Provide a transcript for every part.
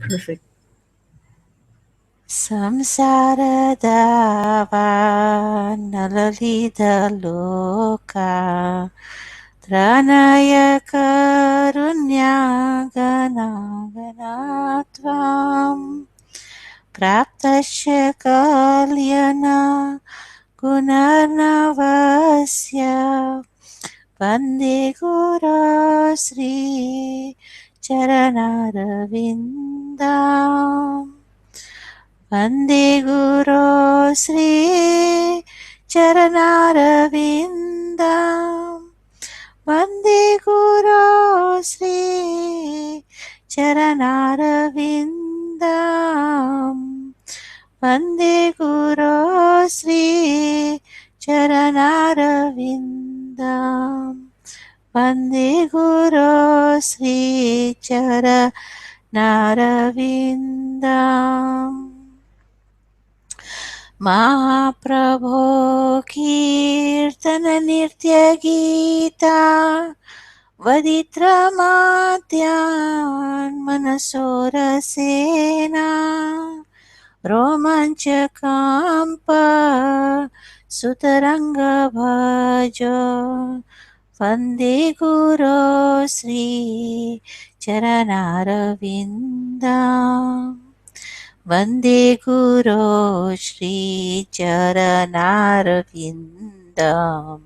Perfect. Samsaradava nalalidaloka tranaya karunyaganatvam praptasya kalyana gunarnavasya vande guru sri charanarvindam Vande Guru Sri Charanarvindam Vande Guru Sri Charanarvindam Vande Guru Sri Charanarvindam Vande Guru Sri Charanarvindam Mahaprabho Kirtana Nirtya Gita Vaditramadyan Manasora Sena Romanchakampa Sutaranga Bhajo Vande Guru Sri Charanarvindam Vande Guru Shri Charanarvindam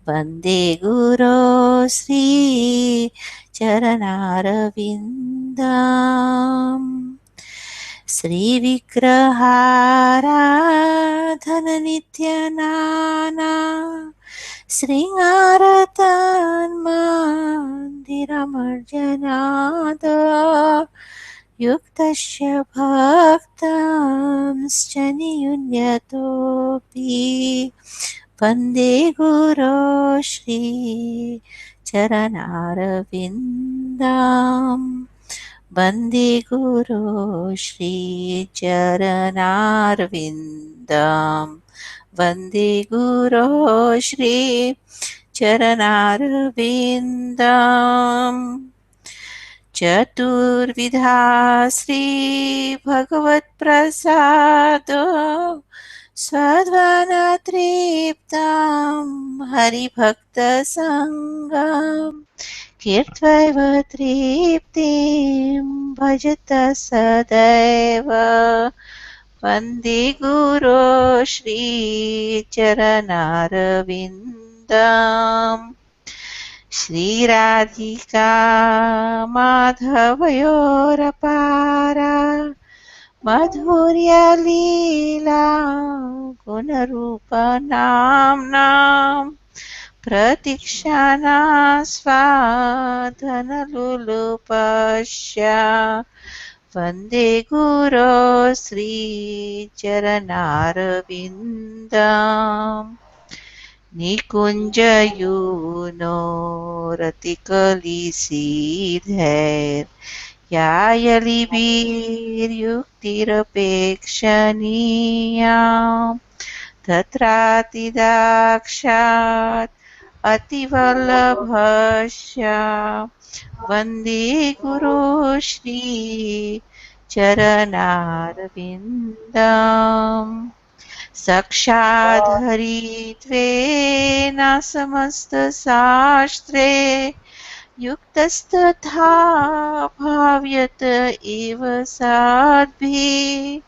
Vande Guru Shri Charanarvindam Sri Vigraharadhana Nityanana Sringaratan Mandiramarjanada Yuktasya bhaktamscha niyunyatopi Vande Guru Shri Charanarvindam Vande Guru Shri Charanarvindam Vande Guru Shri Charanarvindam Chaturvidha Sri Bhagavat Prasado Sadvana Triptam Hari Bhakta Sangam Kirtvaiva Triptim Bhajata Sadaiva Vande Guru Shri Charanarvindam Shri Radhika Madhavayora Madhurya Leela Gunarupa Namnam Pratikshana Swadhana Lulupasya Vande Guru Sri Charanarvindam Nikunjajuno Ratikali Sidher Yayalibir Tatratidakshat Ativallabhasya Vande Guru Shri Charanarvindam Sakshat Haritve Samasta Sastre Yuktastatha Bhavyata Eva Sadbhi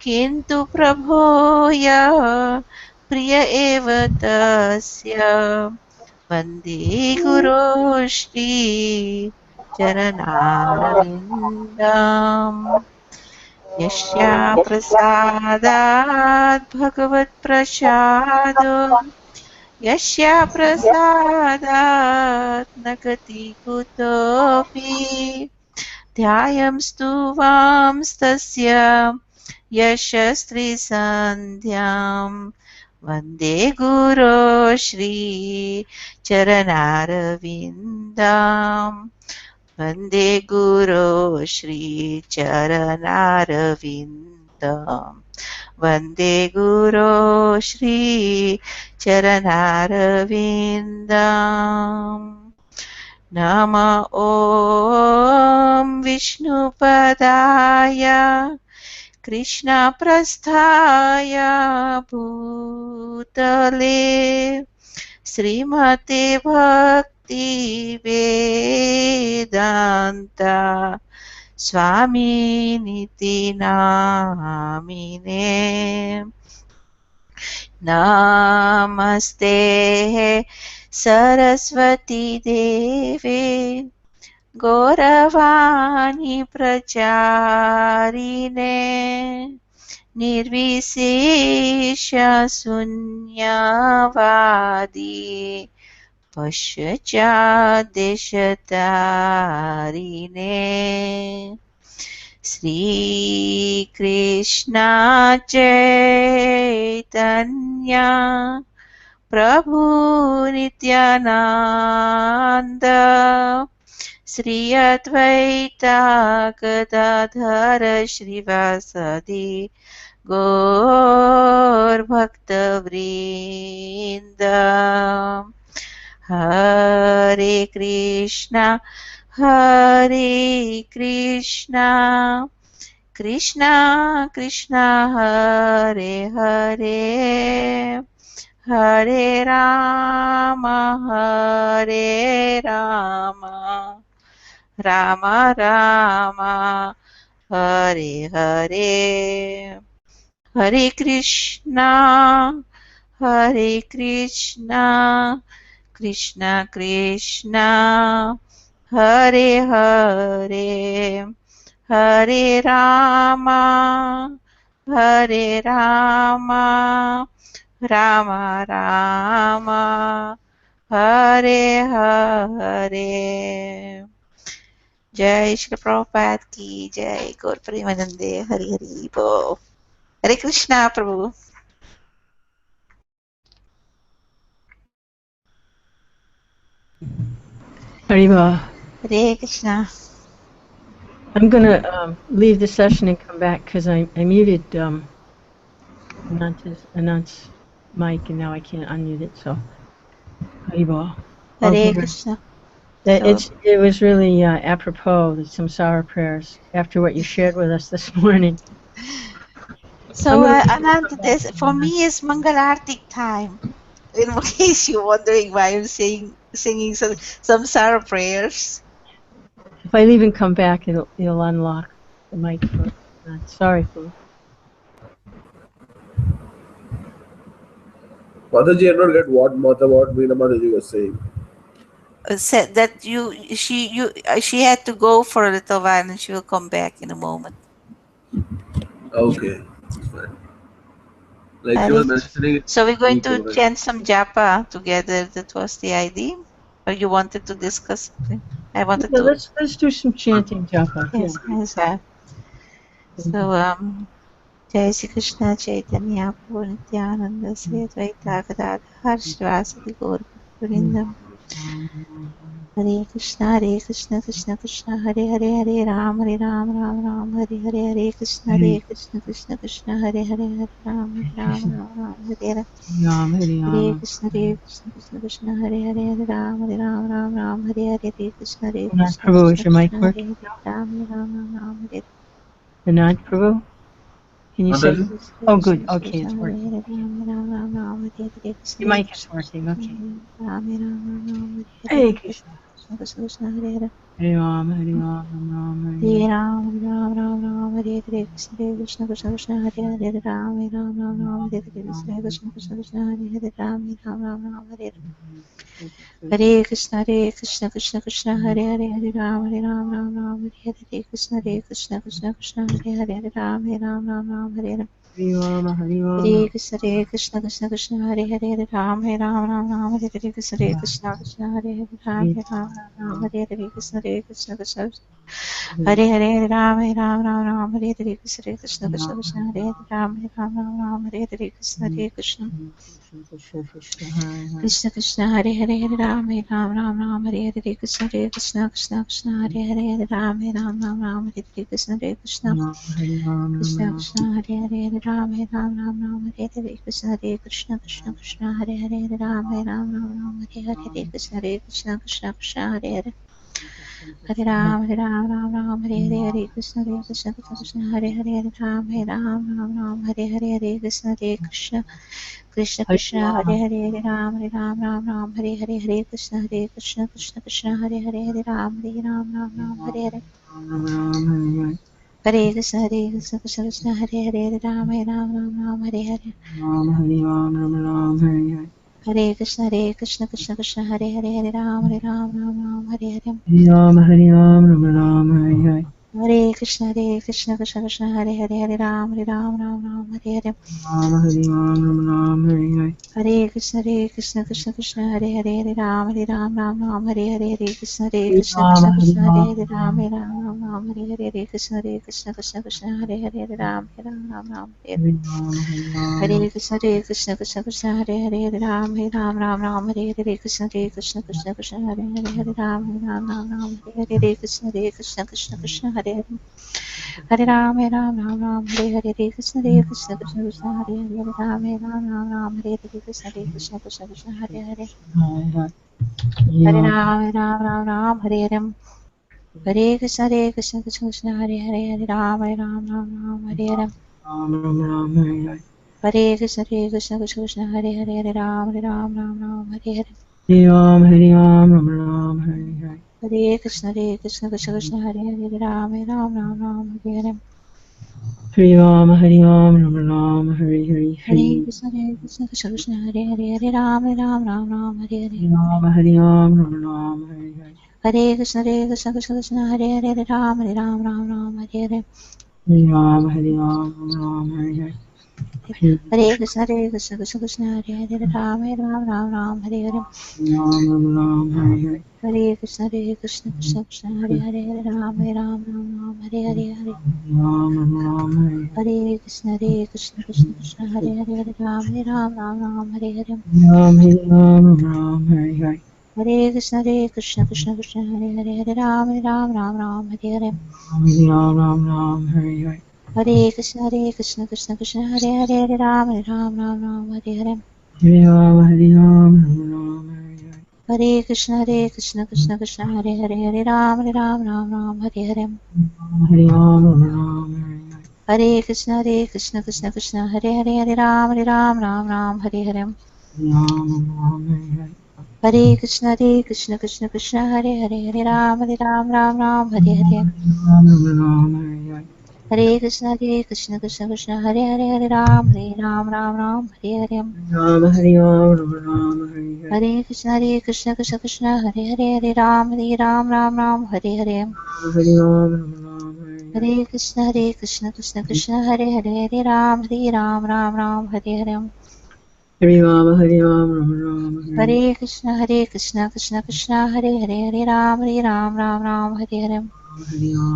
Kintu Prabhoya Priya Eva Tasya Vande Guru Shri Charanarvindam Yasya Prasadat Bhagavat Prasado Yasya Prasadat Nagati Kutopi Dhyayam Stuvam Stasya Yashastri Sandhyam Vande Guru Shri Charanarvindam Vande Guru Shri Charanarvindam Vande Guru Shri Charanarvindam Nama Om Vishnupadaya Krishna Prasthaya Bhutale Srimate Bhakti Vedanta Swami Niti Namine Namaste Saraswati Deve Gauravani Pracharine Nirvisesha Sunyavadi Pascha Deshatarine Sri Krishna Chaitanya Prabhu Nityananda Sri Advaita Gadadhara Srivasadi Gaur Bhakta Vrinda Hare Krishna Hare Krishna Krishna Krishna Hare Hare Hare Rama Hare Rama Rama Rama Hare Hare Hare Krishna Hare Krishna Krishna Krishna Hare Hare Hare Rama Hare Rama Rama Rama Hare Hare Jai Shri Prabhupada ki Jai Gaur Premanande Hari Hari Bo Hare Krishna Prabhu. Hariva. Hare Krishna. I'm going to leave the session and come back because I muted Anant's mic and now I can't unmute it. So, Hariva. Hare Krishna. It was really apropos, the samsara prayers, after what you shared with us this morning. So, Anant, this for me is Mangalartik time. In case you're wondering why I'm singing some samsara prayers. If I leave and come back, it'll unlock the mic for Anant. Sorry, Pooh. Mataji, I don't get what Veena Mataji was saying. Said that she had to go for a little while and she will come back in a moment. Okay, that's fine. Like she was mentioning. So we're going to chant some japa together. That was the idea. Or you wanted to discuss something? I wanted to. Let's do some chanting japa. Yes, yes. So Jai Shri Krishna Chaitanya Prabhu Nityananda Sri Advaita Gadadhar Srivasadi Gaur Bhakta Hare Krishna Krishna Krishna Hare Hare Hare Ram Ram Ram Hare Hare Hare Krishna Krishna Krishna Hare Hare Hare Ram Ram Hare Hare Krishna Krishna Hare Hare Hare Ram Ram Hare Hare Krishna Prabhu, is your mic working? Ram Hare Anant Prabhu? Can you say? Oh, good. Okay, it's working. Your mic is working. Okay. Hare Krishna. Hare Ram, Hare Ram, Ram Hare Ram Hare Krishna Krishna Hare Hare Ram Hare Krishna Krishna Hare Ram Hare Hare Krishna Krishna Hare Hare Ram Ram Hare Krishna Krishna Hare Hare Ram Hare Hare Krishna Krishna Hare Hare Ram Ram Hare Krishna Krishna Hare Hare Ram Hare Krishna Krishna Hare Hare Ram Ram Ram Ram Hare Hare Krishna Krishna Krishna Krishna Hare Ram Ram Ram Ram Hare Hare Krishna Hare Krishna Krishna Krishna Hare Hare Hare Ram Ram Ram Ram Hare Hare Krishna Hare Krishna Krishna Krishna Hare Hare Hare Ram Ram Ram Ram Hare Hare Krishna Hare Krishna Krishna Krishna Hare Hare Hare Ram Ram Ram Ram Hare Hare Krishna Hare Krishna Krishna Krishna Hare Hare Hare Ram Ram Ram Ram Hare Hare Krishna Hare Krishna Krishna Krishna Hare Hare Hare Ram Ram Ram Hare Hare Hare Krishna Krishna Krishna Hare Hare Hare Ram Ram Ram Hare Hare Hare Krishna Hare Krishna Krishna Krishna Hare Hare Hare Ram Ram Ram Hare Hare Hare Krishna Krishna Krishna Hare Hare Hare Ram Ram Hare Hare Hare Krishna Krishna Krishna Hare Hare Hare Ram Ram Hare Hare Hare Krishna Krishna Krishna Hare Hare Hare Ram Ram Hare Hare Hare Krishna Krishna Krishna Hare Hare Hare Ram Ram Hare Hare Hare Krishna Krishna Krishna Hare Hare Hare Ram Ram Hare Hare Hare Krishna Krishna Krishna Hare Hare Ram Ram Hare Hare Krishna Krishna Krishna Hare Hare Hare Ram Ram Hare Hare Krishna Krishna Krishna Hare Hare Hare Ram Ram Hare Hare Krishna Krishna Krishna Hare Hare Ram Hare Hare Krishna Krishna Hare Hare Hare Ram Hare Hare Krishna Krishna Krishna Hare Hare Ram Hare Hare Krishna Krishna Hare Hare Hare Ram Hare Ram Hare Krishna Krishna Hare Hare Hare Ram Hare Ram Hare Krishna Krishna Hare Hare Hare Ram Hare Hare Hare Krishna Krishna Hare Hare Ram Hare Hare Hare Rama Rama Hare Hare Hare Krishna Krishna Hare Hare Hare Ram Hare Hare Rama Rama Hare Hare Hare Krishna Krishna Hare Hare Hare Ram Hare Hare Hare Rama Rama Hare Hare Hare Krishna Krishna Hare Hare Ram Hare Hare Rama Hare Hare Hare Krishna Krishna Hare Hare Ram Hare Hare Rama Hare Hare Hare Krishna Krishna Hare Hare Ram Hare Hare Rama Hare Hare Hare Krishna Krishna Hare Hare Ram Hare Hare Rama Hare Hare Hare Krishna Krishna Hare Hare Ram Hare Hare Hare Rama Rama Hare Hare Hare Krishna Krishna Hare Hare Ram Hare Hare Hare Rama Rama Hare Hare Hare Krishna Krishna Hare Hare Ram Hare Hare Rama Hare Hare Hare Krishna Krishna Hare Hare Ram Hare Hare Rama Hare Hare Hare Krishna Krishna Hare Hare Ram Hare Hare Rama Rama Hare Hare Hare Krishna Krishna Hare Hare Ram Hare Hare Hare Rama Hare Hare Hare Krishna Krishna Hare Hare Ram Hare Hare Hare Rama Rama Hare Hare Hare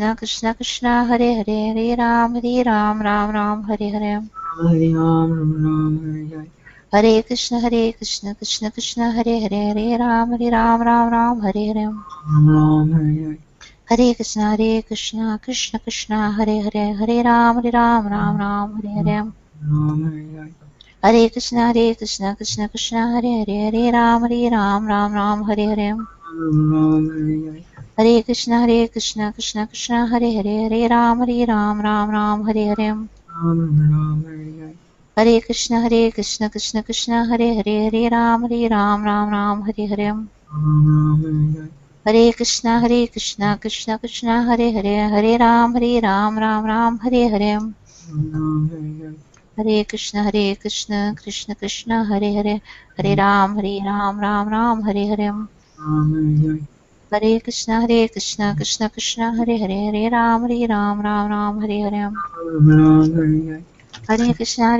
Krishna Krishna Hare Hare Ram Hare Hare Hare Rama Rama Hare Hare Hare Krishna Krishna Hare Hare Ram Hare Hare Hare Rama Hare Hare Hare Krishna Krishna Hare Hare Ram Hare Hare Rama Hare Hare Hare Krishna Krishna Hare Hare Ram Hare Hare Rama Hare Hare Hare Krishna Krishna Hare Hare Ram Hare Hare Rama Hare Hare Hare Krishna Krishna Hare Hare Ram Hare Hare Rama Hare Hare Hare Krishna Krishna Hare Hare Ram Hare Hare Rama Hare Hare Hare Krishna Krishna Hare Hare Ram Hare Hare Rama Hare Hare Hare Krishna Krishna Krishna Hare Hare Hare Ram Hare Hare Rama Hare Hare Hare Krishna Krishna Hare Hare Hare Ram Hare Hare Rama Hare Hare Hare Krishna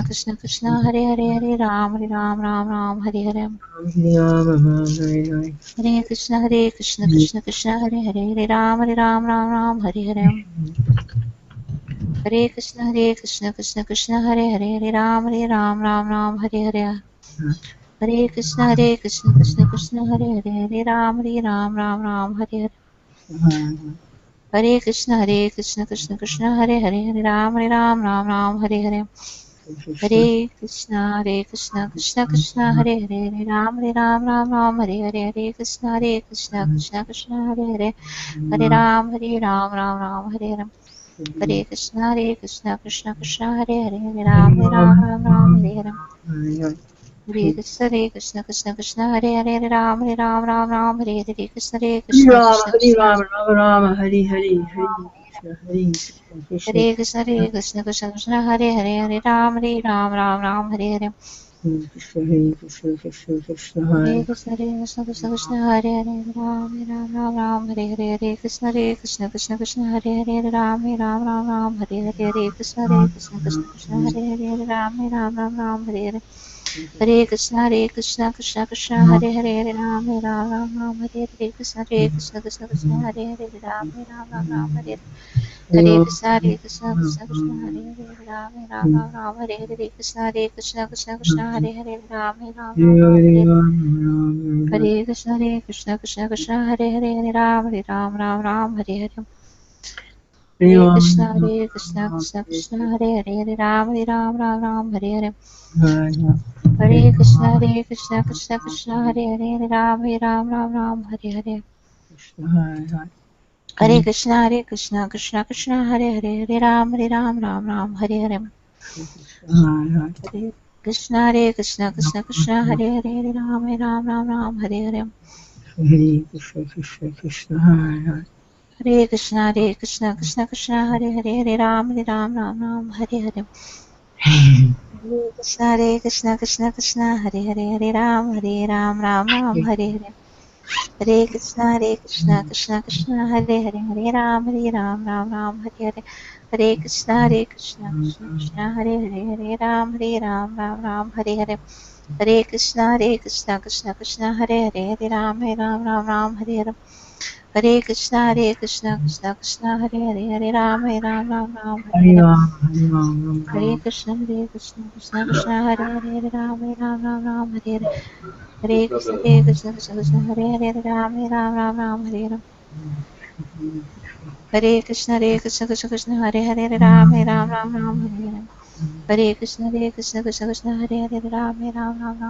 Krishna Krishna Hare Hare Hare Ram Ram Ram Hare Hare Hare Krishna Krishna Krishna Hare Hare Hare Ram Ram Hare Hare Hare Krishna Krishna Krishna Hare Hare Hare Ram Ram Hare Hare Hare Krishna Krishna Krishna Hare Hare Hare Ram Ram Hare Hare Hare Krishna Krishna Krishna Hare Hare Hare Ram Ram Hare Hare Hare Krishna Krishna Krishna Hare Hare Hare Ram Ram Hare Hare Hare Krishna Krishna Krishna Hare Hare Hare Ram Ram Hare Hare Hare Krishna Krishna Krishna Hare Hare Hare Ram Ram Hare Hare Hare Krishna Krishna Hare Hare Hare Ram Ram Hare Hare Krishna Krishna Krishna Rama, Hare Hare, Hare Krishna, Hare Krishna, Hare Krishna Krishna Hare Hare Hare Ram Ram Hare Hare Hare Krishna, Krishna Krishna, Hare Hare Krishna Krishna Hare Hare Ram Hare Hare Hare Krishna Krishna Hare Hare Ram Hare Hare Hare Krishna Krishna Hare Hare Ram Hare Hare Hare Krishna Krishna Hare Hare Hare Ram Hare Hare Krishna Krishna Hare Hare Ram Hare Hare Krishna Krishna Hare Hare Ram Hare Hare Krishna Krishna Hare Hare Ram Hare Hare Krishna Krishna Hare Hare Hare Ram Hare Hare Hare Krishna Krishna Krishna Hare Hare Hare Ram Hare Hare Hare Krishna Krishna Hare Hare Hare Ram Hare Hare Hare Krishna Krishna Krishna Hare Hare Hare Ram Hare Hare Hare Krishna Krishna Krishna Hare Hare Hare Ram Hare Hare Krishna, Hare Hare Krishna Krishna Krishna Hare Hare Hare Ram Hare Hare Hare Krishna Krishna Hare Hare Hare Ram Ram Hare Hare Hare Krishna Krishna Krishna Hare Hare Hare Ram Ram Hare Hare Hare Krishna Krishna Krishna Hare Hare Hare Ram Ram Hare Hare Hare Krishna Krishna Krishna Hare Hare Hare Ram Ram Hare Hare Hare Krishna Krishna Krishna Hare Hare Hare Ram Ram Hare Hare Hare Krishna Krishna Krishna Hare Hare Hare Ram Ram Hare Hare Hare Krishna Krishna Hare Hare Hare Ram Ram Hare Hare Hare Krishna Krishna Hare Hare Hare Ram Ram Hare Hare Hare Krishna Krishna Hare Hare Hare Ram Ram Hare Hare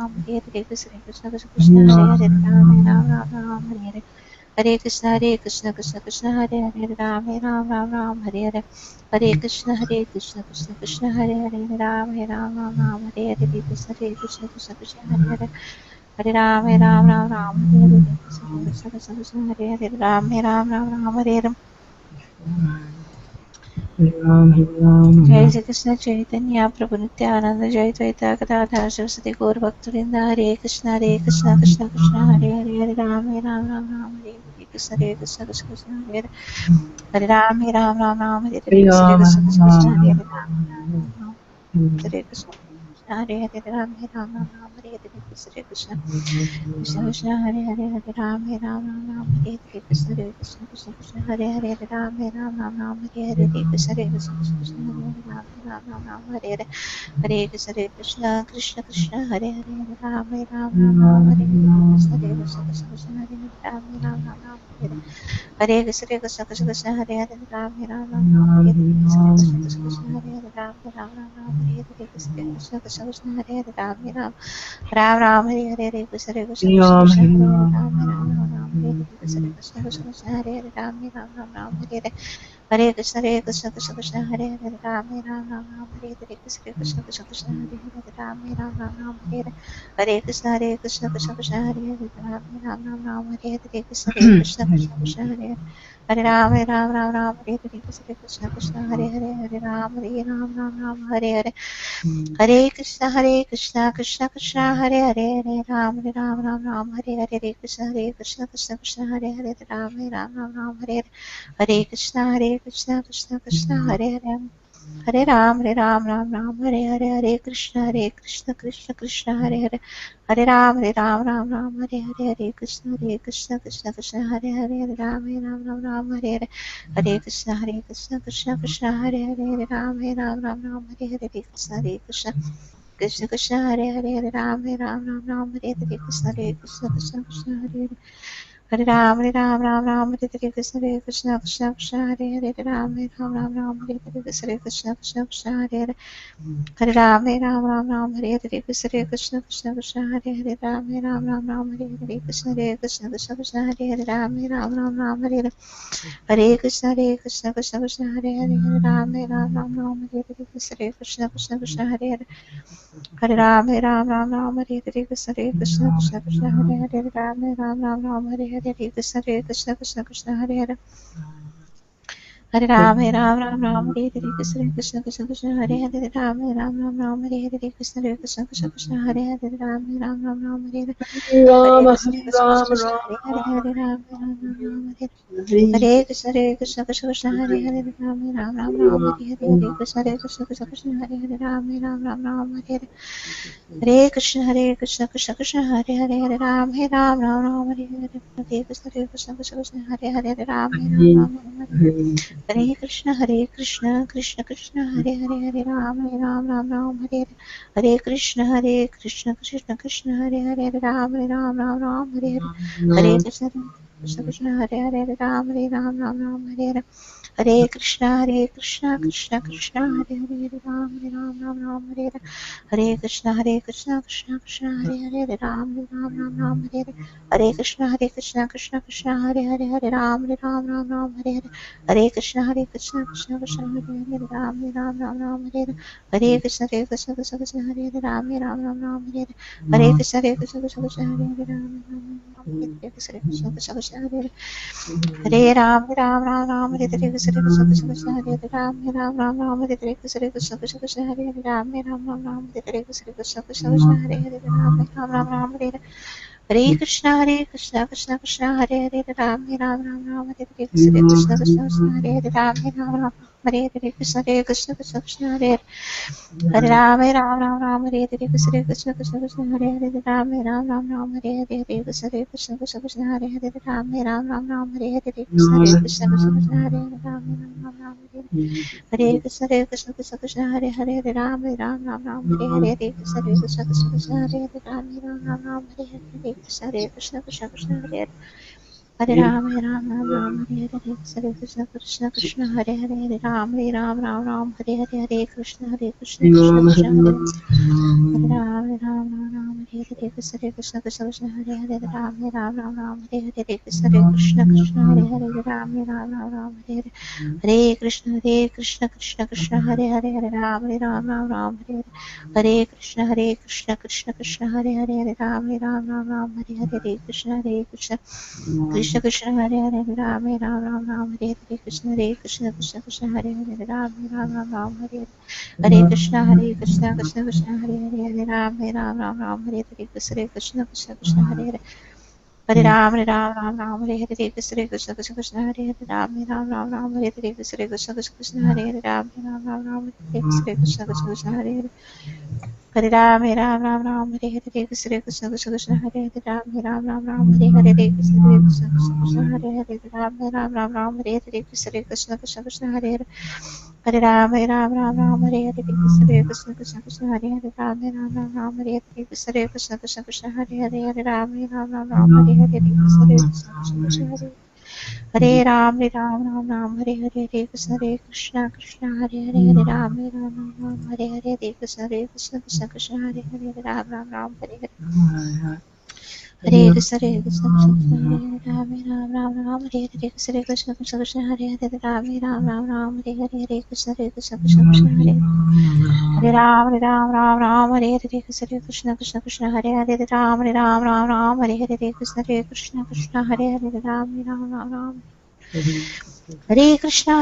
Krishna Krishna Hare Hare Ram Ram Hare Hare Hare Krishna Krishna Hare Hare Hare Ram Ram Hare Hare Hare Krishna Krishna Hare Hare Hare Ram Hare Hare Krishna Krishna Hare Hare Hare Ram Hare Hare Krishna Hare Hare Ram Hare Hare Jai Shri Krishna Chaitanya Prabhu Nityananda Jai Advaita Gadadhar Saraswati Gaur Bhaktavinda Hare Krishna Krishna Krishna Hare Hare Hare Ram Hare Hare Krishna Krishna Krishna Hare Hare Hare Ram Hare Hare Krishna Krishna Hare Hare Hare Krishna Hare Hare Ram Hare Hare Krishna Krishna Krishna Hare Hare Hare Ram Hare Hare Krishna Krishna Hare Hare Hare Ram Hare Hare Krishna Krishna Hare Hare Ram Hare Hare Hare Krishna Krishna Hare Hare Hare Ram Hare Hare Krishna Krishna Hare Hare Ram Hare Hare Hare Krishna Krishna Hare Hare Ram Hare Hare Krishna Hare Hare Ram Hare Hare Krishna Krishna Hare Hare Ram Ram Hare Hare Krishna Krishna Hare Hare Ram Hare Hare Krishna Krishna Hare Hare Ram Hare Hare Hare Krishna Krishna Hare Hare Ram Hare Hare Krishna Krishna Hare Hare Ram Hare Hare Hare Krishna Krishna Hare Hare Ram Hare Hare Krishna Krishna Hare Hare Hare Ram Hare Hare Krishna Krishna Hare Hare Hare Ram Hare Hare Hare Krishna Krishna Krishna Hare Hare Hare Ram Hare Hare Krishna Krishna Hare Hare Ram Hare Hare Krishna Krishna Hare Hare Hare Ram, Ram Ram, Hare Hare, Hare Krishna, Krishna Krishna, Hare Hare, Hare Ram, Ram Ram, Hare Hare, Hare Krishna, Krishna Krishna, Hare Hare, Hare Ram, Ram, Hare Hare, Hare Krishna, Krishna Krishna, Hare Hare, Hare Ram, Ram, Hare Hare, Krishna, Krishna Krishna, Hare Hare, Hare Ram, Ram, Hare Hare, Krishna, Krishna Krishna, Hare Hare, Hare Ram, Ram, Hare Hare, Krishna, Krishna Krishna, Hare Hare, Hare Ram, Ram, Hare Hare, Krishna, Krishna Krishna, Hare Hare, Hare Ram, Ram, Hare Hare, Krishna, Krishna Krishna, Hare Hare, Ram, Ram, Hare Hare, Krishna, Krishna Krishna, Hare Hare, Ram, Ram, Hare Hare, Hare Krishna, Krishna, Hare Hare, Hare Ram, Ram, Hare Hare, Krishna, Krishna, Hare Hare, Hare Ram, Ram, Hare Hare, Krishna, Krishna, Hare Hare, Ram, Ram, Hare Hare, Krishna, Krishna, Hare Hare, Hare Ram, Ram, Hare Hare, Krishna, Krishna, Hare Hare, Ram, Ram, Hare Hare, Krishna, Krishna, Hare Hare, Ram, Ram, Hare Hare, Hare Krishna, Krishna, Hare Hare, Hare Ram, Hare Hare Krishna, Krishna, Hare Hare, Ram, Hare Hare, Hare Krishna, Krishna, Hare Hare, Ram, Hare Hare, Hare Krishna, Krishna Krishna, Hare Hare, Hare Ram, Ram, Hare Hare, Hare Krishna, Krishna, Hare Hare, Hare Ram, Ram, Hare Hare, Hare Krishna, Krishna Krishna, Hare Hare, Hare Ram, Ram, Hare Hare, Hare Krishna, Krishna Krishna, Hare Hare, Hare Ram, Ram, Hare Hare, Hare Krishna, Krishna, Hare Hare, Hare Ram, Ram, Hare Hare, Hare Krishna, Krishna Krishna, Hare Hare, Hare Ram, Ram, Hare Hare, Hare Krishna, Krishna Krishna, Hare Hare, Hare Ram, Ram, Hare Hare, Hare Krishna, Krishna Krishna, Hare Hare, Hare Ram, Ram, Hare Hare, Hare Krishna, Krishna Krishna, Hare Hare, Ram, Ram, Hare Hare, Hare Krishna, Krishna, Hare Hare, Ram, Ram, Hare Hare, Hare Krishna, Krishna, Hare Hare, Ram, Hare Krishna, Krishna, Hare Hare, Hare Ram, Ram, Hare Hare, Krishna, Krishna, Hare Hare, Ram, Ram, Hare Hare, Krishna, Krishna, Hare Hare, Ram, Ram, Hare Hare, Krishna, Krishna, Hare Hare, Ram, Ram, Hare Hare, Hare Krishna, Krishna, Hare Hare, Ram, Ram, Hare Hare, Krishna, Krishna, Hare Hare, Ram, Hare Hare, Krishna, Krishna, Hare Hare, Hare Ram, Hare Hare, Krishna, Krishna, Hare Hare, Ram, Ram, Hare Hare, Krishna, Krishna, Hare Hare, Ram, Ram, Hare Hare, Krishna, Krishna, Hare Hare, Ram, Ram, Hare Hare, Hare Krishna, Krishna, Hare Hare, Ram, Hare Hare, Krishna, Krishna, Hare Hare, Ram, Hare Hare, Krishna, Krishna, Hare Hare, Hare Ram, Hare Hare, Krishna, Krishna, Hare Hare, Hare Ram, Ram, Hare Hare, Hare Krishna, Krishna, Hare Hare, Hare Ram, Hare Hare, Krishna, Krishna, Hare Hare, Ram, Hare Hare, Krishna, Krishna, Hare Hare, Ram, Hare Hare, Hare Krishna, Krishna, Hare Hare, Hare Ram, Hare Hare, Hare Krishna, Krishna, Hare Hare, Hare Ram, Hare Hare, Hare Krishna, Krishna Krishna, Hare Hare, Ram, Hare Hare, Krishna, Krishna, Hare Hare, Ram, Hare Hare, Hare Krishna, Krishna Krishna, Hare Hare, Hare Ram, Hare Hare, Krishna, Krishna, Hare Hare, Hare Ram, Hare Hare, Krishna, Krishna, Hare Hare, Ram, Hare Hare, Krishna, Krishna, Hare Hare, Ram, Hare Hare, Krishna, Hare Hare, Hare Ram, Hare Hare, Krishna, Krishna, Hare Hare, Ram, Hare Hare, Krishna, Hare Hare, Ram, Hare Hare, Krishna, Krishna, Hare Hare, Hare Ram, Hare Hare, Krishna, Krishna, Hare Hare, Ram, Hare Hare, Krishna, Krishna, Hare Hare, Hare Ram, Hare Hare, Krishna, Hare Hare Ram, Hare Hare, Krishna, Krishna, Hare Hare, Hare Ram, Hare Hare, Krishna, Krishna, Hare Hare, Hare Ram, Hare Hare, Hare Krishna, Krishna, Hare Hare, Ram, Hare Hare, Krishna, Krishna, Hare Hare, Ram, Hare Hare, Hare Krishna, Krishna, Hare Hare Ram, Hare Hare, Krishna, Krishna, Hare Hare, Ram, Hare Hare, Krishna, Krishna, Hare Hare, Ram, Hare Krishna,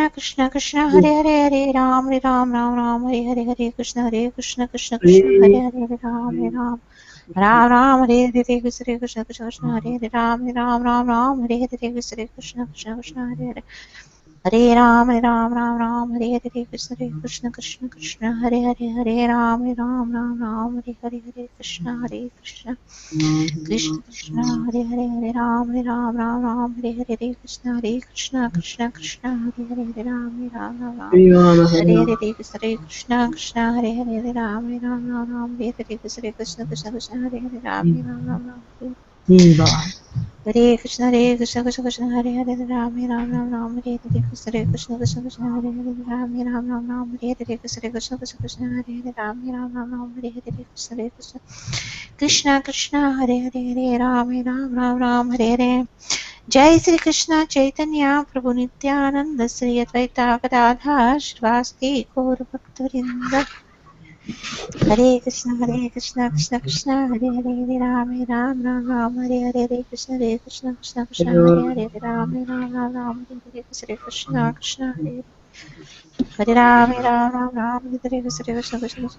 Krishna Krishna, Hare Hare, Hare Ram, Hare Hare, Hare Krishna, Krishna Krishna, Hare Hare, Hare Ram, Hare Hare, Krishna, Krishna, Hare Hare, Ram, Hare Hare, Krishna, Krishna, Hare Hare, Hare Ram Ram Ram, Hare Hare, Krishna Krishna Krishna, Hare Hare, Hare Ram Ram, Hare Hare, Hare Krishna Krishna Krishna, Hare Hare, Hare Ram Ram, Hare Hare, Krishna Krishna Krishna, Hare Hare, Hare Ram Ram, Hare Hare, Krishna Krishna, Hare Hare, Hare Ram Ram, Hare Hare, Krishna Krishna Hare Hare, Ram Ram. Hare Krishna Krishna Krishna, Hare Hare, Ram Ram, Hare Hare, Krishna Krishna Krishna, Hare Hare, Ram Ram, Hare Hare, Krishna Krishna Krishna, Hare Hare, Ram, Hare Hare, Krishna Krishna, Hare Hare, Hare Ram, Hare Hare. Jai Sri Krishna Chaitanya Prabhu Nityananda Sri Advaita Gadadhar Srivasadi Gaur Bhaktavinda. Hare Krishna Krishna Krishna, Hare Hare, Hare Ram, Hare Hare, Hare Krishna Krishna Krishna, Hare Hare, Ram, Hare Hare, Krishna Krishna, Hare Hare Ram, Hare Hare, Krishna Krishna, Hare Ram, Hare Hare, Krishna Krishna,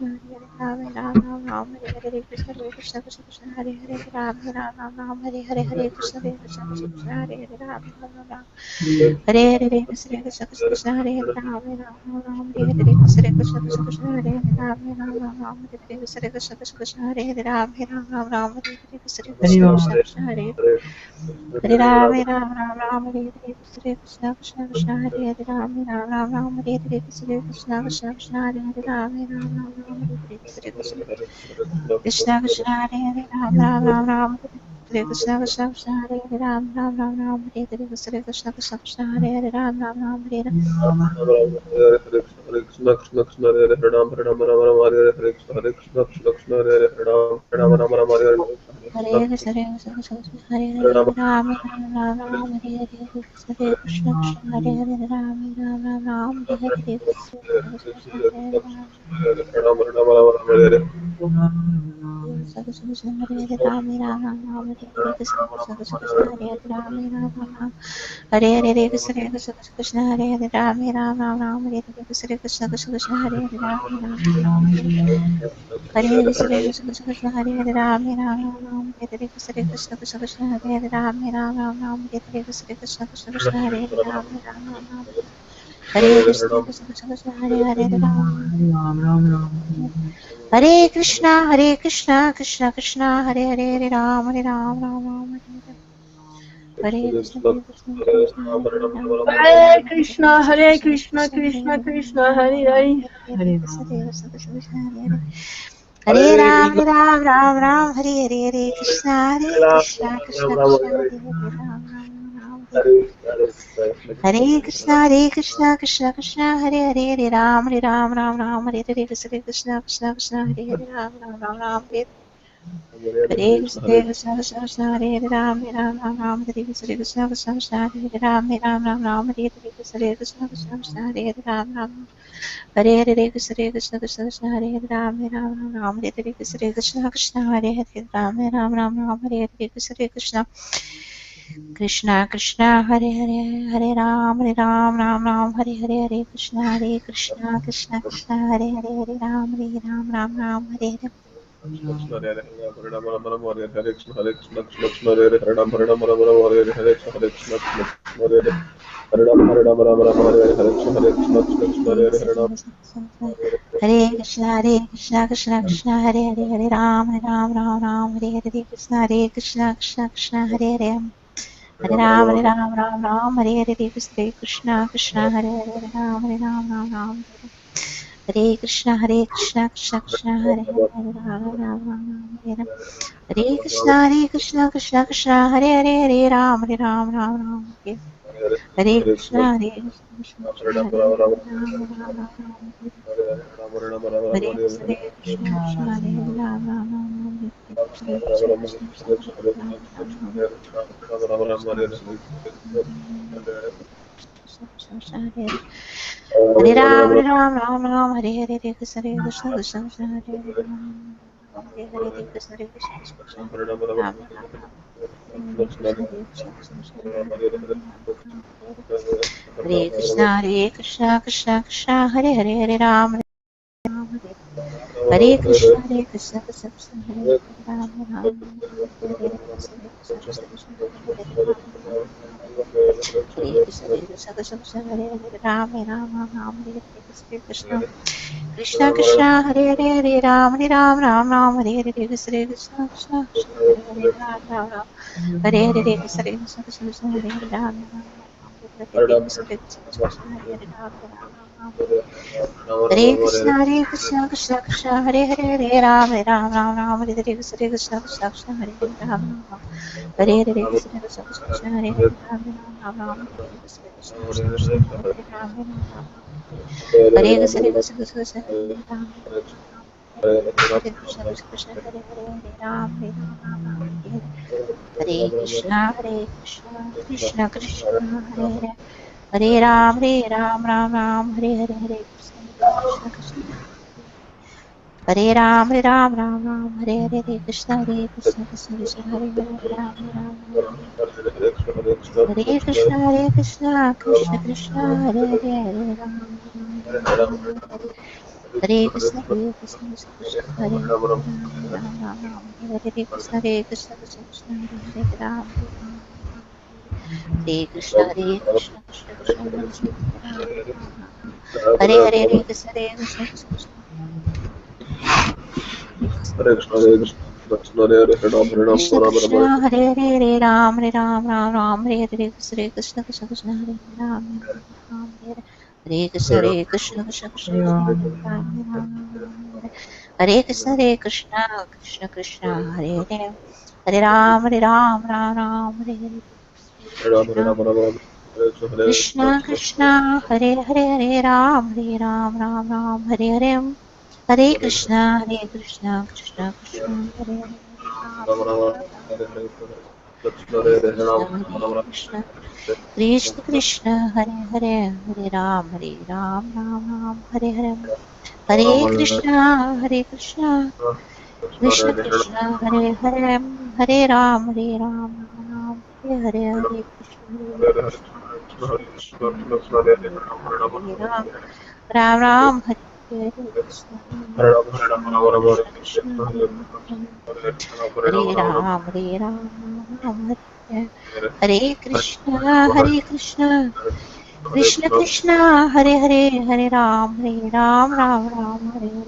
Hare Hare, Ram, Hare Hare, Krishna Krishna, Hare Hare, Ram, Hare Hare, Krishna Krishna, Hare Hare, Ram, Hare Hare, Krishna Krishna, Hare Hare, Ram, Hare Hare, Krishna Krishna, Hare Hare, Ram, Hare Hare, Krishna Krishna, Hare Hare Ram, Hare Hare, Krishna Krishna, Hare Hare, Ram, Hare Hare, Krishna Krishna, Hare Hare, Ram, Hare Hare, Krishna Krishna, Hare Hare, Ram, Hare Krishna Krishna, Hare Hare, Ram, Hare Hare, Krishna Krishna, Hare Hare, Ram, Hare Hare. Hare Krishna Krishna Krishna Hare Hare Ram Ram Hare Hare Hare Krishna Krishna Krishna Hare Hare Ram Ram Hare Hare Hare Krishna, Hare Krishna, Hare Hare, Ram, Ram, Hare Hare, Krishna Krishna, Hare Hare, Ram, Hare Hare, Krishna Krishna, Hare Ram, Krishna Hare Hare, Ram, Hare Hare, Krishna Krishna, Hare Hare, Ram, Hare Hare, Krishna Krishna, Hare Hare, Ram, Hare Hare, Krishna Krishna, Hare Hare, Ram, Hare Krishna, Hare Hare, Ram, Hare Krishna Krishna, Hare Hare, Ram, Hare Krishna Krishna, Hare Hare, Ram, Hare Krishna Krishna, Hare Hare, Ram. Hare Krishna, Krishna Krishna, Hare Hare, Hare Ram, Hare Ram, Ram Ram, Hare Hare. Hare Krishna, Krishna Krishna, Hare Hare, Ram, Hare Ram, Krishna, Hare Hare Krishna, Krishna, Krishna Krishna Hare Krishna, Ram, Hare Ram, Hare, Hare Hare Krishna, Rama. Krishna Krishna, Hare Hare. Hare Ram, Ram, Hare Hare, Hare Krishna, Krishna Krishna, Hare Hare, Ram, Hare Hare. Hare Krishna, Krishna Krishna, Hare Hare, Hare Ram, Ram, Hare Hare, Krishna Krishna, Hare Hare, Ram, Hare Hare Krishna, Krishna Krishna, Hare Hare, Ram, Hare Krishna Krishna, Hare Hare, Ram, Hare Hare, Krishna Krishna, Hare Hare, Ram, Hare Hare, Krishna Krishna, Hare Hare, Ram, Hare Hare, Krishna Krishna, Hare Hare, Ram, Hare Hare, Krishna Krishna, Hare Hare, Hare Ram, Hare Hare, Hare Krishna, Krishna Krishna, Hare Hare, Hare Ram, Hare Hare. Krishna Hare Hare Ram Ram Hare Hare Krishna Krishna Hare Hare Ram Hare Hare Krishna Krishna Hare Hare Hare Ram Hare Hare Krishna Hare Hare Hare Ram Krishna, Krishna Krishna, Hare Hare, Hare Ram, Hare Hare, Krishna Krishna, Hare Hare. Hare Ram, Hare Hare, Krishna Krishna, Hare Hare, Hare Ram, Hare Krishna, Krishna Krishna, Hare Hare, Hare Ram, Hare Hare. Hare Krishna, Krishna Krishna, Hare Hare, Hare Ram, Hare. Hare Krishna, Krishna Krishna, Hare Hare, Hare Ram, Hare Krishna, Krishna Hare Ram, Hare Krishna, Krishna Krishna, Hare Ram, Krishna Hare Hare Ram, Hare Hare, Hare Krishna, Krishna Krishna, Hare Ram, Hare Hare, Krishna Krishna, Hare Ram, Hare Krishna, Krishna Hare Hare Krishna, Krishna Krishna, Hare Hare, Hare Ram, Hare Krishna, Krishna Krishna, Hare Ram, Hare Hare, Krishna Krishna, Hare Hare Ram, Hare Krishna Krishna Krishna Hare Hare Rama Rama Rama Hare Hare Krishna Krishna Krishna Hare Hare Hare Ram Ram Ram Hare Hare Krishna Krishna Krishna Hare Hare Ram Ram Ram Hare Hare Krishna Krishna Krishna Krishna Hare Hare Ram Ram Ram Hare Hare Krishna Krishna Krishna Hare Hare Ram Ram Hare Krishna Krishna Krishna Hare Hare Hare Ram Ram Hare Hare Krishna Krishna Krishna Krishna Hare Hare Ram Ram Hare Hare Krishna Krishna Krishna Hare Hare Ram Ram Hare Hare Krishna Krishna Krishna Krishna Hare Hare Ram Ram Hare Krishna Krishna Krishna Krishna Hare Hare Ram Hare Krishna Krishna Krishna Hare Hare Hare Ram Hare Hare Krishna Krishna Krishna Hare Hare Hare Ram Hare Hare Hare Krishna Krishna Hare Ram Hare Hare Krishna Krishna Krishna Hare Hare Ram Hare Krishna Krishna Krishna Hare Hare Ram Hare Krishna Krishna Hare Ram Hare Krishna Krishna Krishna Hare Ram Hare Krishna Krishna Krishna Hare Ram Hare Krishna Krishna Krishna Krishna Hare Hare Ram Ram Hare Hare Krishna Krishna Krishna Hare Ram Hare Krishna Krishna Ram Hare Krishna Krishna Krishna Hare Hare Hare Ram Hare Hare Krishna Krishna Krishna Hare Hare Ram Hare Hare Hare Krishna Krishna Krishna Hare Hare Hare Krishna Krishna Krishna Hare Hare Hare Ram Ram Hare Hare Hare Krishna Krishna Krishna Hare Hare Hare Ram Hare Hare Krishna Hare Ram Ram Hare Hare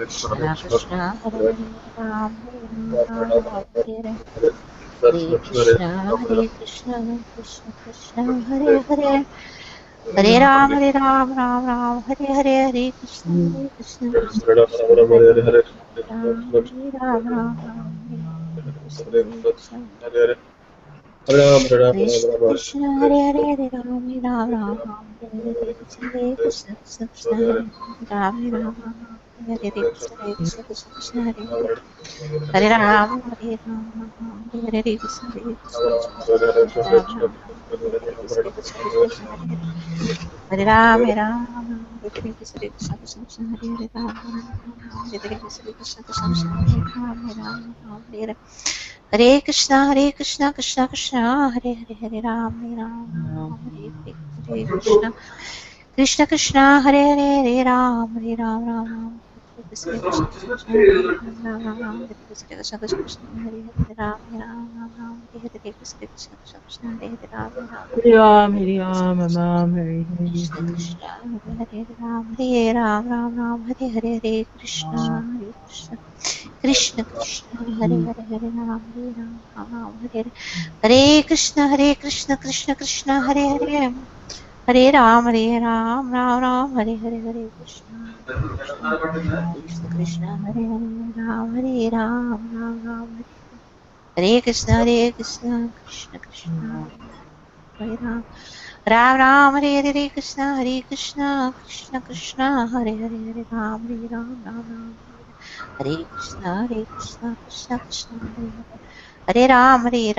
Krishna Krishna Krishna Hare Ram Hare Hare Krishna Krishna Krishna Hare Hare Hare Ram Hare Hare Krishna Krishna Krishna Krishna Hare Hare Ram Hare Hare Hare Krishna Krishna Krishna Hare Hare Hare Ram Hare Hare Hare Krishna Krishna Krishna Hare Hare Ram Hare Krishna Krishna Krishna Hare Hare Ram Hare Hare Hare Krishna Krishna Krishna Hare Ram Hare Hare Krishna Krishna Hare Hare Hare Ram Hare Hare Krishna Krishna Ram Hare Krishna Hare Ram Hare Hare Krishna Krishna Hare Ram Hare Hare Krishna Krishna Hare Ram Hare Hare Hare Krishna Krishna Krishna Hare Hare Ram Hare Hare Krishna Krishna Krishna Hare Hare Hare Ram Hare Krishna Krishna Ram Hare Krishna Krishna Hare Hare Ram Hare Hare Krishna Krishna Hare Hare Ram Hare Ram, Ram Hare Krishna Hare. Krishna Hare Ram Hare Hare Krishna Krishna Krishna Hare Ram Hare Krishna Krishna Krishna Hare Hare Hare Ram Ram Hare Krishna Krishna Krishna Hare Ram Hare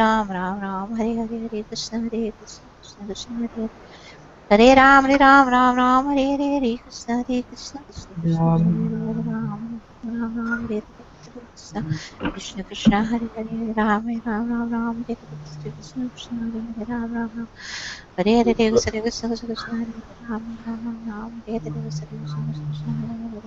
Krishna Krishna Krishna Hare Ram Ram Hare Krishna Krishna Krishna Hare Ram Hare Krishna Krishna Krishna Hare Ram Hare Krishna Krishna Krishna Hare Ram Hare Krishna Krishna Hare Ram Hare Krishna Krishna Krishna Hare Ram Hare Krishna Krishna Hare Ram Hare Krishna Krishna Hare Ram Hare Krishna Krishna Hare Ram Hare Krishna Krishna Hare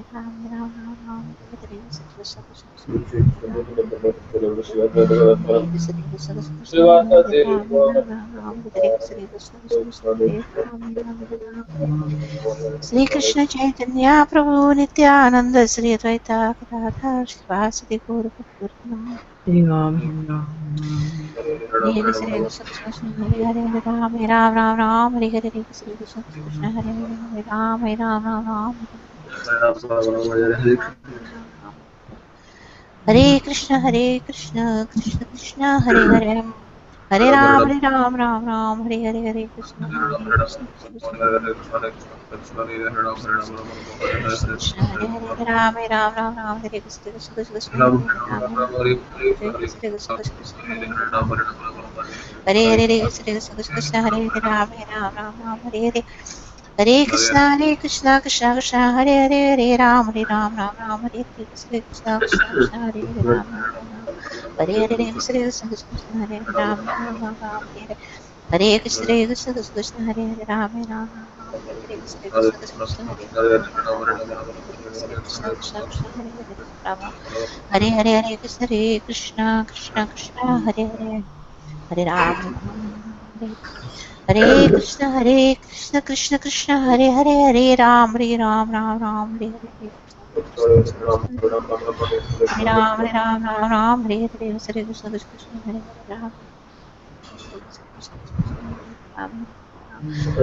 Sri Krishna Chaitanya Prabhu Nityananda Sri Advaita Gadadhar Srivasadi Gaura Bhakta Hare Krishna Krishna Krishna Hare Hare Hare Ram Ram Ram Ram Hare Hare Hare Krishna Krishna Krishna Hare Hare Ram Ram Ram Ram Hare Krishna Krishna Krishna Hare Hare Hare Ram Ram Hare Hare Hare Krishna Krishna Krishna Krishna Hare Hare Ram Ram Hare Krishna Krishna Krishna Hare Ram Hare Krishna Krishna Krishna Hare Hare Ram Hare Hare Krishna Krishna Hare Hare Ram Hare Hare Hare Krishna Krishna Hare Hare Ram Hare Hare Krishna Krishna Hare Hare Hare Hare Krishna Krishna Hare Hare Ram Hare Krishna Krishna Hare Hare Ram Hare Krishna Krishna Hare Krishna Hare Hare Ram Hare Krishna Krishna Hare Hare Hare Ram Hare Krishna Krishna Hare Hare Hare Ram Hare Hare Hare Ram Hare Hare Krishna Krishna Hare Ram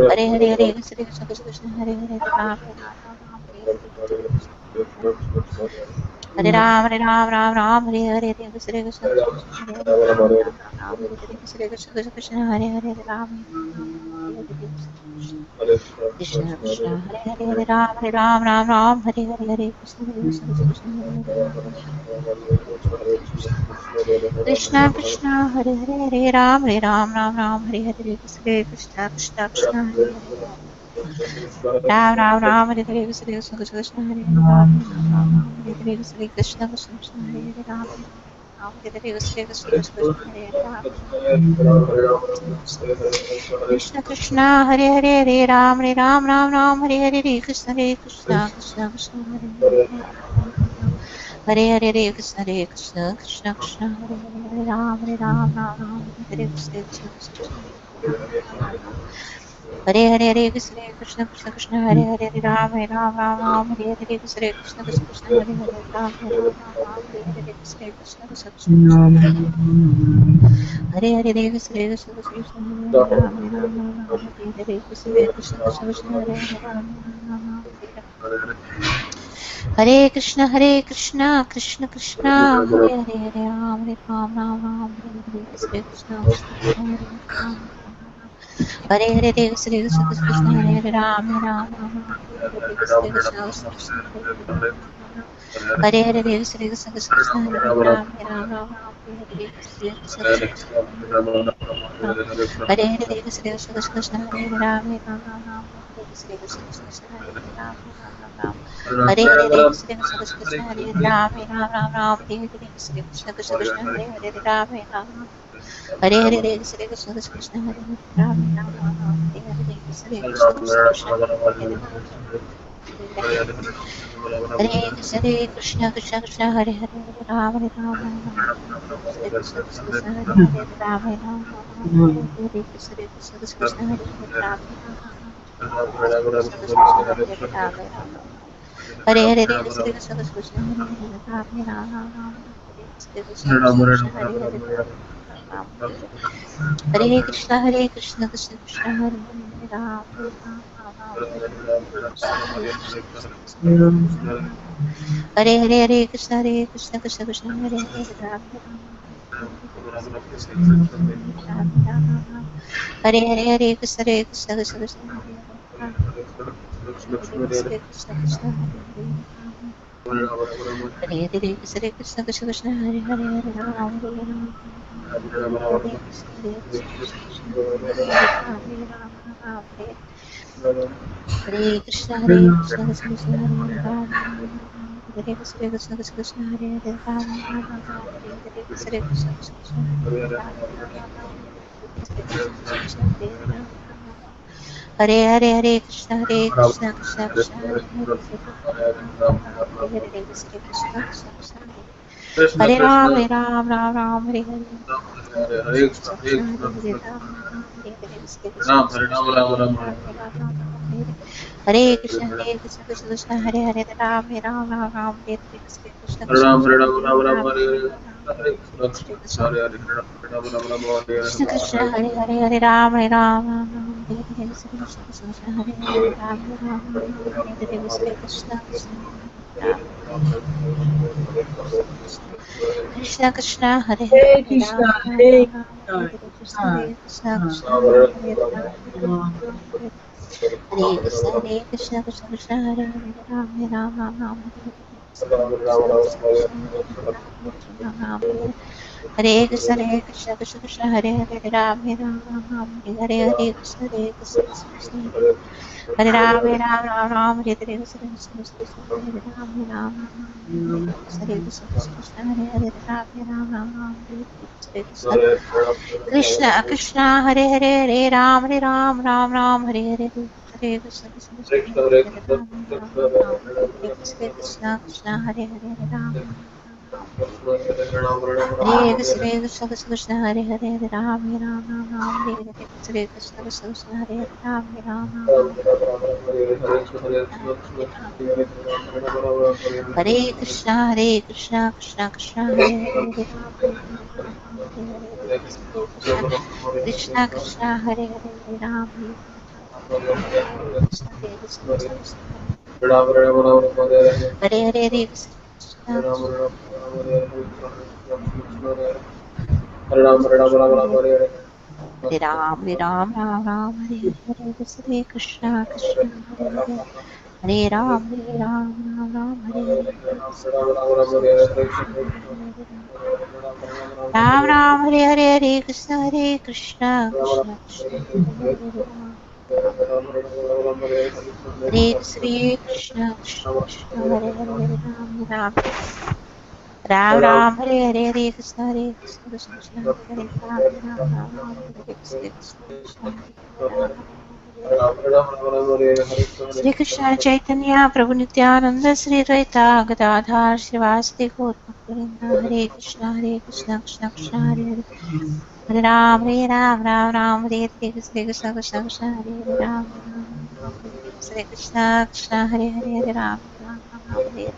Hare Hare Krishna Krishna Hare Hare Ram Ram Hare Hare Krishna Krishna Hare Hare Ram Hare Krishna Hare Hare Ram Krishna Krishna Hare Hare Ram Hare Hare Krishna Krishna Hare Hare Krishna Krishna Hare Hare Ram Hare Hare Krishna Krishna Ram Hare Hare Krishna Hare Hare Ram Hare Hare Krishna Krishna Hare Hare Ram Hare Hare Krishna Hare Ram Krishna Krishna Hare Hare Ram Hare Hare Krishna Krishna Krishna Hare Hare Hare Krishna Krishna Hare Hare Ram Hare Krishna Krishna Hare Krishna Hare Hare Ram Hare Hare Krishna Hare Hare Ram Hare Hare Krishna Hare Hare Krishna Ram Hare Hare Krishna Hare Hare Hare Krishna Krishna Krishna Hare Hare Ram Hare Hare Krishna Hare Ram Hare Hare Krishna Hare Hare Ram Hare Hare Krishna Hare Hare Krishna Hare Hare Ram Hare Hare Krishna Hare Hare Krishna Hare Hare Ram Hare Hare Krishna Hare Hare Krishna Hare Hare Ram Hare Hare Krishna Hare Hare Ram Hare Hare Krishna Hare Hare Ram Hare Hare Krishna Hare Hare Hare Krishna Hare Hare Ram Hare Krishna Hare Hare Ram Hare Krishna Hare Hare Ram Krishna Hare Hare Ram Hare Hare Krishna Hare Hare Ram Krishna Hare Hare Ram Hare Krishna Krishna Krishna Hare Hare Ram Hare Hare Hare Krishna Krishna Krishna Hare Hare Ram Hare Hare Krishna Krishna Krishna Hare Hare Ram Hare Krishna Hare Hare Ram Hare Hare Krishna Krishna Hare Hare Ram Hare Krishna Hare Ram Hare Krishna Krishna Hare Ram Hare Krishna Hare Ram Hare Krishna Krishna Hare Ram Hare Hare Hare Krishna Krishna Krishna Hare Hare Hare Hare Krishna Krishna Krishna Hare Ram Ram Ram Hare Hare Hare Krishna, Hare Krishna, Krishna Ram, Hare Ram, Ram Ram, Hare Krishna Krishna Krishna Hare Hare Ram Ram Ram Hare Krishna Krishna Hare Ram, Hare Ram, Hare Ram Ram, Ram Hare Hare Krishna, Hare Krishna Hare Hare, Hare Ram, Hare Ram, Ram Ram, Hare Krishna Krishna Hare. Hare Hare Hare Ram Hare Ram Ram Ram Hare Hare Krishna Krishna Krishna Hare Hare Ram Ram Ram Hare Hare Krishna Krishna Krishna Ram Krishna Krishna Hare Hare Hare Hare Krishna, Ram Ram Hare Ram Ram Hare Krishna, Hare Krishna Krishna, Hare Krishna Krishna Krishna, Hare Hare Ram Ram Ram, Ram Hare Hare Krishna Krishna Krishna Hare Hare Ram Ram Ram Ram Hare Hare Krishna Krishna Krishna Hare Hare Ram Ram Ram Hare Krishna Krishna Krishna Hare Hare Ram Ram Ram Hare Hare Krishna Krishna Krishna Hare Ram Ram Ram Hare Hare Krishna Krishna Hare Ram Ram Ram Hare Krishna Krishna Krishna Hare Hare Ram Ram Ram Hare Hare Krishna Krishna Krishna Hare Hare Hare Ram Ram Hare Hare Hare Krishna Krishna Krishna Hare Hare Ram Ram Hare Krishna Krishna Krishna Hare Hare Ram Ram Hare Krishna Krishna Krishna Krishna Hare Hare Hare Ram Hare Hare Hare Krishna Krishna Krishna Hare Hare Ram Hare Krishna Krishna Krishna Hare Hare Hare Ram Hare Hare Hare Krishna Krishna Krishna Hare Hare Hare Ram Hare Krishna Krishna Krishna Hare Hare Hare Krishna Hare Ram, Hare Ram, Ram Ram, Hare Hare. Hare Ram Ram Hare Hare Hare Krishna Krishna Hare Hare Hare Ram Ram Hare Hare Krishna Krishna Hare Ram Hare Hare Hare Krishna Krishna Krishna Hare Hare Hare Krishna Krishna Hare Hare Ram Hare Hare Hare Krishna Krishna Hare Hare Ram Hare Krishna Krishna Hare Hare Shri Krishna Chaitanya Prabhu Nityananda Shri Advaita Gadadhar Srivasadi Gaur Bhaktivinoda Hare Krishna Krishna Krishna Hare Hare Hare Ram Hare Hare Krishna Krishna Krishna Hare Hare Ram Hare Krishna Krishna Hare Hare Ram Hare Hare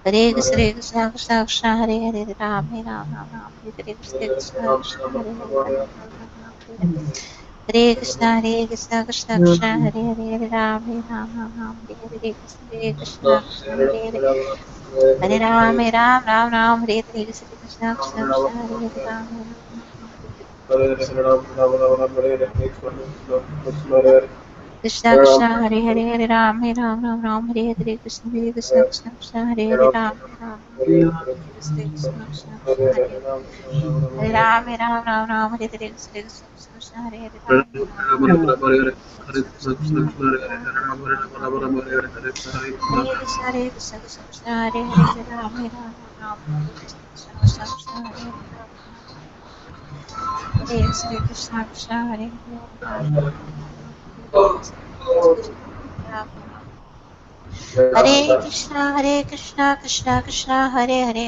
Hare Krishna Krishna Krishna Hare Hare Ram Hare Krishna Krishna Hare Hare Ram Hare Hare Krishna Krishna Krishna Hare Hare Ram Hare Krishna Krishna Hare Hare Hare Ram Hare Krishna Krishna Krishna Hare Hare Hare Ram, Ram Ram, Hare Hare, Hare Krishna, Krishna Krishna, Hare Hare. Krishna Krishna Hare Hare Hare Ram Hare Krishna Krishna Krishna Hare Hare Ram Krishna Krishna Krishna Hare Hare Hare Ram Hare Krishna Krishna Hare Hare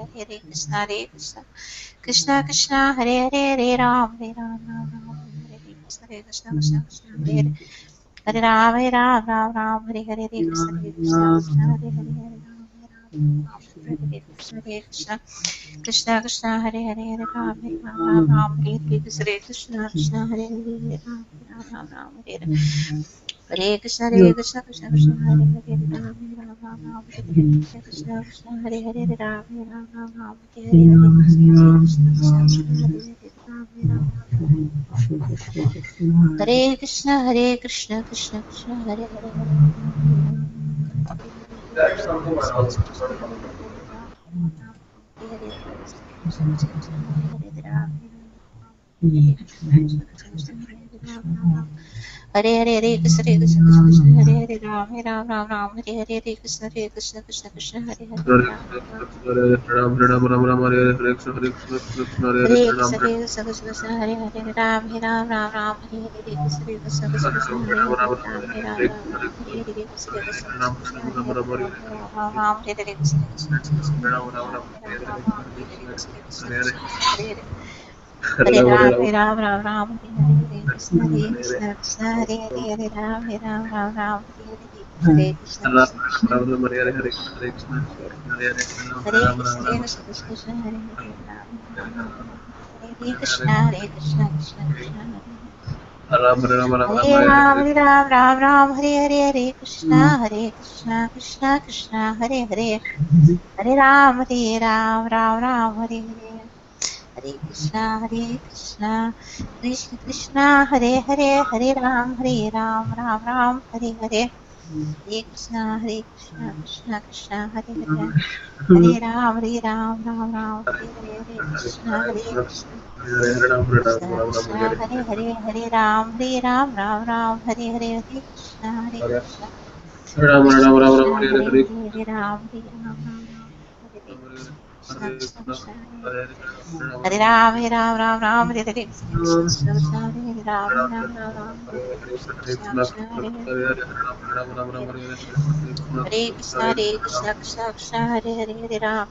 Hare Krishna Krishna Hare Hare Ram Krishna Krishna Hare Hare Hare Krishna Krishna Hare Hare Hare Krishna Krishna Krishna Hare Hare Hare Ram Hare Hare Krishna Krishna Hare Hare Ram Hare Krishna Krishna Hare Hare Hare Ram Hare Hare Krishna Hare Hare Hare Krishna Krishna Krishna Hare Hare Ram Hare Krishna Krishna Hare Hare Ram Hare Hare Krishna Krishna Krishna Hare Hare Ram Hare Krishna Krishna Hare Hare Ram Hare Krishna Krishna Hare Hare Hare Krishna Krishna Krishna Hare Hare Hare Hare Hare Krishna Krishna Krishna Hare Hare Ram Ram Ram Ram Hare Hare Hare Krishna Krishna Krishna Krishna Hare Hare Ram Hare Krishna Krishna Krishna Hare Hare Ram Ram Ram Ram Hare Hare Krishna Krishna Krishna Krishna Hare Hare Ram Ram Ram Ram Hare Hare Krishna Krishna Krishna Krishna Hare Hare Ram Ram Ram Hare Hare Krishna Krishna Krishna Hare Hare Ram Ram Ram Ram Hare Hare Krishna Krishna Krishna Krishna Hare Hare Hare Ram Ram Ram Hare Hare Hare Krishna Krishna Krishna Hare Hare Hare Ram Ram Ram Hare Hare Hare Krishna Krishna Krishna Hare Krishna Krishna Krishna Hare Hare Ram Ram Hare Krishna Krishna Krishna Hare Hare Hare Ram Ram Hare Hare Hare Krishna Krishna Krishna Hare Hare Hare Ram Ram Hare Hare Hare Krishna Krishna Krishna Hare Hare Hare Ram Ram Hare Hare Hare Krishna Krishna Krishna Hare Hare Hare Ram Ram Hare Hare Hare Krishna Krishna Krishna Krishna Hare Hare Hare Ram Ram Hare Hare Hare Krishna Krishna Krishna Krishna Hare Hare Hare Ram Ram Hare Hare Krishna Krishna Krishna Hare Ram Hare Hare Krishna Krishna Krishna Hare Hare Ram Ram Hare Hare Krishna Krishna Hare Hare Hare Krishna Krishna Krishna Hare Hare Hare Ram Ram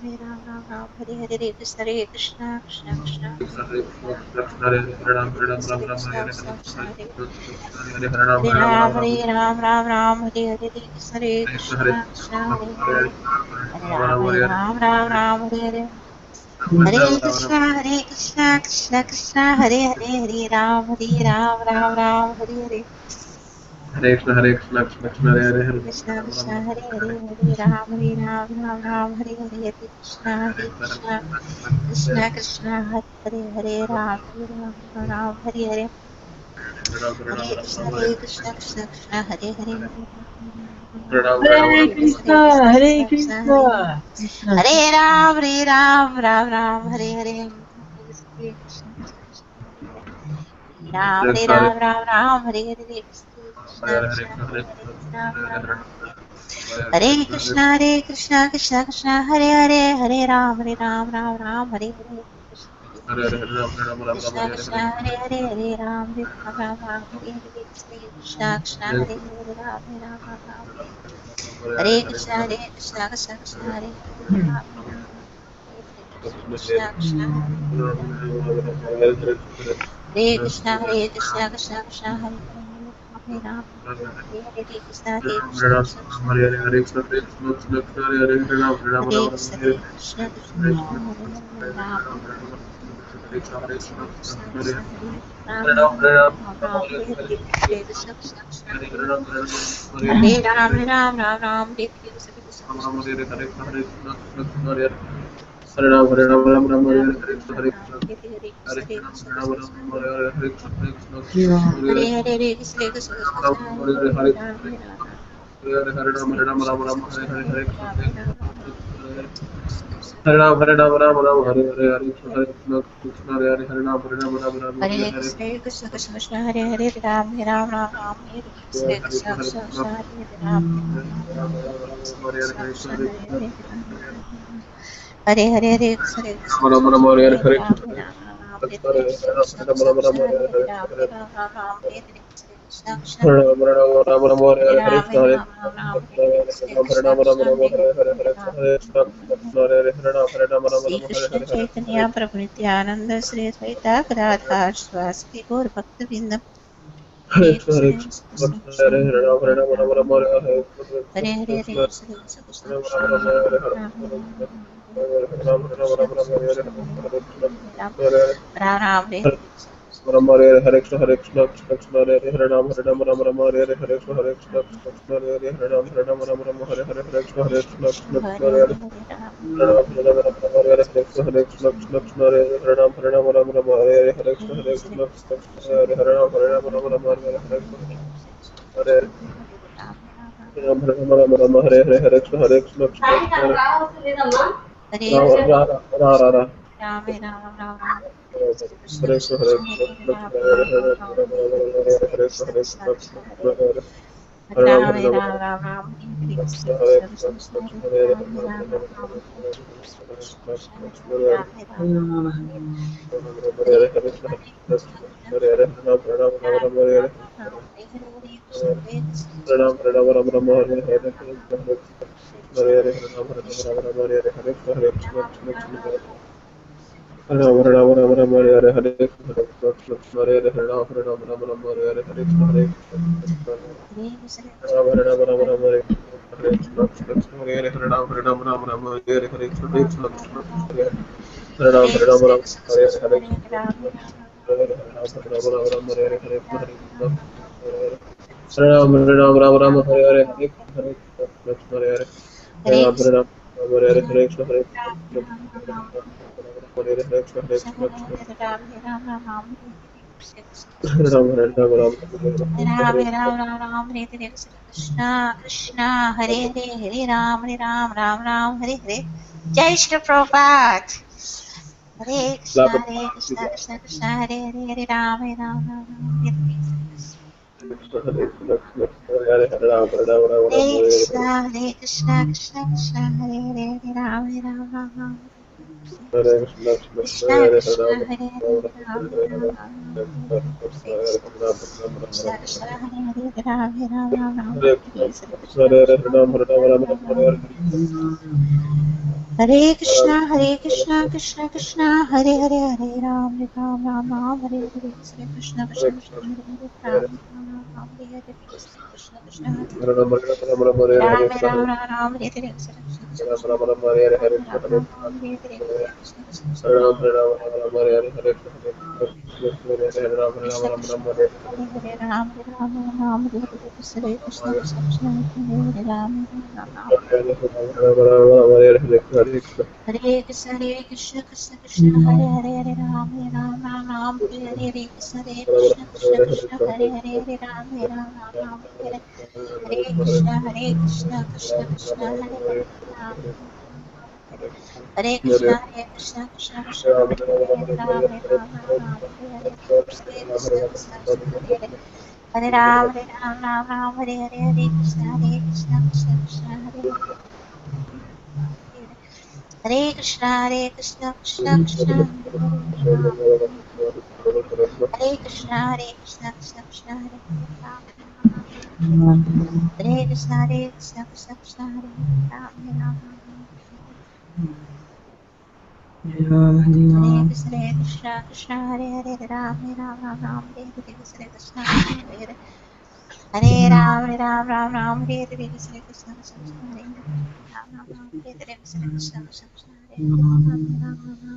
Hare Hare Krishna Krishna Krishna Hare Hare Hare Krishna Krishna Krishna Hare Hare Ram Hare Hare Krishna Krishna Krishna Hare Hare Hare Ram Hare Hare Hare Krishna Krishna Krishna Hare Hare Hare Ram Ram Hare Hare Krishna Krishna Hare Hare Hare Ram Ram Hare Hare Hare Krishna Krishna Krishna Hare Hare Ram Ram Hare Hare Hare Krishna Krishna Krishna Hare Hare Hare Hare Krishna Krishna, Krishna Hare Krishna Hare Krishna, Krishna Hare Krishna. Ram Hare Hare Krishna Krishna Krishna Hare Hare Hare Ram Hare Hare Krishna Krishna Hare Hare Ram Hare Krishna Krishna Krishna Hare Hare Hare Ram Hare Hare Krishna Krishna Hare Hare Hare Ram Ram Hare Hare Krishna Krishna Hare Hare Ram Hare Krishna Krishna Krishna Hare Hare Ram Hare Hare Krishna Krishna Hare Hare Hare Krishna Krishna Krishna Hare Hare Ram Hare Hare Krishna Krishna Krishna Hare Hare Hare Krishna Krishna Krishna Hare Hare Ram Krishna Krishna Hare Ram Ram Hare Hare Krishna Krishna Krishna Hare Hare Ram Hare Hare Krishna Krishna Krishna Hare Hare Hare Krishna Krishna Krishna Hare Hare Ram Krishna Krishna Krishna Hare Hare Ram Krishna Krishna Hare Krishna Krishna Krishna Hare Hare Ram Ram Hare Hare Krishna Krishna Krishna Hare Hare Ram Krishna Krishna Krishna Hare Hare Ram Hare Hare Krishna Krishna Krishna Krishna Hare Hare Ram Ram Hare Hare Krishna Krishna Krishna Krishna Hare Hare Ram Ram Hare Hare Krishna Krishna Krishna Hare Hare Ram Hare Hare Krishna Krishna Krishna Hare Hare Ram Shri Krishna Chaitanya Prabhu Nityananda Shri Advaita Gadadhar Swasati Gaur Bhakta Vrinda Hare Krishna Krishna Krishna Hare Hare Ram Hare Hare Hare Krishna Krishna Krishna Krishna Hare Hare Ram Hare Krishna Krishna Krishna Hare Hare Ram Ram Hare Hare Krishna Krishna Hare Krishna, Hare Krishna, Krishna Krishna, Hare Hare Ram, Hare Ram, Ram Ram, Hare Hare, Hare Krishna, Hare Krishna, Krishna Krishna, Hare Hare Ram, Hare Ram, Ram Ram, Hare Hare, Hare Krishna, Hare Krishna, Krishna Krishna, Hare Hare Hare Ram Ram, Hare Ram, Ram Ram, Hare Hare, Hare Krishna, Hare Krishna, Krishna Krishna, Hare Ram, Hare Ram, Ram Ram, Hare Hare, Hare Krishna, Hare Hare Krishna, Krishna Krishna Krishna Krishna, Hare Hare Ram, Hare Ram Ram, Ram Ram, Hare Hare, Hare Hare Krishna, Krishna Krishna Hare Krishna Hare Hare Ram Ram, Hare Ram, Ram Ram, Hare Hare, Hare Krishna, Krishna Krishna, Hare Hare Ram, Krishna Ra Ra Ra Ra. Ram, Hare Ram, Ram Ram, Hare Krishna, Hare Krishna Krishna, Hare Krishna, Krishna, Hare Krishna Ram, Krishna, Ram Hare Ram, Hare, Ram, Hare Hare Rama, Hare Hare Hare Krishna, Krishna, Hare Krishna Krishna, Krishna, Krishna Hare Hare Ram, Rama, Hare Hare Ram, Ram Ram, Hare Krishna, Krishna, Hare Krishna Krishna, Krishna Krishna, Krishna Hare Hare Ram, Hare Hare Rama, Ram, Hare Ram Ram, Krishna, Hare Hare Krishna, Krishna Krishna, Krishna, Krishna Hare Hare Ram, Hare Ram, Ram Ram, Hare Hare Hare Krishna, Krishna, Hare Hare Krishna, Krishna, Krishna Hare Krishna, Hare Rama, Hare Rama, Ram, Hare Ram Hare Ram Ram, Hare Hare Krishna, Krishna, Hare Krishna, Hare Krishna Rama, Krishna, Hare Rama, Hare Rama, Hare Ram, Hare Ram Krishna, Ram, Hare Hare Hare Krishna, Hare Hare Rama, Hare Krishna, Rama, Rama, Hare Hare Krishna, Hare Krishna, Ram Krishna Ram Krishna, Ram, Hare Rama, Rama, Rama, Rama, Hare Hare Hare Krishna, Hare Krishna, Hare Hare Rama, Hare Rama, Rama, Rama, Hare Hare Krishna, Hare Krishna, Hare Krishna, Rama, Krishna Rama, Krishna, Rama, Hare Rama, Hare Krishna, Krishna, Hare Hare Rama, Hare Rama, Rama, Rama, Hare Hare Krishna, Ram Krishna, Ram Krishna, Ram, Hare Hare Hare Rama, Krishna, Rama, Krishna Hare Krishna, Hare Hare Krishna, Ram, Ram Ram, Hare Hare Rama, Krishna, Rama, Krishna Rama, Rama, Krishna, Hare Hare Krishna, Ram, Hare Krishna, Ram Ram, Hare Krishna Hare Krishna, Rama, Rama, Rama, Hare Rama, Ram, Hare Ram Hare Ram, Hare Krishna, Hare Krishna, Hare Hare Hare Hare Rama, Krishna, Hare Rama, Hare Hare Hare Krishna, Hare Ram Krishna, Ram Ram, Hare Hare Krishna, Hare Krishna Krishna, Hare Hare Ram, Ram Ram, Hare Krishna, Hare Krishna Rama, Hare Krishna, Rama, Rama, Hare Hare Krishna, Ram, Hare Ram Ram, Hare Krishna, Krishna Hare Hare, Hare Ram, Ram Ram, Hare Hare. Jai Shri Prabhupada. Hare Krishna, Hare Krishna, Krishna Krishna, Hare Hare, Hare Ram, Ram Ram, Hare Hare Krishna, Hare Krishna, Krishna Krishna, Hare Hare, Hare Ram, Ram Hare Krishna, Krishna, Hare Hare, Ram, Hare Hare Krishna, Krishna, Hare Hare, Ram, Hare Krishna, Krishna, Hare Ram, Hare Krishna, Hare Krishna, Krishna Krishna, Hare Hare, Hare Ram, Ram, Hare Hare, Krishna, Krishna, Krishna, Hare Hare, Ram, Hare Hare, Krishna, Krishna, Hare Hare. Ram Ram Ram Ram Hare Hare Krishna Krishna Krishna Krishna Ram Ram Ram Ram Hare Hare Krishna Krishna Krishna Hare Hare Ram, Hare Hare Ram, Hare Ram, Hare Hare, Hare Krishna, Hare Krishna, Hare Ram, Hare Ram, Krishna Ram, Krishna Ram, Hare Hare, Hare Hare Ram Ram Ram Hare Hare Krishna Krishna Krishna Krishna Hare Hare Ram Ram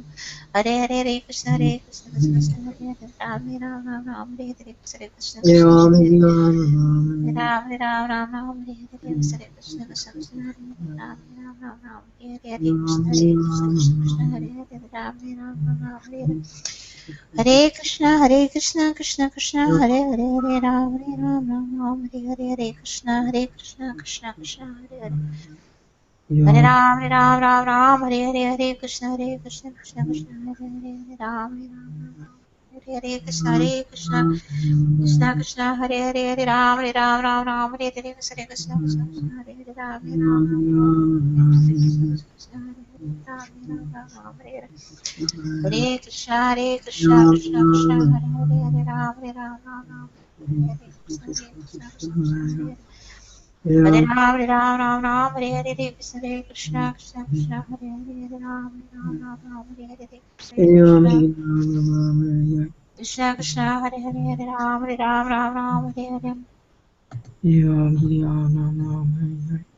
Ram Hare Krishna Krishna Krishna Hare Hare Hare Ram Ram Hare Hare Krishna Krishna Krishna Hare Hare Ram Hare Hare Hare Krishna Krishna Krishna Hare Hare Ram Ram Hare Krishna, Hare Krishna, Krishna Krishna, Hare Hare, Ram Ram, Hare Hare, Hare Krishna, Krishna Krishna, Hare Hare, Hare Ram, Hare Hare, Hare Krishna, Krishna Krishna, Hare Hare, Hare Krishna, Krishna Krishna, Hare Hare, Ram Hare Krishna, Krishna Krishna, Hare Hare, Ram Hare Krishna, Krishna Krishna, Hare Hare, Ram Hare Krishna, Krishna Hare Hare, Ram Hare Hare, Krishna Hare Hare, Hare Ram, Hare Hare, Krishna Krishna, Hare Hare, Ram Hare Hare, Krishna Krishna, Hare Hare, Hare Hare, Krishna Krishna, Hare Hare, Ram Hare Hare, Krishna Krishna, Hare Hare, Ram Hare Hare, Krishna Krishna, Hare Hare, Krishna Hare Hare, Ram Hare Hare, Hare Krishna, Krishna Krishna, Hare Hare, Hare Ram, Hare Hare Krishna Krishna, Hare Hare. Hare Ram, Hare Hare, Krishna Krishna, Krishna Krishna, Hare Hare Krishna, Krishna Krishna, Hare Hare, Hare Ram, Hare Hare, Krishna Krishna, Hare Hare, Krishna Hare Hare, Ram, Hare Hare.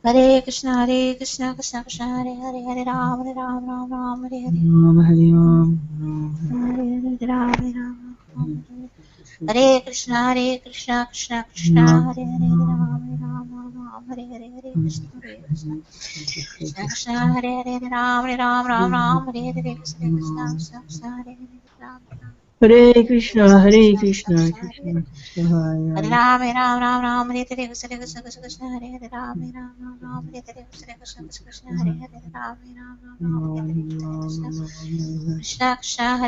Hare Krishna, Krishna Krishna, Hare Hare, Hare Ram, Hare Krishna, Krishna Hare Hare. Hare Ram, Hare Hare, Krishna Krishna, Hare Hare, Ram, Hare Hare, Krishna Krishna, Hare Hare, Hare Ram, Hare Hare. Hare Krishna, Krishna Krishna, Hare Hare, Hare Ram, Hare Hare. Hare Ram, Hare Krishna, Krishna Krishna, Hare Hare, Ram, Hare Hare, Hare Krishna, Krishna Krishna, Hare Hare, Ram, Hare Hare, Krishna Krishna, Hare Hare, Ram. Hare Krishna, Hare Krishna Krishna, Krishna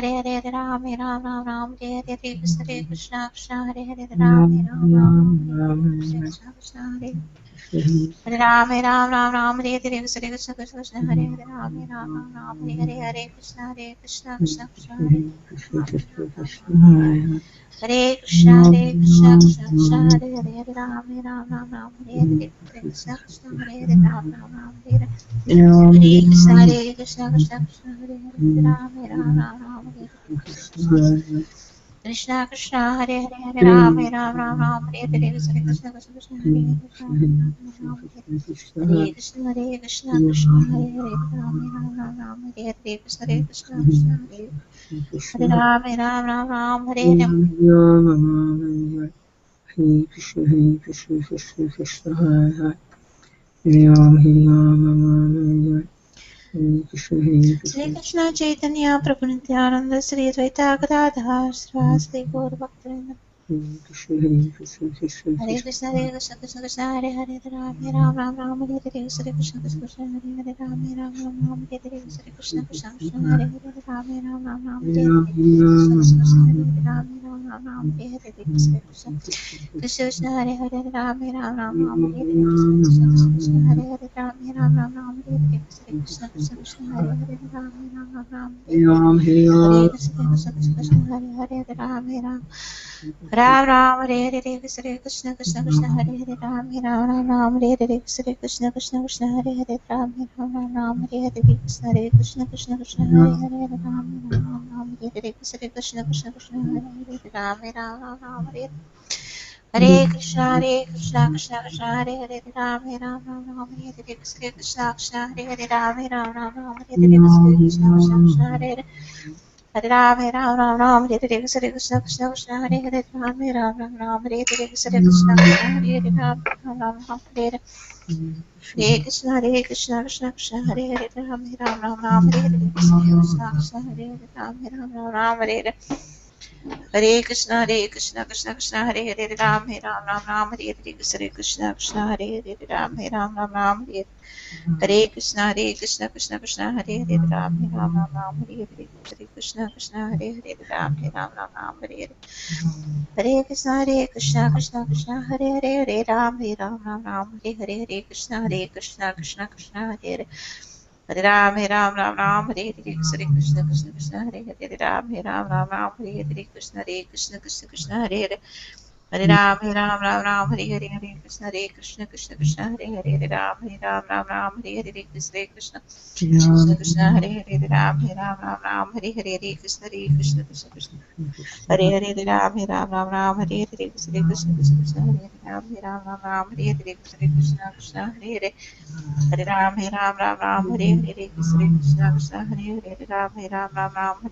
Hare Krishna Krishna, Hare Hare Hare. Ram, Ram Ram Ram, Hare Hare Krishna Krishna Krishna Krishna Hare Hare Ram, Ram Ram Ram, Hare Hare Krishna Krishna Krishna Krishna Hare Hare Ram, Ram Ram Ram, Hare Hare Krishna Krishna Krishna Hare Hare Ram, Ram Ram Ram, Hare Hare Krishna Krishna Krishna Hare Hare Ram, Ram Ram Ram, Hare Hare Krishna Krishna Krishna Hare Hare Ram, Ram Ram Ram, Hare Hare Krishna Krishna Krishna Krishna Hare Hare Ram, Ram Ram Ram, Hare Hare Hare Krishna Krishna Krishna Hare Ram, Ram Ram Hare Hare Krishna, Hare Krishna, Krishna Krishna, Hare Hare, Hare Ram, Ram Ram Ram, Hare Hare, Hare Krishna, Krishna Hare Hare, Ram Ram Ram, Hare Hare Krishna, Hare Krishna, Krishna Krishna, Hare Hare, Hare Ram, Ram Ram, Hare Hare, Krishna Krishna, Hare Hare, Hare Ram, Ram Ram, Hare Hare, Krishna Krishna, Krishna Krishna, Hare Hare, Ram Ram, Hare Krishna, Hare Krishna, Krishna Hare Hare, Ram Ram, Hare Hare, Krishna Hare Krishna, Krishna Hare Hare Ram, Ram, Hare Hare. Hare Krishna, Hare Krishna, Krishna Krishna, Hare Hare. Hare Ram, Hare Ram, Hare Krishna, Hare Sri Krishna. Krishna Chaitanya Prabhu Nityananda Sri Advaita Gadadhar Srivasadi Gaur Bhaktivinoda Hare Krishna, Hare Krishna, Krishna Hare Krishna. Krishna Hare Krishna Krishna Krishna Hare Hare Hare Ram Ram Ram Hare Hare Hare Krishna Krishna Krishna Hare Hare Ram Ram Hare Hare Hare Krishna Krishna Krishna Hare Hare Ram Hare Hare Krishna Krishna Krishna Hare Hare Ram Hare Hare Krishna Krishna Krishna Krishna Hare Hare Ram Hare Hare Krishna Krishna Krishna Krishna Hare Hare Ram Hare Hare Krishna Krishna Krishna Hare Hare Ram Hare Hare Krishna Krishna Krishna Hare Hare Ram Hare Hare Krishna Krishna Krishna Hare Hare Ram Hare Hare Krishna Krishna Krishna Hare Hare Ram Hare Hare Krishna Krishna Krishna Hare Hare Ram Hare Hare Krishna Krishna Krishna Hare Hare Ram Hare Hare Krishna Krishna Krishna Hare Hare Ram Hare Hare Krishna Krishna Hare Hare Ram Hare Hare Krishna Krishna Krishna Hare Hare Hare Ram, Hare Krishna, Krishna Krishna, Hare Hare, Ram, Hare Krishna, Krishna Krishna, Hare Hare, Ram, Hare Hare Krishna, Krishna Krishna, Hare Hare, Ram, Hare Krishna, Krishna Hare Hare, Ram, Hare Hare Krishna, Krishna Krishna, Hare Hare, Ram, Hare Krishna, Krishna Hare Hare, Ram, Hare Hare Krishna, Krishna Krishna, Hare Hare, Ram, Hare Krishna, Krishna Hare Hare, Ram, Hare Hare. Hare Krishna, Krishna Krishna, Hare Hare, Ram, Hare Hare Krishna, Krishna Krishna, Hare Hare. Hare Ram, Hare Hare, Krishna Krishna, Hare Hare, Ram, Hare Hare, Krishna Krishna, Hare Hare. Hare Ram, Hare Hare, Krishna Krishna, Hare Hare, Ram, Hare Hare, Krishna Hare Hare, Ram,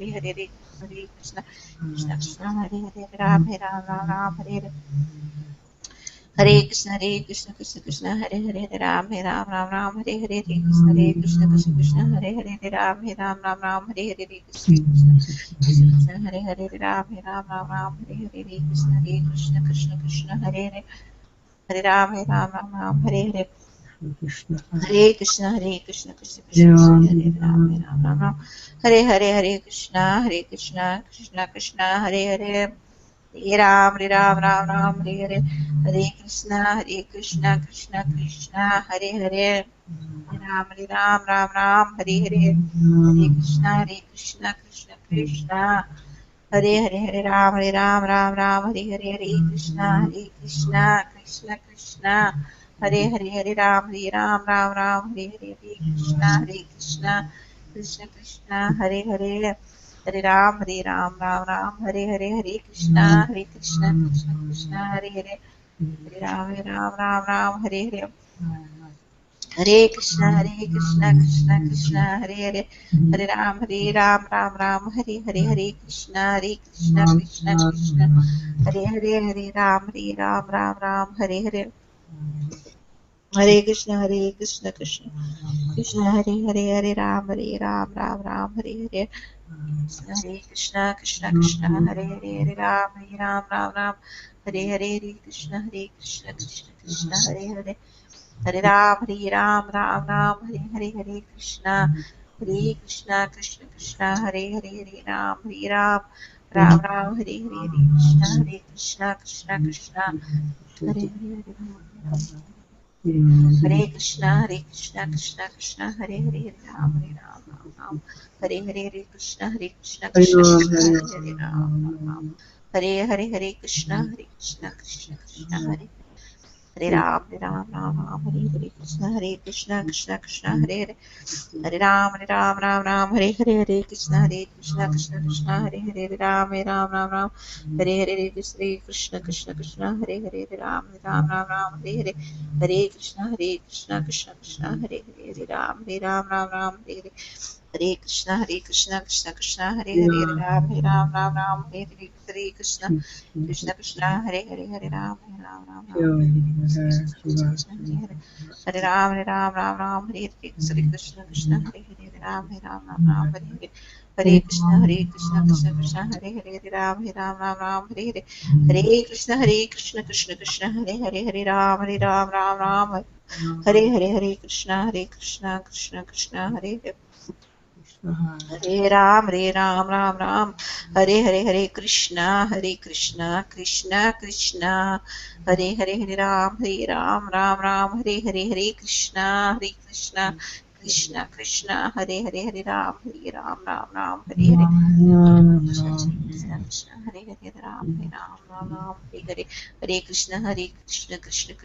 Hare Hare, Krishna Krishna. Hare Hare Ram, Hare Hare Krishna Krishna Hare Ram, Hare Hare Krishna Hare Hare Hare Ram, Hare Hare Krishna Hare Hare Ram, Hare Hare Krishna Krishna Hare Hare Ram, Hare Hare Hare Krishna Krishna Hare Hare Ram, Hare Hare Krishna Krishna Hare Hare Ram, Hare Hare Krishna Hare Hare Ram, Hare Hare Krishna Hare Hare Hare Ram, Hare Hare Hare Krishna, Krishna Krishna, Hare Ram, Hare Hare Hare Krishna, Krishna Krishna, Hare Hare. Hare Ram, Hare Hare, Hare Krishna, Krishna Krishna, Hare Hare, Hare Ram, Hare Hare, Hare Krishna, Krishna Krishna, Hare Hare, Hare Ram, Hare Hare, Hare Krishna, Krishna Krishna, Hare Hare, Hare Ram, Hare Hare, Hare Krishna, Krishna, Hare Hare. Hare Ram, Hare Hare, Hare Krishna, Krishna, Hare Hare, Hare Ram, Hare Hare, Hare Krishna, Krishna Krishna, Hare Hare, Hare Ram, Hare Hare, Hare Krishna, Krishna, Hare Hare, Hare Ram, Hare Hare. Hare Krishna Krishna Krishna Hare Hare Hare Ram Ram Ram Hare Hare Hare Krishna Krishna Krishna Hare Hare Hare Ram Ram Hare Hare Hare Krishna Krishna Krishna Hare Hare Hare Ram Ram Hare Krishna Krishna Krishna Hare Ram Hare Krishna Hare Hare Hare Krishna Krishna Krishna Hare Ram Hare Krishna Krishna Hare Ram Hare Krishna Krishna Hare Hare Ram Hare Krishna Hare Krishna Hare Krishna Hare Krishna Hare Krishna Krishna Hare Hare Hare Krishna Krishna Hare Krishna Hare Krishna Krishna Hare Ram Hare Krishna Krishna Hare Ram Hare Krishna Hare Krishna Hare Ram Hare Krishna Hare Ram Hare Krishna Hare Ram Krishna Hare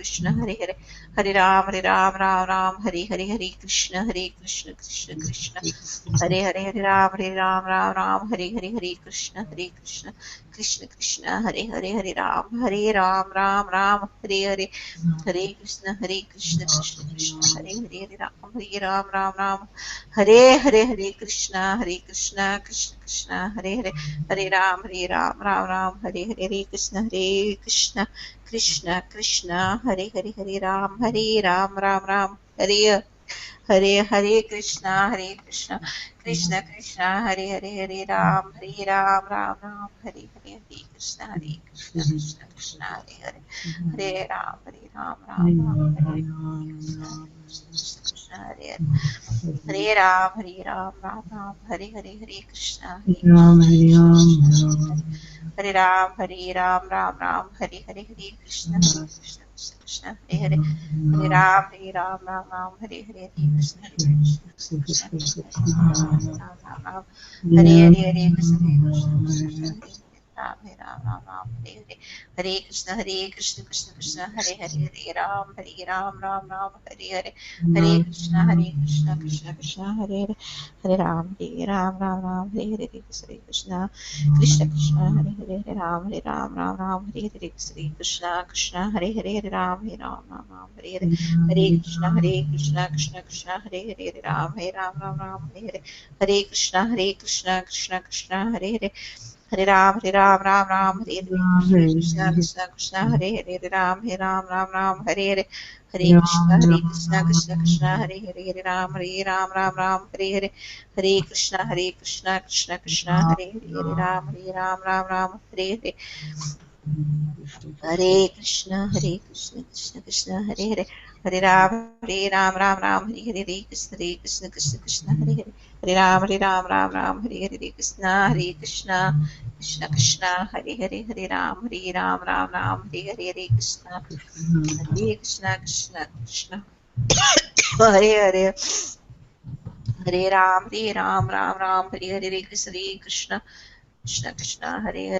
Krishna Hare Ram Hare Krishna Hare Krishna Krishna Hare Krishna Hare Krishna Hare Ram Hare Ram Ram Hare Hare Krishna Krishna Hare Hare Ram Hare Ram Ram Hare Krishna Krishna Hare Hare Ram Hare Ram Ram Hare Krishna Krishna Hare Hare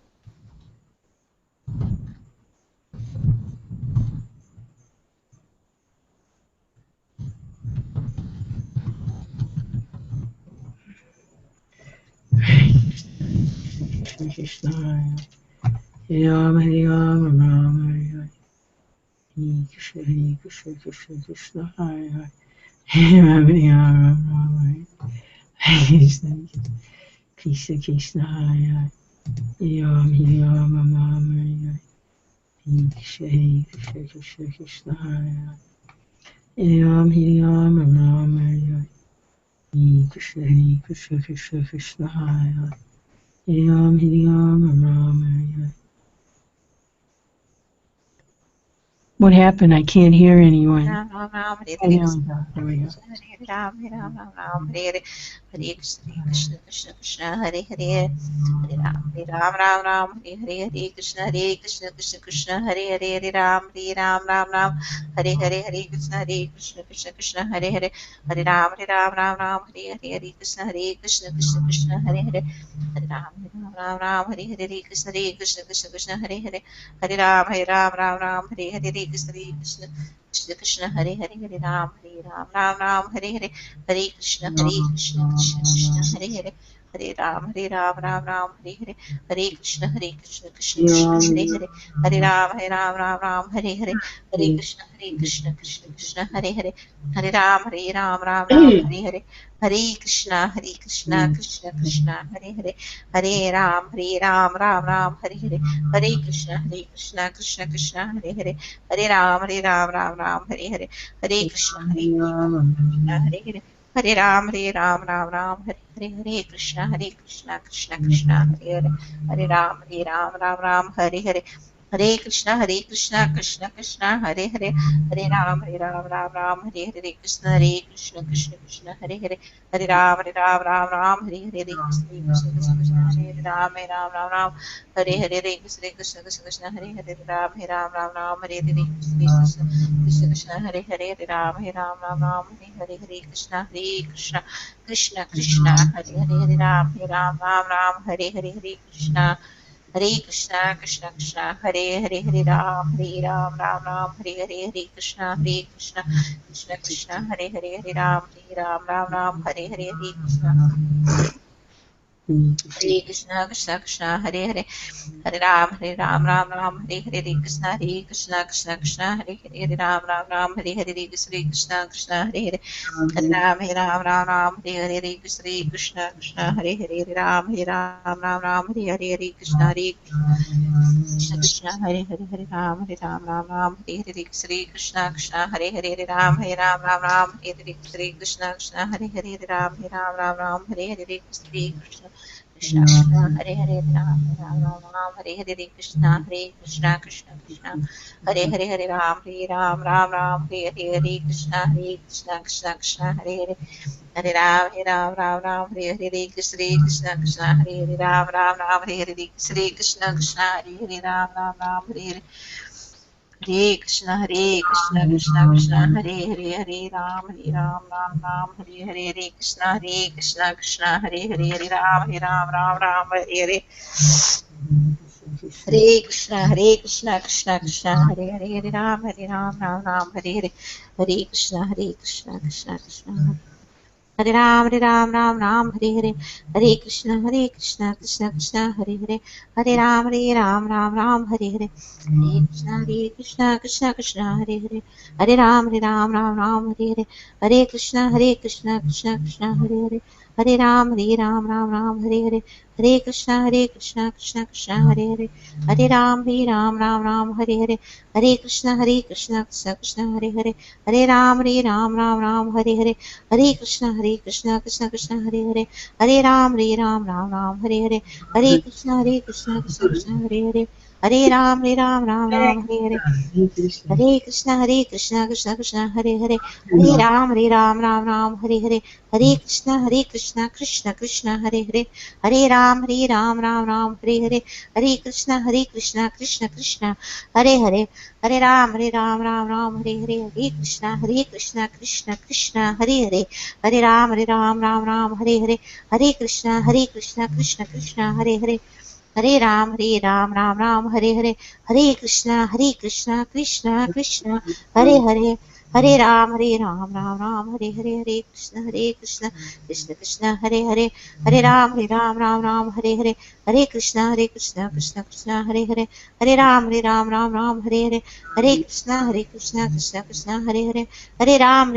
Krishna Krishna Hare Hare Ram, Hare Hare. Hare Krishna, Krishna Krishna, Hare Hare. Hare Ram, Hare Hare. What happened? I can't hear anyone. Ram Ram Ram Hare Oh, Hare there we go. There we go. Hare Ram Ram Ram Hare Hare Hare Krishna Krishna Krishna Hare Hare Hare Ram Ram Hare Hare Krishna Krishna Krishna Hare Hare Hare Ram Hare Krishna Krishna Hare Hare Hare Ram Hare Krishna Krishna Hare Hare Hare Ram Hare Krishna Krishna Hare Hare Hare Ram Hare Krishna Krishna Hare Ram Hare Hare Krishna Krishna Hare Hare Hare Ram Hare Hare Krishna Krishna Hare Hare Hare Ram Hare Hare Krishna Hare Hare Hare Ram Hare Hare Hare Krishna Krishna Hare Hare Hare Ram Ram Hare Krishna Krishna Hare Hare Hare Ram Hare Hare Hare Krishna Hare Hare Hare Ram Hare Hare Krishna Krishna Hare Hare Hare Ram Hare Hare Hare Krishna Krishna Hare Hare Hare Ram Hare Hare Krishna Hare Hare Hare Ram Hare Hare Krishna Hare Krishna Hare Hare Ram Hare Hare Krishna Hare Hare Ram Hare Krishna Krishna Hare Ram Hare Hare Krishna Hare Ram Krishna Hare Ram Hare Krishna Hare Hare Ram Krishna Hare Ram Hare Krishna Ram Hare Krishna Hare Krishna Hare Ram Krishna Ram Hare Krishna Krishna Hare Krishna Hare Krishna Hare Krishna Hare Ram Krishna Hare Hare Hare Krishna Ram Hare Krishna Hare Ram Hare Krishna Hare Hare Hare Ram Hare Krishna Hare Hare Hare Ram Hare Krishna Hare Hare Hare Ram Hare Hare Krishna Hare Hare Hare Ram Hare Hare Krishna Hare Hare Hare Ram Hare Hare Hare Krishna Hare Hare Hare Ram Hare Hare Hare Krishna Hare Hare Hare Ram Hare Hare Hare Krishna Hare Hare Hare Ram Hare Hare Hare Krishna Hare Hare Hare Ram Hare Hare Hare Krishna Hare Hare Hare Ram Hare Hare Hare Krishna Hare Hare Hare Ram Hare Hare Hare Krishna Hare Hare Hare Ram Hare Hare Hare Krishna Krishna Hare Hare Hare Ram Hare Hare Hare Krishna Krishna Hare Hare Hare Ram Hare Hare Hare Krishna Krishna Hare Hare Hare Ram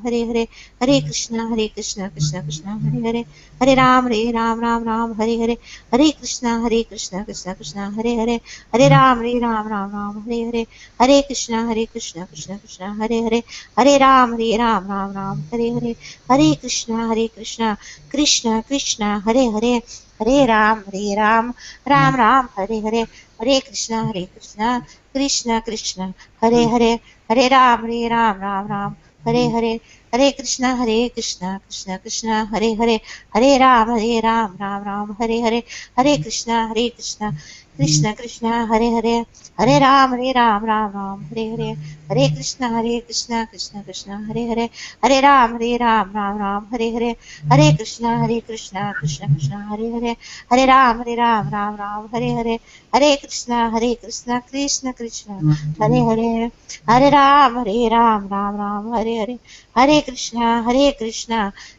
Hare Hare Hare Krishna Hare Hare Hare Ram Hare Hare Hare Krishna Hare Hare Hare Ram Hare Hare Hare Krishna Krishna Hare Hare Hare Ram Hare Hare Hare Krishna Krishna, Hare Hare, Hare Ram, Ram Ram, Hare Hare, Hare Krishna, Krishna Krishna, Hare Hare, Hare Ram, Ram Ram, Hare Hare, Hare Krishna, Krishna Krishna, Hare Hare, Hare Ram, Ram, Hare Hare, Hare Krishna, Krishna Krishna, Hare Hare, Hare Ram, Ram, Hare Hare, Hare Krishna, Krishna Krishna, Hare Hare, Hare Ram, Ram, Hare Hare, Hare Krishna, Krishna Krishna, Hare Hare, Hare Ram, Ram, Hare Hare, Hare Krishna, Krishna Krishna, Hare Hare, Hare Ram, Ram, Hare Hare, Hare Krishna, Krishna Krishna, Hare Hare, Hare Ram, Ram, Hare Hare, Hare Krishna,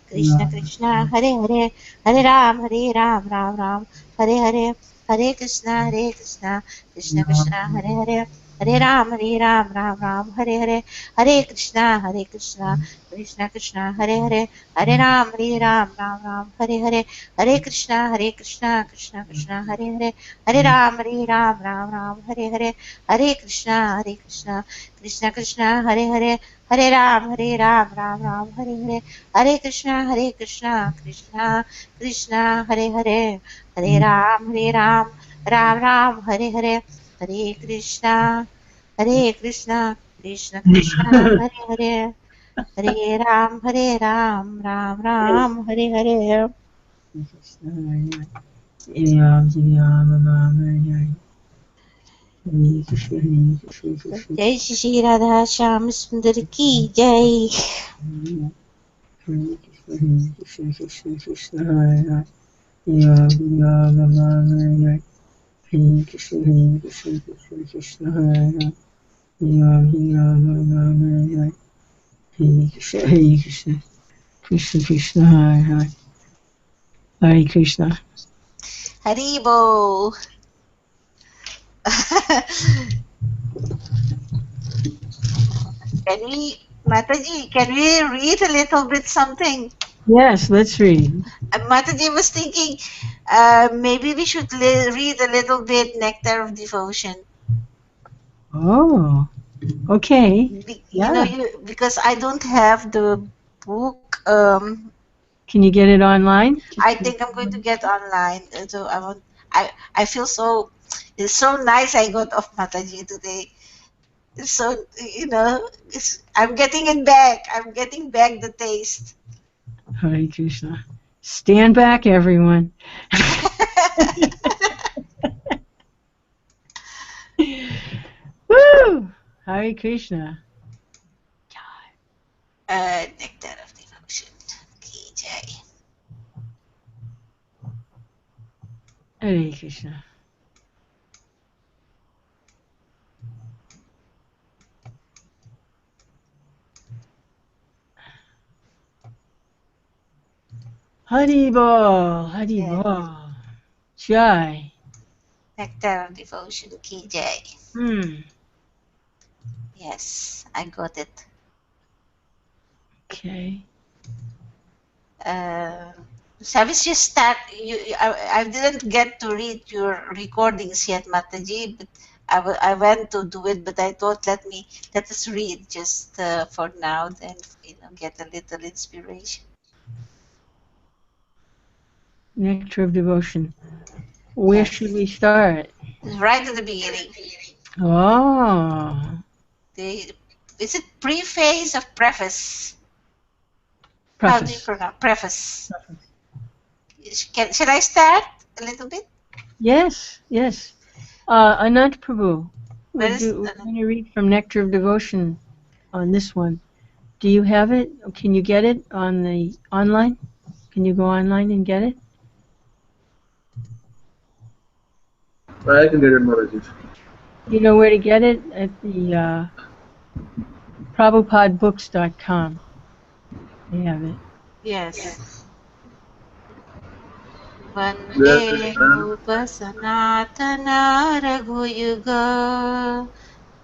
Krishna Krishna, Hare Hare, Hare Ram, Ram, Hare Hare, Hare Krishna, Krishna Krishna, Hare Hare, Hare Ram, Ram, Hare Hare, Hare Krishna, Krishna Krishna, Hare Hare, Hare Ram, Ram, Hare Hare, Hare Krishna, Krishna Krishna, Hare Hare, Hare Ram, Ram, Hare Hare, Hare Krishna, Krishna Krishna, Hare Hare, Hare Ram, Ram, Hare Hare, Hare Krishna, Krishna Krishna, Hare Hare, Hare Ram, Ram, Hare Hare, Hare Krishna, Krishna Krishna, Hare Hare, Hare Ram, Ram, Hare Hare. जय श्री राधा श्याम सुंदर की जय. Krishna Krishna, Hare Hare, Hare Krishna. Haribo. Mataji, can we read a little bit something? Yes, let's read. Mataji was thinking maybe we should read a little bit Nectar of Devotion. Oh, okay. You know, because I don't have the book. Can you get it online? I think I'm going to get online. So I feel so. It's so nice. I got off Mataji today. So I'm getting it back. I'm getting back the taste. Hare Krishna. Stand back, everyone. Woo! Hare Krishna. Nectar of Devotion. Ki Jai. Hare Krishna. Haribol, Haribol. Jai. Nectar of Devotion. Ki Jai. Yes, I got it. Okay. So I was just I didn't get to read your recordings yet, Mataji, but I went to do it, but I thought let us read just for now, then get a little inspiration. Nectar of Devotion. Where should we start? Right at the beginning. Oh. Is it preface or preface? Preface. How do you pronounce preface? Should I start a little bit? Yes. Anant Prabhu, we're going to read from Nectar of Devotion on this one. Do you have it? Can you get it on the online? Can you go online and get it? I can get it, Maharaji. You know where to get it? At the PrabhupadaBooks.com. They have it. Yes. Vande Rupa Sanatana Raghuyuga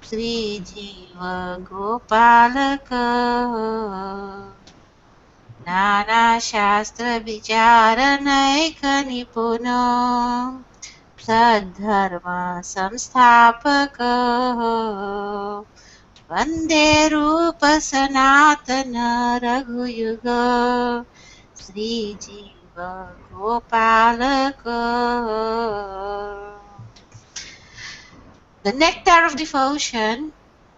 Sri Jiva Gopalaka Nana Shastra Vicharanaika Nipuno Sadharma Samstapaka Vande Rupa Sanatana Raghuyuga Sri Jiva Gopalaka. The Nectar of Devotion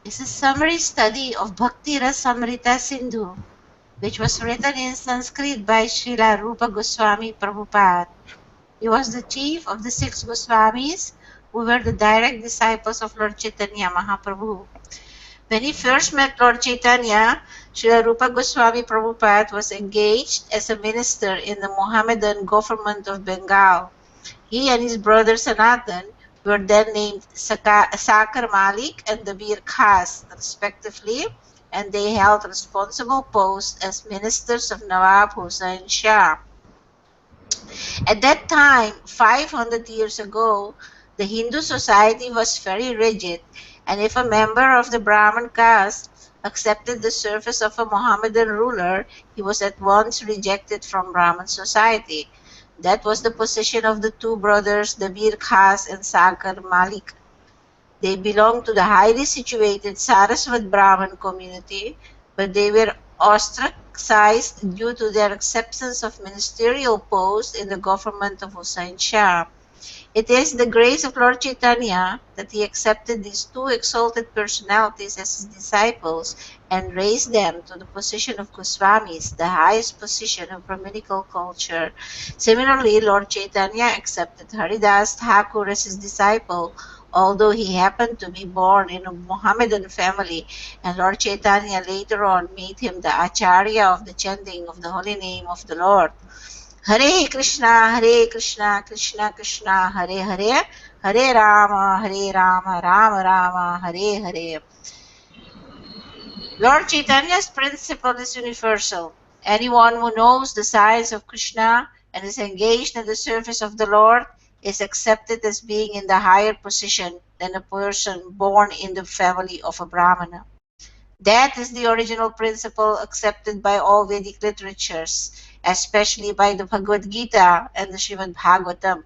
is a summary study of Bhakti Rasamrita Sindhu, which was written in Sanskrit by Srila Rupa Goswami Prabhupada. He was the chief of the 6 Goswamis who were the direct disciples of Lord Chaitanya Mahaprabhu. When he first met Lord Chaitanya, Srila Rupa Goswami Prabhupada was engaged as a minister in the Mohammedan government of Bengal. He and his brother Sanatan were then named Sakar Malik and Dabir Khas, respectively, and they held responsible posts as ministers of Nawab Hussain Shah. At that time, 500 years ago, the Hindu society was very rigid, and if a member of the Brahmin caste accepted the service of a Mohammedan ruler, he was at once rejected from Brahmin society. That was the position of the 2 brothers, Dabir Khas and Sakar Malik. They belonged to the highly situated Saraswat Brahmin community, but they were ostracized due to their acceptance of ministerial posts in the government of Hussain Shah. It is the grace of Lord Chaitanya that he accepted these 2 exalted personalities as his disciples and raised them to the position of Goswamis, the highest position of Brahminical culture. Similarly, Lord Chaitanya accepted Haridas Thakur as his disciple, although he happened to be born in a Mohammedan family, and Lord Chaitanya later on made him the Acharya of the chanting of the holy name of the Lord. Hare Krishna, Krishna Krishna, Hare Hare, Hare Rama, Rama Rama, Hare Hare. Lord Chaitanya's principle is universal. Anyone who knows the science of Krishna and is engaged in the service of the Lord is accepted as being in the higher position than a person born in the family of a Brahmana. That is the original principle accepted by all Vedic literatures, especially by the Bhagavad Gita and the Srimad Bhagavatam.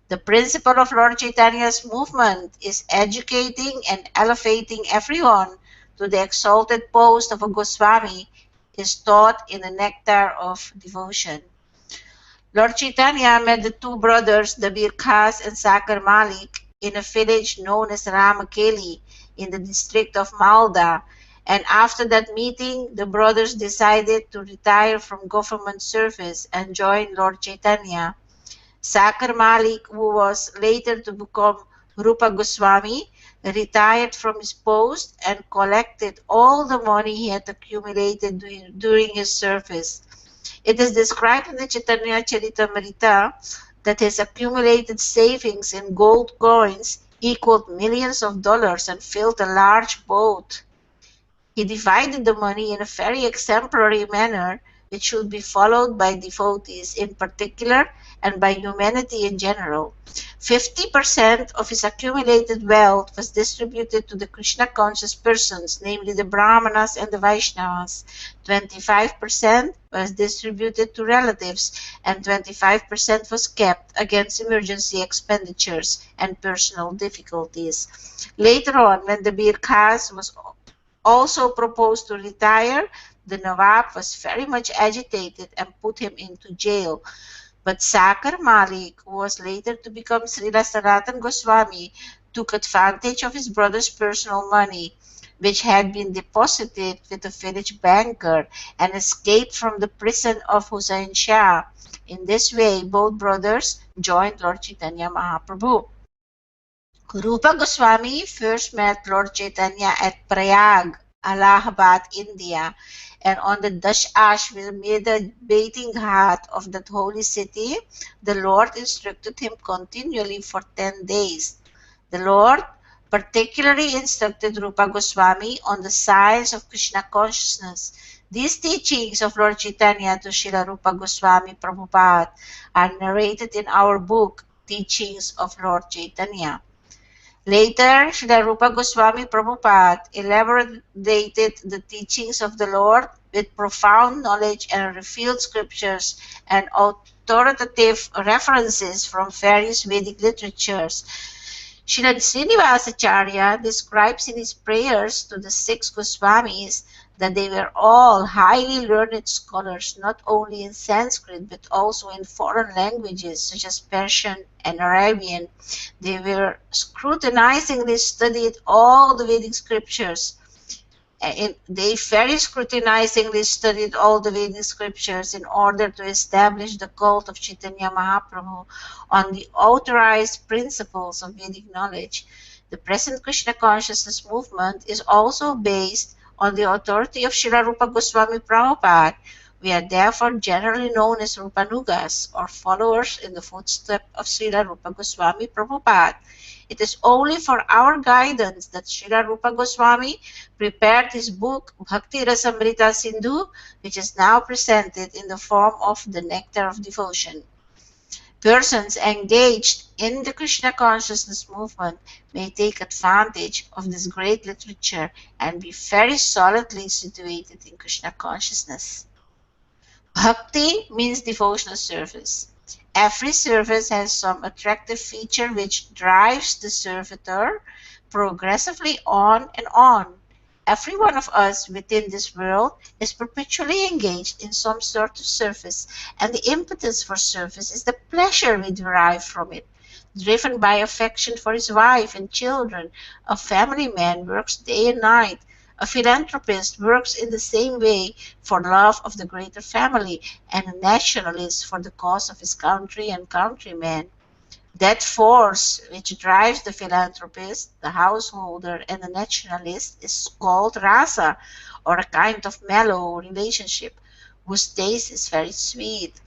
The principle of Lord Chaitanya's movement is educating and elevating everyone to the exalted post of a Goswami is taught in the Nectar of Devotion. Lord Chaitanya met the 2 brothers, Dabir Khas and Sakar Malik, in a village known as Ramakeli in the district of Malda, and after that meeting, the brothers decided to retire from government service and join Lord Chaitanya. Sakar Malik, who was later to become Rupa Goswami, retired from his post and collected all the money he had accumulated during his service. It is described in the Chaitanya Charitamrita that his accumulated savings in gold coins equaled millions of dollars and filled a large boat. He divided the money in a very exemplary manner, which should be followed by devotees in particular and by humanity in general. 50% of his accumulated wealth was distributed to the Krishna-conscious persons, namely the Brahmanas and the Vaishnavas. 25% was distributed to relatives, and 25% was kept against emergency expenditures and personal difficulties. Later on, when the Bir Khas was also proposed to retire, the Nawab was very much agitated and put him into jail. But Sakar Malik, who was later to become Srila Sanatan Goswami, took advantage of his brother's personal money, which had been deposited with a village banker, and escaped from the prison of Hussain Shah. In this way, both brothers joined Lord Chaitanya Mahaprabhu. Rupa Goswami first met Lord Chaitanya at Prayag, Allahabad, India, and on the Dashashwamedha bathing ghat of that holy city, the Lord instructed him continually for 10 days. The Lord particularly instructed Rupa Goswami on the science of Krishna consciousness. These teachings of Lord Chaitanya to Srila Rupa Goswami Prabhupada are narrated in our book, Teachings of Lord Chaitanya. Later, Srila Rupa Goswami Prabhupada elaborated the teachings of the Lord with profound knowledge and revealed scriptures and authoritative references from various Vedic literatures. Srila Srinivasacharya describes in his prayers to the 6 Goswamis that they were all highly learned scholars, not only in Sanskrit but also in foreign languages such as Persian and Arabian. They were scrutinizingly studied all the Vedic scriptures. They very scrutinizingly studied all the Vedic scriptures in order to establish the cult of Chaitanya Mahaprabhu on the authorized principles of Vedic knowledge. The present Krishna consciousness movement is also based on the authority of Srila Rupa Goswami Prabhupada. We are therefore generally known as Rupanugas, or followers in the footsteps of Srila Rupa Goswami Prabhupada. It is only for our guidance that Srila Rupa Goswami prepared his book Bhakti Rasamrita Sindhu, which is now presented in the form of the Nectar of Devotion. Persons engaged in the Krishna consciousness movement may take advantage of this great literature and be very solidly situated in Krishna consciousness. Bhakti means devotional service. Every service has some attractive feature which drives the servitor progressively on and on. Every one of us within this world is perpetually engaged in some sort of service, and the impetus for service is the pleasure we derive from it. Driven by affection for his wife and children, a family man works day and night. A philanthropist works in the same way for love of the greater family, and a nationalist for the cause of his country and countrymen. That force which drives the philanthropist, the householder, and the nationalist is called rasa, or a kind of mellow relationship, whose taste is very sweet.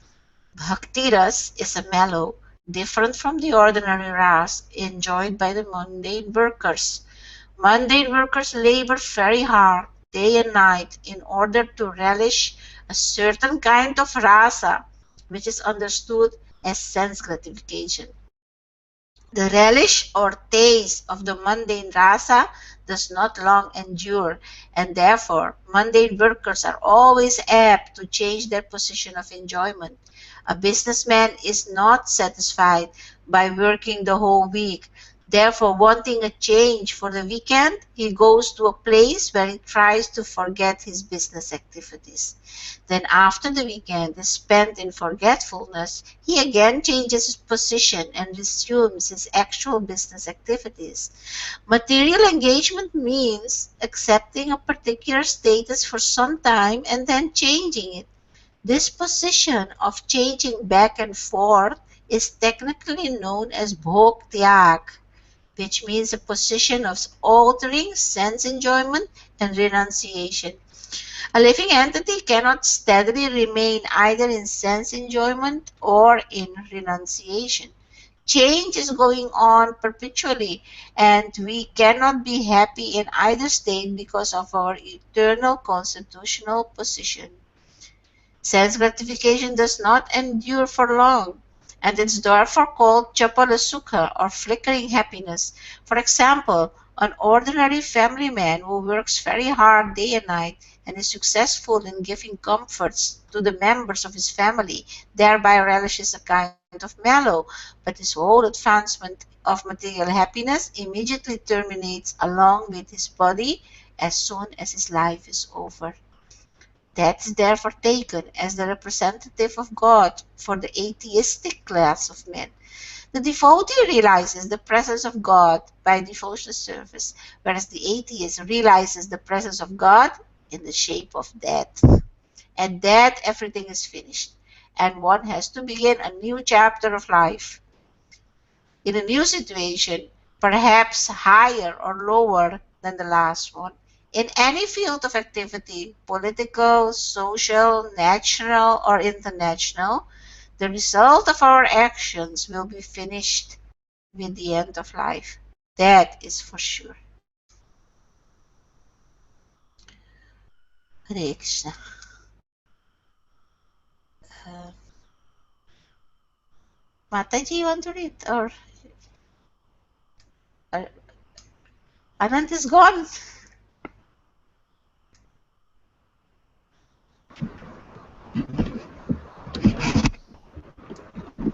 Bhakti ras is a mellow, different from the ordinary ras enjoyed by the mundane workers. Mundane workers labor very hard, day and night, in order to relish a certain kind of rasa, which is understood as sense gratification. The relish or taste of the mundane rasa does not long endure, and therefore mundane workers are always apt to change their position of enjoyment. A businessman is not satisfied by working the whole week. Therefore, wanting a change for the weekend, he goes to a place where he tries to forget his business activities. Then after the weekend is spent in forgetfulness, he again changes his position and resumes his actual business activities. Material engagement means accepting a particular status for some time and then changing it. This position of changing back and forth is technically known as bhog tyag, which means a position of altering sense enjoyment and renunciation. A living entity cannot steadily remain either in sense enjoyment or in renunciation. Change is going on perpetually, and we cannot be happy in either state because of our eternal constitutional position. Sense gratification does not endure for long, and it's therefore called Chapala Sukha, or flickering happiness. For example, an ordinary family man who works very hard day and night and is successful in giving comforts to the members of his family, thereby relishes a kind of mellow, but his whole advancement of material happiness immediately terminates along with his body as soon as his life is over. That is therefore taken as the representative of God for the atheistic class of men. The devotee realizes the presence of God by devotional service, whereas the atheist realizes the presence of God in the shape of death. At death, everything is finished, and one has to begin a new chapter of life in a new situation, perhaps higher or lower than the last one. In any field of activity, political, social, national, or international, the result of our actions will be finished with the end of life. That is for sure. Hare Krishna. Uh, Mataji, you want to read? Or Anand is gone?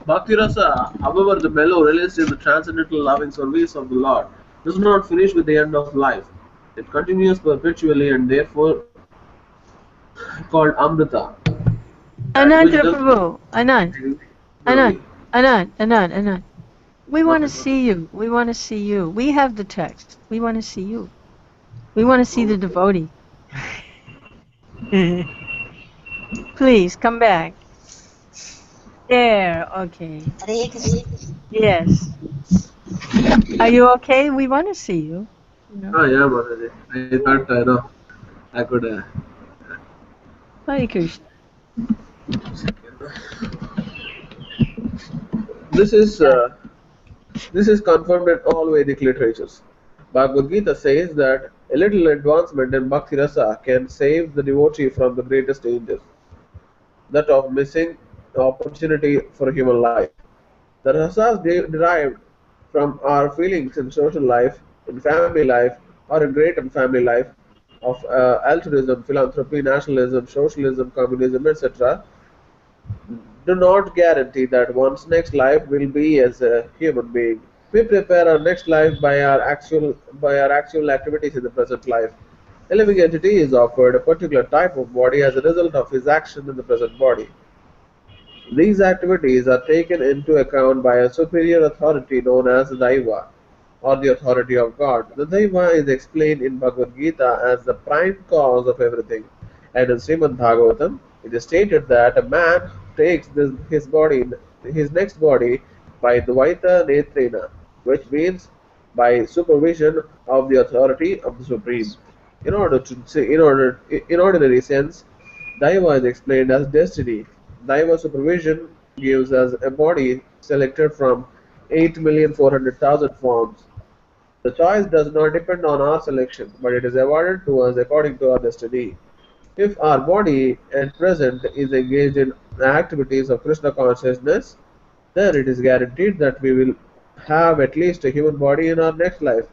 Bhakti Rasa, however, the mellow released in the transcendental loving service of the Lord, does not finish with the end of life. It continues perpetually and therefore called Amrita, that which Anandra does Prabhu, Anand, Anand, regularly. Anand. We want to Okay. see you. We want to see you. We have the text. We want to see you. We want to see the devotee. Please come back. There. Okay. Hare Krishna. Yes. Are you okay? We want to see you. You know. Ah, yeah, Mataji. I Yeah. thought I know I could. Hare Krishna. This is Yeah. uh, this is confirmed in all Vedic literatures. Bhagavad Gita says that a little advancement in Bhakti Rasa can save the devotee from the greatest danger, that of missing the opportunity for human life. The rasas derived from our feelings in social life, in family life, or in great and family life, of altruism, philanthropy, nationalism, socialism, communism, etc., do not guarantee that one's next life will be as a human being. We prepare our next life by our actual activities in the present life. A living entity is offered a particular type of body as a result of his action in the present body. These activities are taken into account by a superior authority known as Daiva, or the authority of God. The Daiva is explained in Bhagavad Gita as the prime cause of everything, and in Srimad Bhagavatam it is stated that a man takes his next body by Dvaita Netrena, which means by supervision of the authority of the Supreme. In ordinary sense, Daiva is explained as destiny. Daiva supervision gives us a body selected from 8,400,000 forms. The choice does not depend on our selection, but it is awarded to us according to our destiny. If our body at present is engaged in activities of Krishna consciousness, then it is guaranteed that we will have at least a human body in our next life.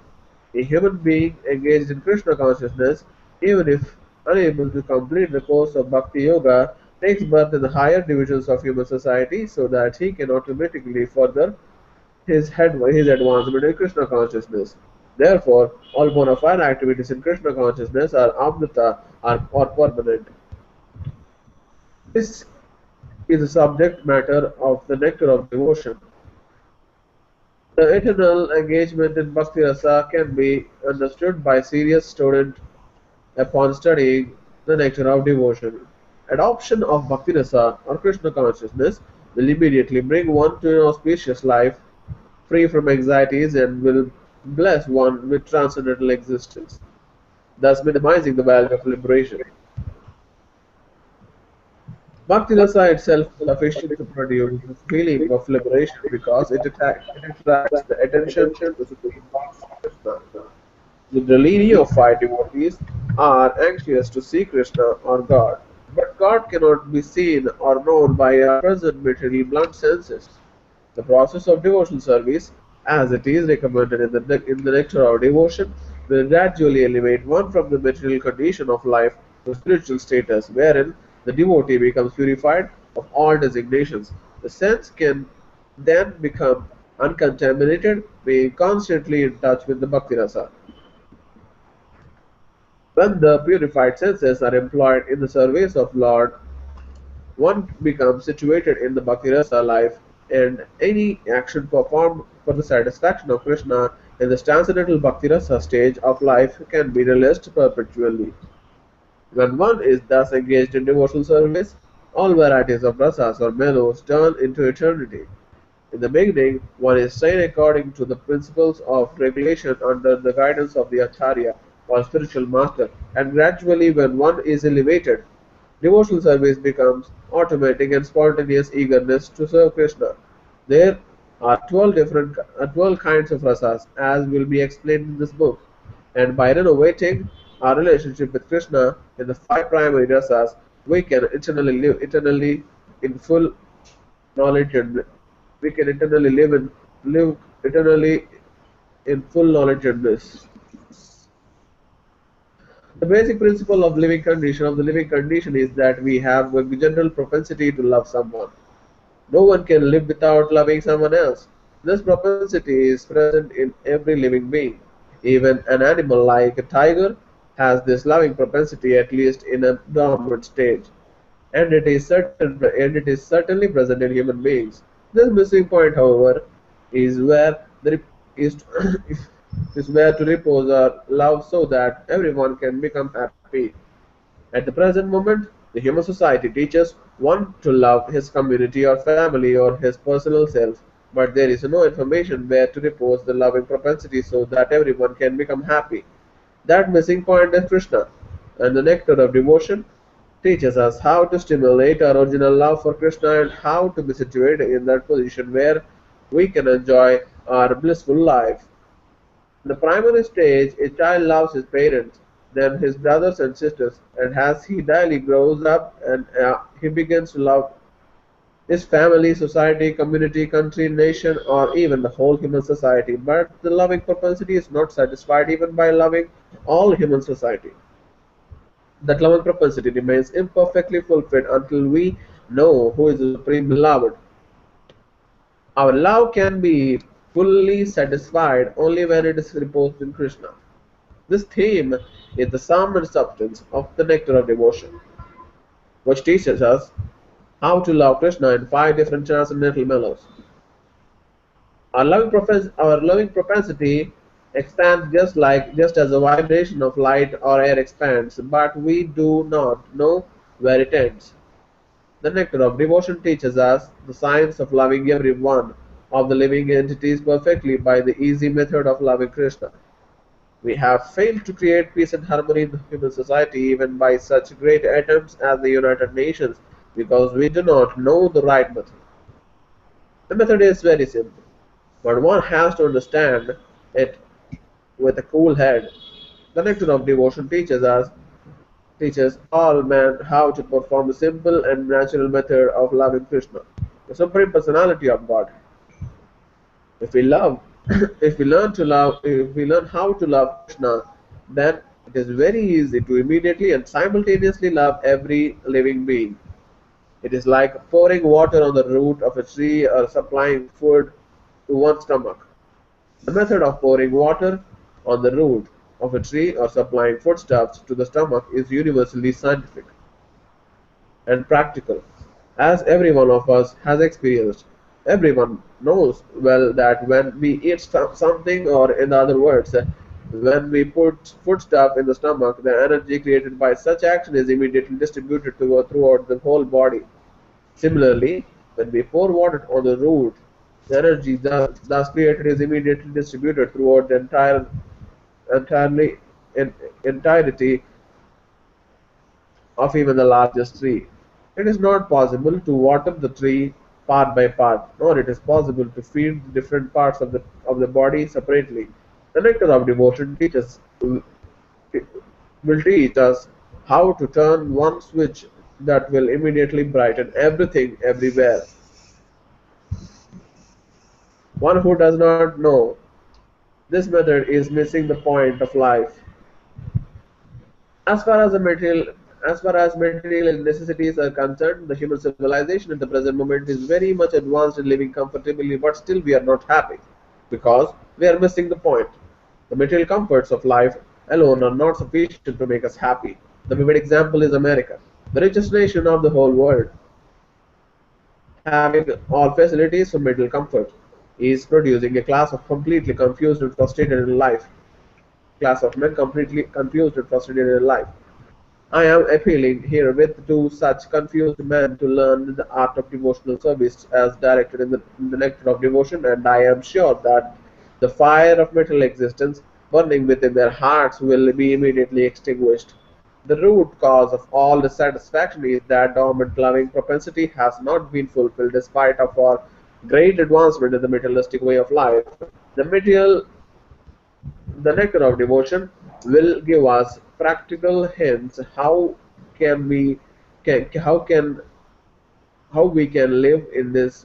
A human being engaged in Krishna consciousness, even if unable to complete the course of Bhakti Yoga, takes birth in the higher divisions of human society so that he can automatically further his advancement in Krishna consciousness. Therefore, all bona fide activities in Krishna consciousness are amrita or permanent. This is the subject matter of the nectar of devotion. The eternal engagement in Bhakti Rasa can be understood by serious student upon studying the nectar of devotion. Adoption of Bhakti Rasa or Krishna consciousness will immediately bring one to an auspicious life free from anxieties and will bless one with transcendental existence, thus minimizing the value of liberation. Bhakti Rasa itself is sufficient to produce this feeling of liberation because it attracts the attention of the Supreme Lord Krishna. The neophyte devotees are anxious to see Krishna or God, but God cannot be seen or known by our present material blunt senses. The process of devotional service, as it is recommended in the Nectar of Devotion, will gradually elevate one from the material condition of life to spiritual status, wherein the devotee becomes purified of all designations. The sense can then become uncontaminated, being constantly in touch with the Bhakti Rasa. When the purified senses are employed in the service of Lord, one becomes situated in the Bhakti Rasa life, and any action performed for the satisfaction of Krishna in the transcendental Bhakti Rasa stage of life can be realized perpetually. When one is thus engaged in devotional service, all varieties of rasas or mellows turn into eternity. In the beginning, one is trained according to the principles of regulation under the guidance of the Acharya or spiritual master, and gradually, when one is elevated, devotional service becomes automatic and spontaneous eagerness to serve Krishna. There are 12 kinds of rasas, as will be explained in this book, and by renovating our relationship with Krishna in the five primary rasas, we can eternally in full knowledge and we can eternally live eternally in full knowledge and bliss. The basic principle of the living condition is that we have a general propensity to love someone. No one can live without loving someone else. This propensity is present in every living being. Even an animal like a tiger has this loving propensity at least in a dormant stage, and it is certainly present in human beings. This missing point, however, is where the is is where to repose our love so that everyone can become happy. At the present moment, the human society teaches one to love his community or family or his personal self, but there is no information where to repose the loving propensity so that everyone can become happy. That missing point is Krishna, and the nectar of devotion teaches us how to stimulate our original love for Krishna and how to be situated in that position where we can enjoy our blissful life. In the primary stage, a child loves his parents, then his brothers and sisters, and as he daily grows up and he begins to love his family, society, community, country, nation, or even the whole human society. But the loving propensity is not satisfied even by loving all human society. That loving propensity remains imperfectly fulfilled until we know who is the Supreme Beloved. Our love can be fully satisfied only when it is reposed in Krishna. This theme is the sum and substance of the nectar of devotion, which teaches us how to love Krishna in five different transcendental mellows. Our loving propensity expands just as a vibration of light or air expands, but we do not know where it ends. The nectar of devotion teaches us the science of loving every one of the living entities perfectly by the easy method of loving Krishna. We have failed to create peace and harmony in the human society even by such great attempts as the United Nations because we do not know the right method. The method is very simple, but one has to understand it with a cool head. The nectar of devotion teaches all men how to perform the simple and natural method of loving Krishna, the Supreme Personality of God. If we love, if we learn how to love Krishna, then it is very easy to immediately and simultaneously love every living being. It is like pouring water on the root of a tree or supplying food to one's stomach. The method of pouring water on the root of a tree or supplying foodstuffs to the stomach is universally scientific and practical, as every one of us has experienced. Everyone knows well that when we eat something, or in other words, when we put foodstuff in the stomach, the energy created by such action is immediately distributed throughout the whole body. Similarly, when we pour water on the root, the energy thus created is immediately distributed throughout the entirely, entirety of even the largest tree. It is not possible to water the tree part by part, nor it is possible to feed the different parts of the body separately. The nectar of devotion will teach us how to turn one switch that will immediately brighten everything everywhere. One who does not know this method is missing the point of life. As far as the material as far as material necessities are concerned, the human civilization at the present moment is very much advanced in living comfortably, but still we are not happy because we are missing the point. The material comforts of life alone are not sufficient to make us happy. The vivid example is America, the richest nation of the whole world, having all facilities for material comfort, is producing a class of completely confused and frustrated in life. Class of men completely confused and frustrated in life. I am appealing herewith to such confused men to learn the art of devotional service as directed in the nectar of devotion, and I am sure that the fire of material existence burning within their hearts will be immediately extinguished. The root cause of all dissatisfaction is that dormant loving propensity has not been fulfilled despite of our great advancement in the materialistic way of life. The material the nectar of devotion will give us practical hints can we can how can how we can live in this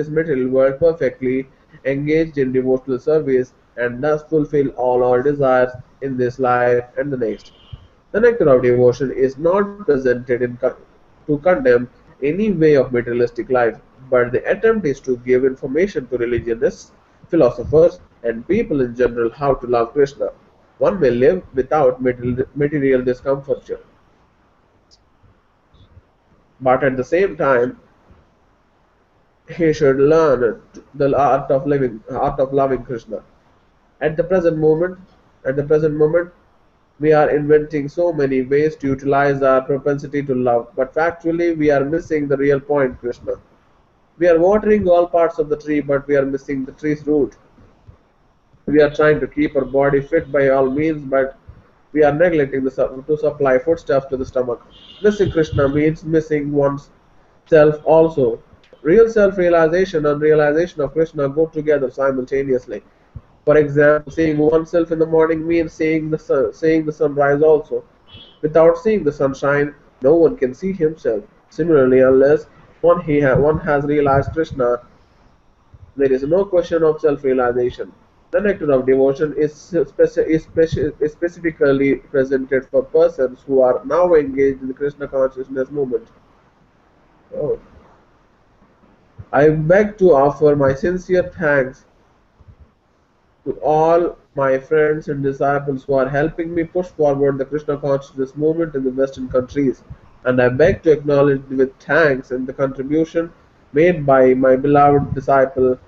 material world perfectly engaged in devotional service and thus fulfill all our desires in this life and the next. The nectar of devotion is not presented to condemn any way of materialistic life, but the attempt is to give information to religionists, philosophers, and people in general how to love Krishna. One may live without material discomforture, but at the same time, he should learn the art of loving Krishna. At the present moment, at the present moment, we are inventing so many ways to utilize our propensity to love, but factually we are missing the real point, Krishna. We are watering all parts of the tree, but we are missing the tree's root. We are trying to keep our body fit by all means, but we are neglecting to supply foodstuffs to the stomach. Missing Krishna means missing one's self also. Real self-realization and realization of Krishna go together simultaneously. For example, seeing oneself in the morning means seeing the sunrise also. Without seeing the sunshine, no one can see himself. Similarly, unless one has realized Krishna, there is no question of self-realization. The nectar of devotion is specifically presented for persons who are now engaged in the Krishna consciousness movement. Oh. I beg to offer my sincere thanks to all my friends and disciples who are helping me push forward the Krishna consciousness movement in the Western countries, and I beg to acknowledge with thanks and the contribution made by my beloved disciple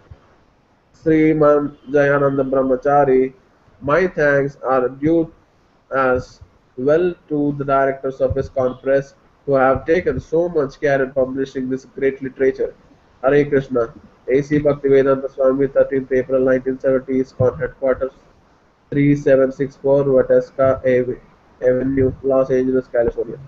Sriman Jayananda Brahmachari. My thanks are due as well to the directors of ISKCON Press who have taken so much care in publishing this great literature. Hare Krishna. A.C. Bhaktivedanta Swami, 13th April 1970, ISKCON Headquarters, 3764 Wataska Avenue, Los Angeles, California.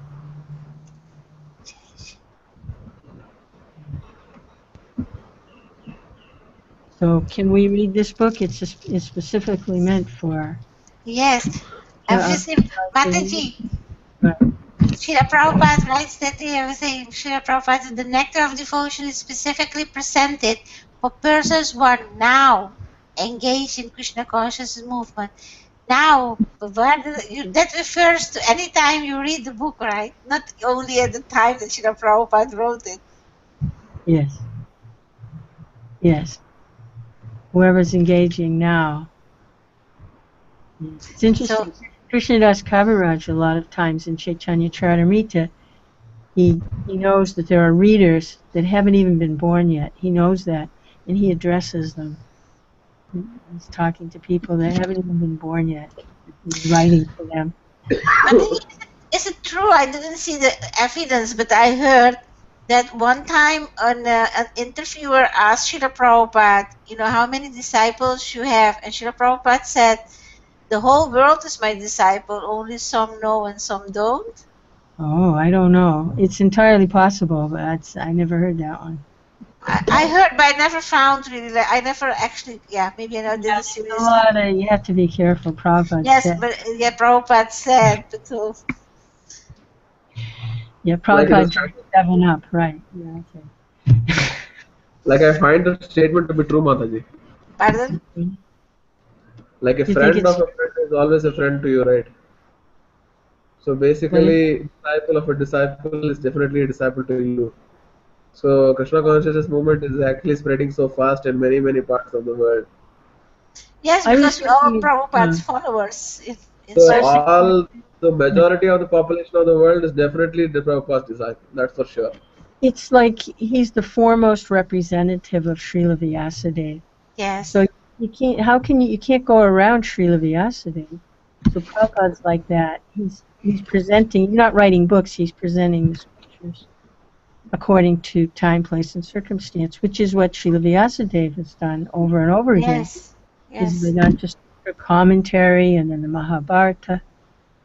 So can we read this book? It's specifically meant for. Yes. Everything, Mataji. Right. Srila Prabhupada writes that everything, Srila Prabhupada, the nectar of devotion is specifically presented for persons who are now engaged in Krishna consciousness movement. Now, that refers to any time you read the book, right? Not only at the time that Srila Prabhupada wrote it. Yes. Yes. Whoever's engaging now. It's interesting. So, Krishnadas Kaviraj, a lot of times in Chaitanya Charitamrita, he knows that there are readers that haven't even been born yet. He knows that, and he addresses them. He's talking to people that haven't even been born yet. He's writing to them. But is it true? I didn't see the evidence, but I heard that one time an interviewer asked Srila Prabhupada, how many disciples you have? And Srila Prabhupada said, the whole world is my disciple, only some know and some don't. Oh, I don't know. It's entirely possible, but I never heard that one. I heard, but I never found really. I never actually. Yeah, maybe I know didn't see this. You have to be careful, Prabhupada. Yes, said. but yeah, Prabhupada said because. Yeah, Prabhupada drank 7-Up, right? Yeah, okay. Like I find the statement to be true, Mataji. Pardon? Like a friend of a friend is always a friend to you, right? So basically, disciple of a disciple is definitely a disciple to you. So Krishna consciousness movement is actually spreading so fast in many, many parts of the world. Yes, because we all Prabhupada's followers. So the majority of the population of the world is definitely the Prabhupada's disciple. That's for sure. It's like he's the foremost representative of Srila Vyasadeva. Yes. So you can't. You can't go around Srila Vyasadeva. So Prabhupada's like that. He's presenting. He's not writing books. He's presenting the scriptures according to time, place, and circumstance, which is what Srila Vyasadeva has done over and over again. Yes. Yes. He's done just a commentary and then the Mahabharata.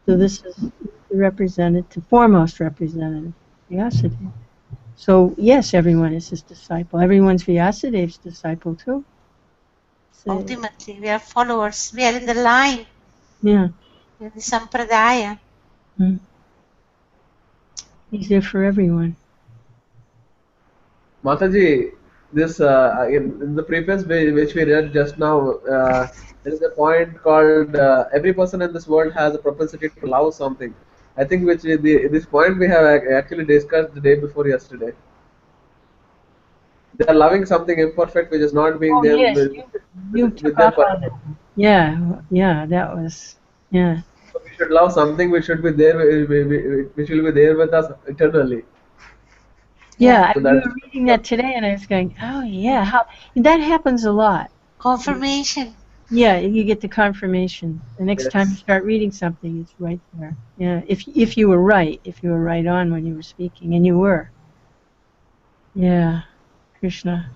So this is the representative, foremost representative, Vyasadeva. So yes, everyone is his disciple. Everyone's Vyasadeva's disciple too. So, ultimately, we are followers. We are in the line. Yeah. In the Sampradaya. He's there for everyone. Mataji, this in the preface which we read just now, there is a point called every person in this world has a propensity to love something. I think this point we have actually discussed the day before yesterday. They are loving something imperfect which is not being Oh there yes, you with took them off for. on it. Yeah, that was yeah. So we should love something which should be there, which will be there with us eternally. Yeah. Yeah, So we that's were reading that today, and I was going, oh yeah, how that happens a lot. Confirmation. Yeah, you get the confirmation. The next time you yes. start reading something, it's right there. Yeah, if you were right, if you were right on when you were speaking, and you were. Yeah, Krishna.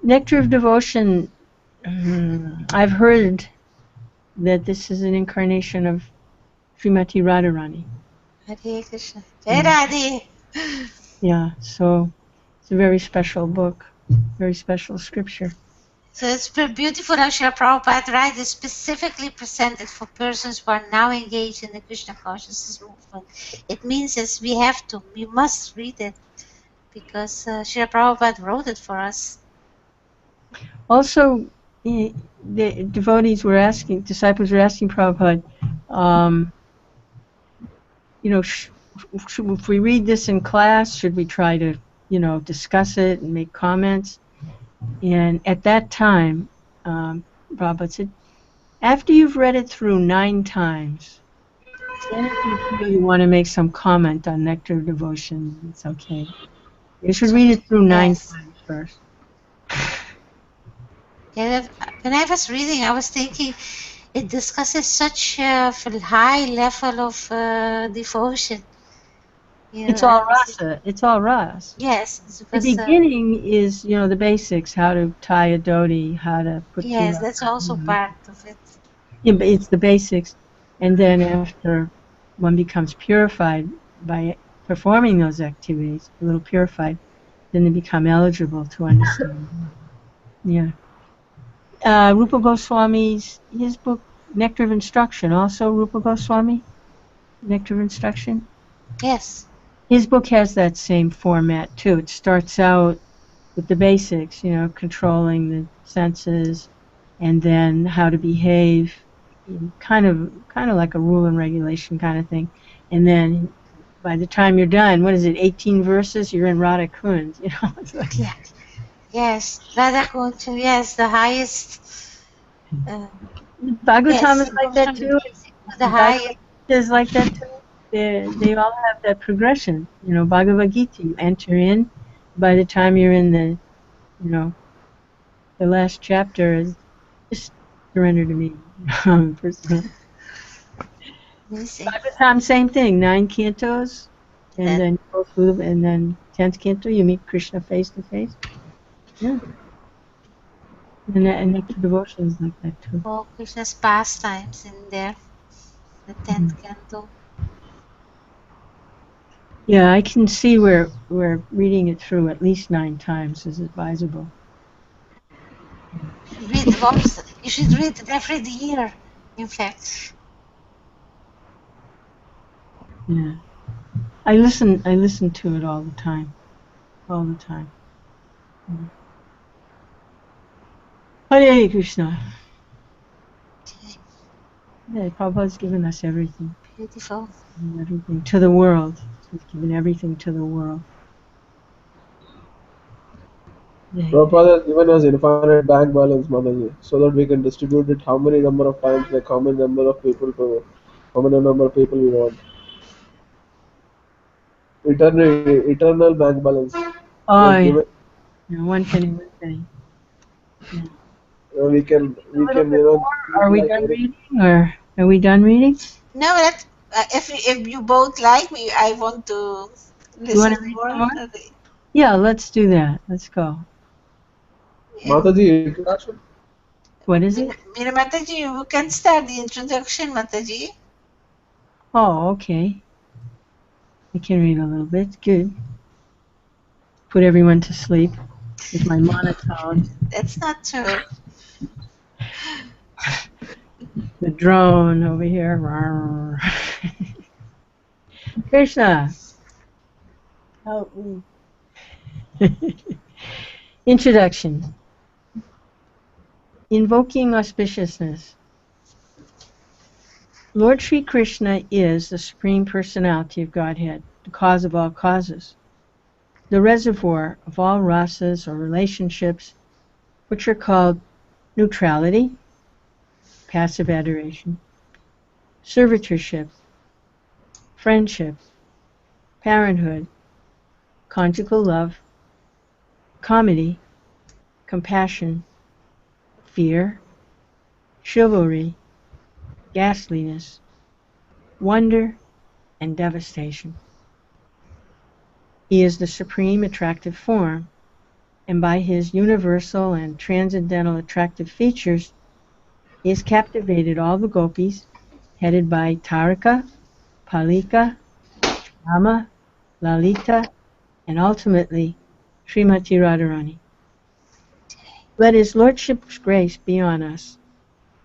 Nectar of Devotion. I've heard that this is an incarnation of Srimati Radharani. Hare Krishna. Jai Yeah, Radhe. yeah. So it's a very special book, very special scripture. So it's beautiful how Srila Prabhupada right is specifically presented for persons who are now engaged in the Krishna consciousness movement. It means that we must read it because Srila Prabhupada wrote it for us. Also, the devotees were asking, disciples were asking Prabhupada, you know, if we read this in class, should we try to, discuss it and make comments? And at that time, Prabhupada said, after you've read it through 9 times, then if you feel you want to make some comment on Nectar of Devotion, it's okay. You should read it through 9 Yes. times first. Yeah, when I was reading, I was thinking it discusses such a high level of devotion. It's all rasa. It's all ras. Yes, The because beginning is, the basics, how to tie a dhoti, how to put yes, tilak. that's also part of it. Yeah, but it's the basics. And then after one becomes purified by performing those activities, a little purified, then they become eligible to understand. Yeah. Rupa Goswami's, his book, Nectar of Instruction, also Rupa Goswami, Nectar of Instruction. Yes. His book has that same format too. It starts out with the basics, controlling the senses, and then how to behave, kind of like a rule and regulation kind of thing. And then by the time you're done, what is it, 18 verses? You're in Radha Kund, It's like, Yeah. Yes. Radha Kunja, yes, the highest. Uh, Bhagavatam yes, is it like goes that from the too. basic to the Bhagavad highest. Gita is like that too. They all have that progression. Bhagavad Gita, you enter in. By the time you're in the last chapter is just surrender to me. Personal. Amazing. Bhagavatam, same thing. 9 cantos, and That then go through, and then 10th canto, you meet Krishna face to face. Yeah, and Nectar Devotion is like that too. all Krishna's pastimes in there, the 10th canto. Yeah, I can see where reading it through at least 9 times is advisable. You should read it every year, in fact. Yeah, I listen to it all the time, all the time. Yeah. Hare Krishna. Yeah, Prabhupada's given us everything. Beautiful. Everything to the world. He's given everything to the world. Yeah. Prabhupada has given us infinite bank balance, Mataji, so that we can distribute it how many number of times, like how many number of people to, how many number of people we want. Eternal bank balance. He Oh has yeah. given. One penny, one penny. Yeah. A We little can bit more. keep Are we like done very. reading, or are we done reading? No, that if you both like me, I want to You want listen to read some more. more? Yeah, let's do that. Let's go. Mataji, introduction. What is it? Meera Mataji, you can start the introduction, Mataji. Oh, okay. I can read a little bit. Good. Put everyone to sleep with my monotone. That's not true. The drone over here. Krishna, help me. Introduction. Invoking auspiciousness. Lord Sri Krishna is the Supreme Personality of Godhead, the cause of all causes, the reservoir of all rasas or relationships, which are called neutrality, passive adoration, servitorship, friendship, parenthood, conjugal love, comedy, compassion, fear, chivalry, ghastliness, wonder, and devastation. He is the supreme attractive form, and by his universal and transcendental attractive features, he has captivated all the gopis, headed by Tarika, Palika, Rama, Lalita, and ultimately Srimati Radharani. Let his Lordship's grace be on us,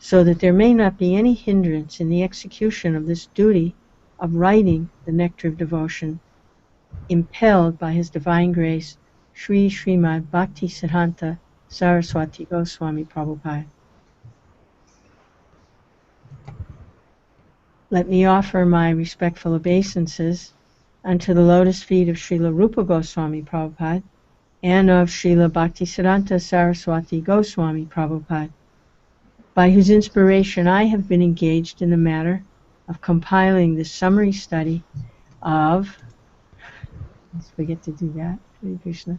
so that there may not be any hindrance in the execution of this duty of writing the nectar of devotion, impelled by his divine grace, Sri Srimad Bhakti Siddhanta Saraswati Goswami Prabhupada. Let me offer my respectful obeisances unto the lotus feet of Srila Rupa Goswami Prabhupada and of Srila Bhaktisiddhanta Saraswati Goswami Prabhupada, by whose inspiration I have been engaged in the matter of compiling this summary study of, let's forget to do that, Hare Krishna,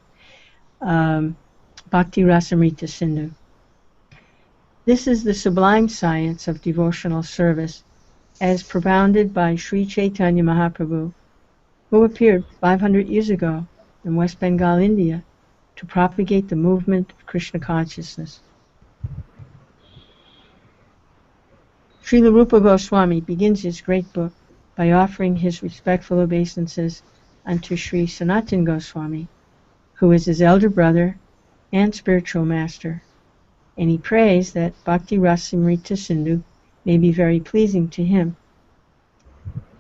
Bhakti Rasamrita Sindhu. This is the sublime science of devotional service as propounded by Sri Chaitanya Mahaprabhu, who appeared 500 years ago in West Bengal, India, to propagate the movement of Krishna consciousness. Srila Rupa Goswami begins his great book by offering his respectful obeisances unto Sri Sanatana Goswami, who is his elder brother and spiritual master, and he prays that Bhakti Rasamrita Sindhu may be very pleasing to him.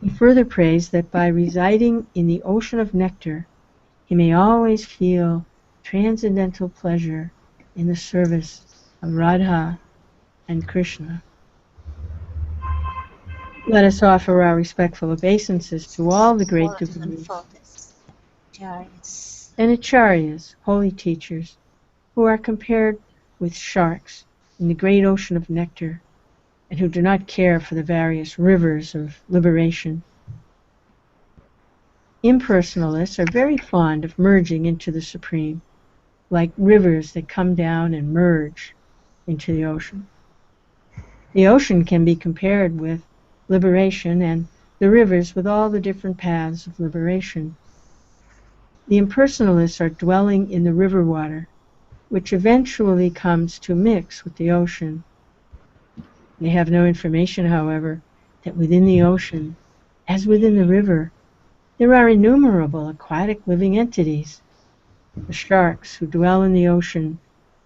He further prays that by residing in the ocean of nectar, he may always feel transcendental pleasure in the service of Radha and Krishna. Let us offer our respectful obeisances to all the great devotees and acharyas, holy teachers, who are compared with sharks in the great ocean of nectar, and who do not care for the various rivers of liberation. Impersonalists are very fond of merging into the Supreme, like rivers that come down and merge into the ocean. The ocean can be compared with liberation, and the rivers with all the different paths of liberation. The impersonalists are dwelling in the river water, which eventually comes to mix with the ocean. They have no information, however, that within the ocean, as within the river, there are innumerable aquatic living entities. The sharks who dwell in the ocean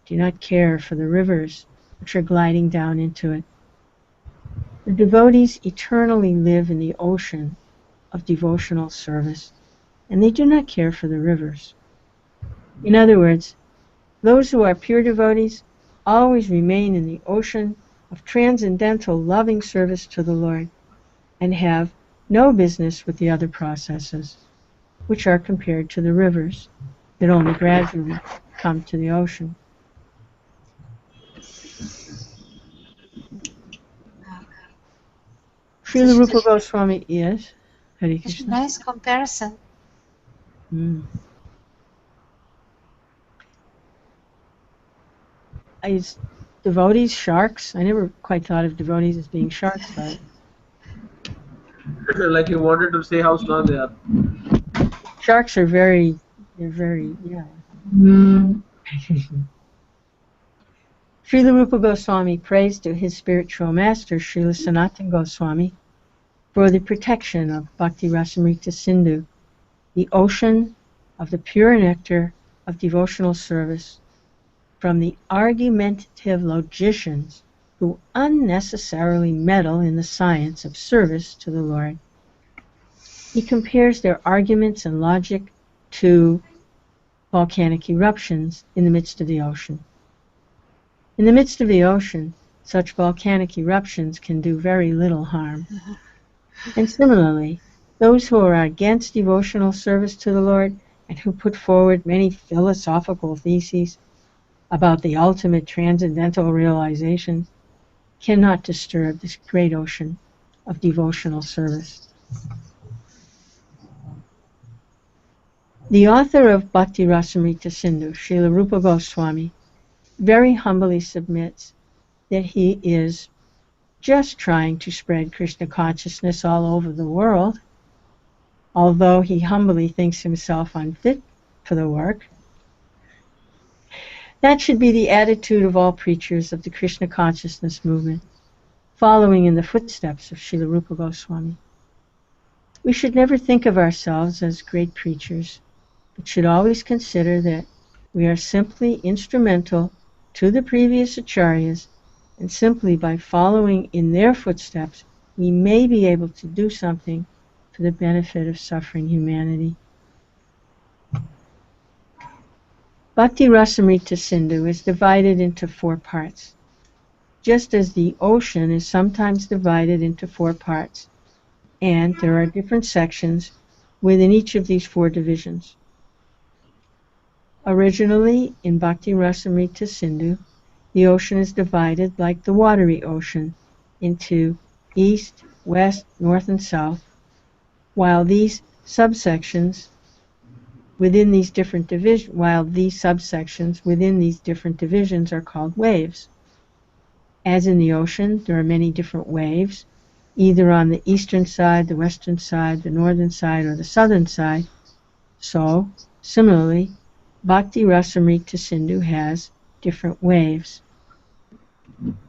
do not care for the rivers which are gliding down into it. The devotees eternally live in the ocean of devotional service, and they do not care for the rivers. In other words, those who are pure devotees always remain in the ocean of transcendental loving service to the Lord, and have no business with the other processes, which are compared to the rivers that only gradually come to the ocean. Srila Rupa Goswami, yes? Hare It's a Krishna. nice comparison. Is devotees sharks? I never quite thought of devotees as being sharks, but Like you wanted to say how strong they are. sharks are they're very, yeah. Srila Rupa Goswami prays to his spiritual master, Srila Sanatana Goswami, for the protection of Bhakti Rasamrita Sindhu, the ocean of the pure nectar of devotional service, from the argumentative logicians who unnecessarily meddle in the science of service to the Lord. He compares their arguments and logic to volcanic eruptions in the midst of the ocean. In the midst of the ocean, such volcanic eruptions can do very little harm. And similarly, those who are against devotional service to the Lord and who put forward many philosophical theses about the ultimate transcendental realization cannot disturb this great ocean of devotional service. The author of Bhakti Rasamrita Sindhu, Srila Rupa Goswami, very humbly submits that he is just trying to spread Krishna consciousness all over the world, although he humbly thinks himself unfit for the work. That should be the attitude of all preachers of the Krishna consciousness movement, following in the footsteps of Srila Rupa Goswami. We should never think of ourselves as great preachers, but should always consider that we are simply instrumental to the previous acharyas, and simply by following in their footsteps, we may be able to do something for the benefit of suffering humanity. Bhakti Rasamrita Sindhu is divided into 4 parts, just as the ocean is sometimes divided into 4 parts, and there are different sections within each of these 4 divisions. Originally, in Bhakti Rasamrita Sindhu, the ocean is divided like the watery ocean into east, west, north, and south, while these subsections within these different divisions are called waves. As in the ocean, there are many different waves, either on the eastern side, the western side, the northern side, or the southern side. So, similarly, Bhakti Rasamrita Sindhu has different waves.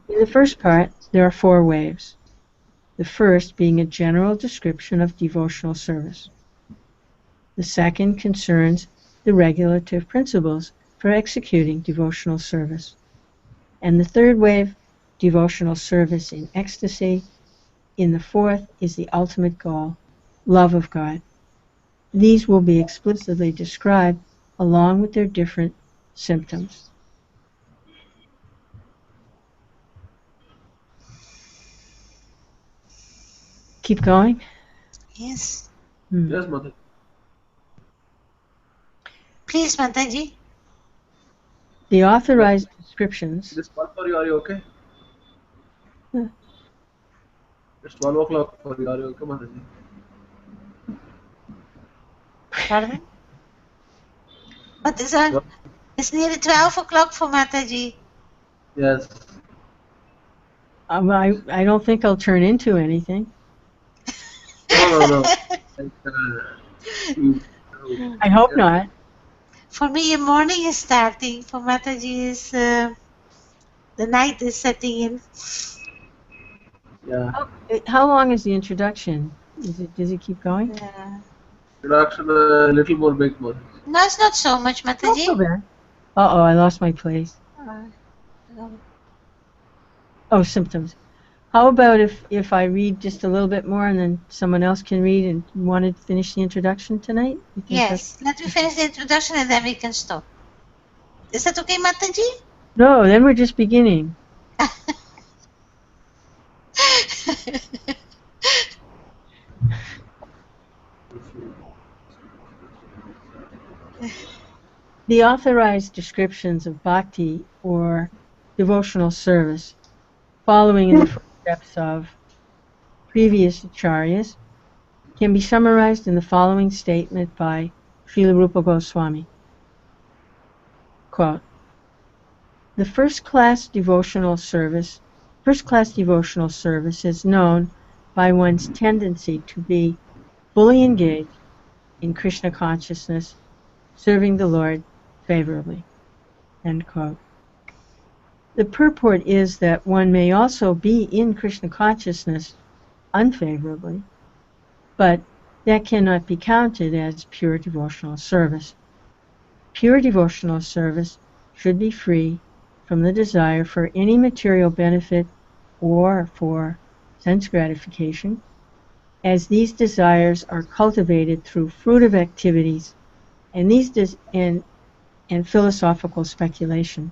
In the first part, there are 4 waves, the first being a general description of devotional service. The second concerns the regulative principles for executing devotional service. And the third wave, devotional service in ecstasy. In the fourth is the ultimate goal, love of God. These will be explicitly described along with their different symptoms. Keep going? Yes. Yes, Mother. Please, Mataji. The authorized descriptions. This 1 for you, are you okay? Yeah. It's 12 o'clock for you, are you okay, Mataji? Pardon? But it's nearly 12 o'clock for Mataji. Yes. I don't think I'll turn into anything. No. I hope not. For me, the morning is starting. For Mataji, is the night is setting in. Yeah. How long is the introduction? Does it keep going? Introduction a little more big, Mother. No, it's not so much, Not so Mataji. bad. Uh-oh, I lost my place. Oh, symptoms. How about if I read just a little bit more and then someone else can read and want to finish the introduction tonight? You think Yes, let me finish the introduction and then we can stop. Is that okay, Mataji? No, then we're just beginning. The authorized descriptions of bhakti or devotional service, following in the footsteps of previous acharyas, can be summarized in the following statement by Srila Rupa Goswami. Quote, the first-class devotional service is known by one's tendency to be fully engaged in Krishna consciousness, serving the Lord favorably. End quote. The purport is that one may also be in Krishna consciousness unfavorably, but that cannot be counted as pure devotional service. Pure devotional service should be free from the desire for any material benefit or for sense gratification, as these desires are cultivated through fruitive activities and philosophical speculation.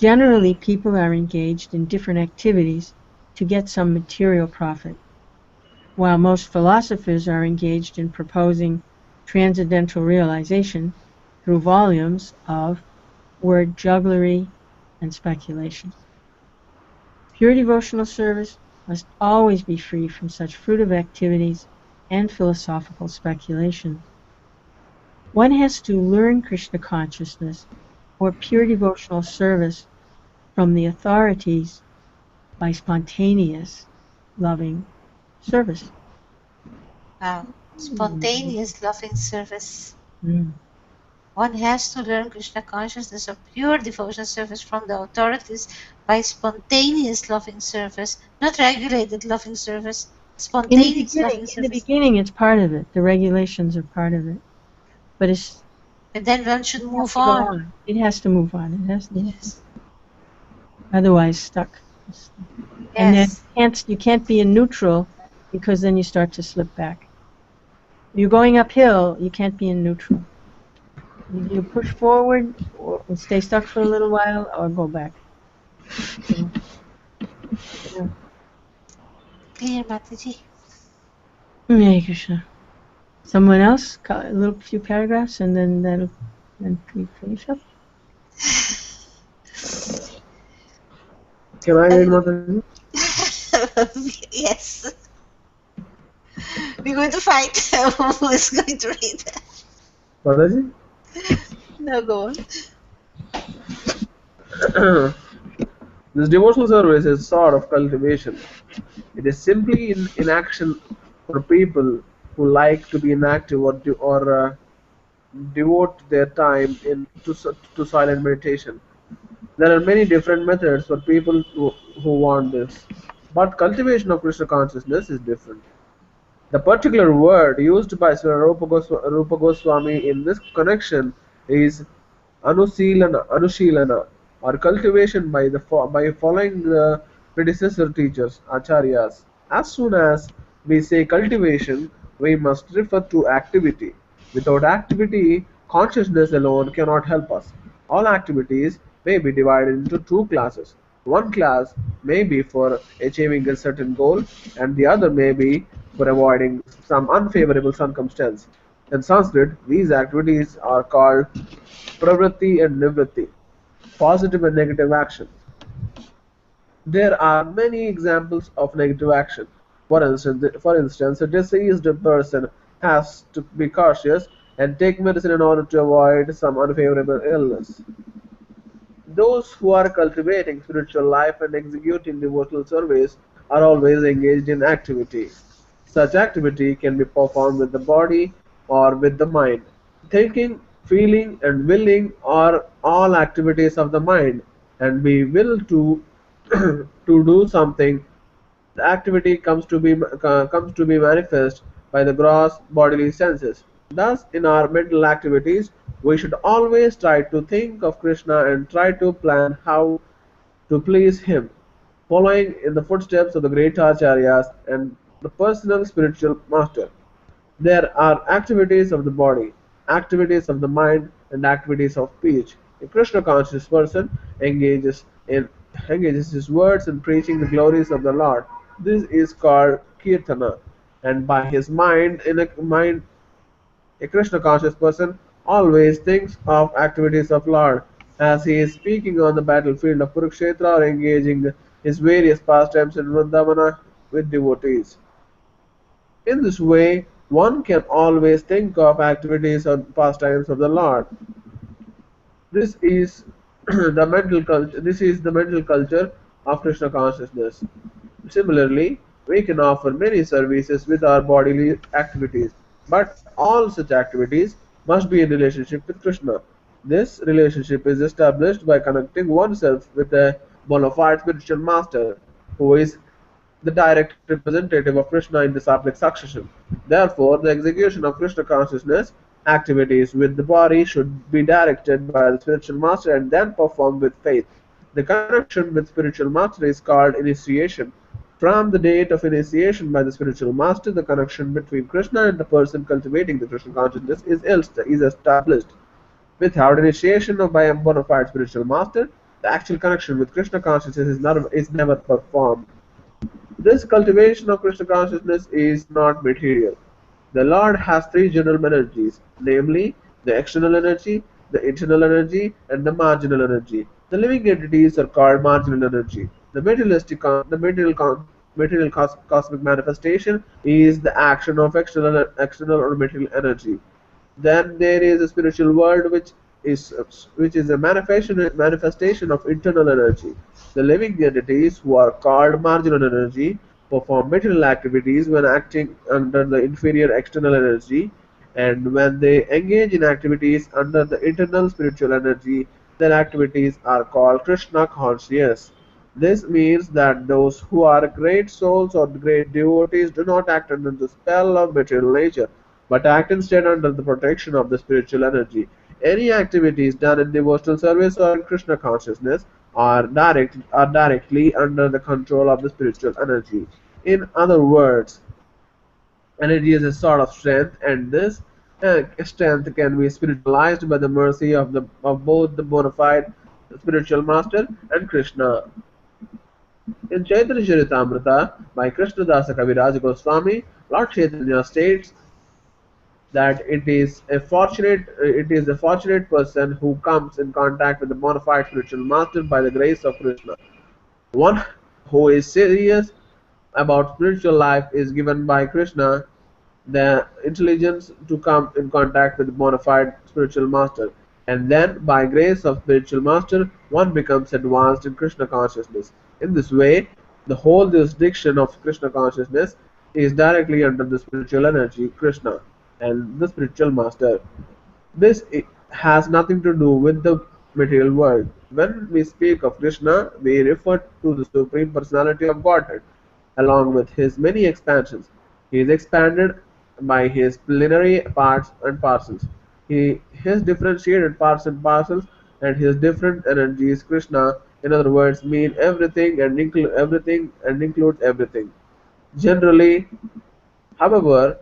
Generally, people are engaged in different activities to get some material profit, while most philosophers are engaged in proposing transcendental realization through volumes of word jugglery and speculation. Pure devotional service must always be free from such fruitive activities and philosophical speculation. One has to learn Krishna consciousness or pure devotional service from the authorities by spontaneous, loving service. Spontaneous loving service. Mm. One has to learn Krishna consciousness or pure devotional service from the authorities by spontaneous loving service, not regulated loving service, spontaneous loving In the service. beginning, it's part of it. The regulations are part of it, but it's And then one should it has move to go on. on. It has to move on. It has to. Yes. Otherwise, stuck. And then Yes. you can't be in neutral because then you start to slip back. You're going uphill. You can't be in neutral. You push forward or stay stuck for a little while or go back. So, yeah. Clear, Mataji. Hare Krishna. Someone else? A little few paragraphs and then we finish up. Can I read, Mataji? Yes. We're going to fight who is going to read. Mataji? No, go on. This devotional service is sort of cultivation. It is simply in action for people who like to be inactive or devote their time to silent meditation. There are many different methods for people who want this, but cultivation of Krishna consciousness is different. The particular word used by Srila Rupa Goswami in this connection is anushilana, or cultivation by following the predecessor teachers, acharyas. As soon as we say cultivation, we must refer to activity. Without activity, consciousness alone cannot help us. All activities may be divided into two classes. One class may be for achieving a certain goal, and the other may be for avoiding some unfavorable circumstance. In Sanskrit, these activities are called pravritti and nivritti, positive and negative action. There are many examples of negative action. For instance, a diseased person has to be cautious and take medicine in order to avoid some unfavorable illness. Those who are cultivating spiritual life and executing devotional service are always engaged in activity. Such activity can be performed with the body or with the mind. Thinking, feeling, and willing are all activities of the mind, and we will to to do something. The activity comes to be manifest by the gross bodily senses. Thus, in our mental activities, we should always try to think of Krishna and try to plan how to please him, following in the footsteps of the great acharyas and the personal spiritual master. There are activities of the body, activities of the mind, and activities of speech. A Krishna conscious person engages his words in preaching the glories of the Lord. This is called Kirtana. And by his mind, a Krishna conscious person always thinks of activities of Lord as he is speaking on the battlefield of Kurukshetra or engaging his various pastimes in Vrindavana with devotees. In this way, one can always think of activities or pastimes of the Lord. This is the mental culture. This is the mental culture of Krishna consciousness. Similarly, we can offer many services with our bodily activities, but all such activities must be in relationship with Krishna. This relationship is established by connecting oneself with a bona fide spiritual master, who is the direct representative of Krishna in the cyclic succession. Therefore, the execution of Krishna consciousness activities with the body should be directed by the spiritual master and then performed with faith. The connection with spiritual master is called initiation. From the date of initiation by the spiritual master, the connection between Krishna and the person cultivating the Krishna consciousness is established. Without initiation by a bona fide spiritual master, The actual connection with Krishna consciousness is never performed. This cultivation of Krishna consciousness is not material. The Lord has three general energies, namely the external energy, the internal energy, and the marginal energy. The living entities are called marginal energy. The cosmic manifestation is the action of external or material energy. Then there is a spiritual world is which is a manifestation of internal energy. The living entities, who are called marginal energy, perform material activities when acting under the inferior external energy, and when they engage in activities under the internal spiritual energy, their activities are called Krishna conscious. This means that those who are great souls or great devotees do not act under the spell of material nature, but act instead under the protection of the spiritual energy. Any activities done in devotional service or in Krishna consciousness are directly under the control of the spiritual energy. In other words, energy is a sort of strength, and this strength can be spiritualized by the mercy of both the bona fide spiritual master and Krishna. In Chaitanya Charitamrita by Krishnadasa Kaviraj Goswami, Lord Chaitanya states that it is a fortunate person who comes in contact with the bona fide spiritual master by the grace of Krishna. One who is serious about spiritual life is given by Krishna the intelligence to come in contact with the bona fide spiritual master, and then by grace of spiritual master one becomes advanced in Krishna consciousness. In this way, the whole jurisdiction of Krishna consciousness is directly under the spiritual energy Krishna and the spiritual master. This has nothing to do with the material world. When we speak of Krishna, we refer to the Supreme Personality of Godhead, along with his many expansions. He is expanded by his plenary parts and parcels. His differentiated parts and parcels and his different energies, Krishna, in other words, mean everything and includes everything. Generally, however,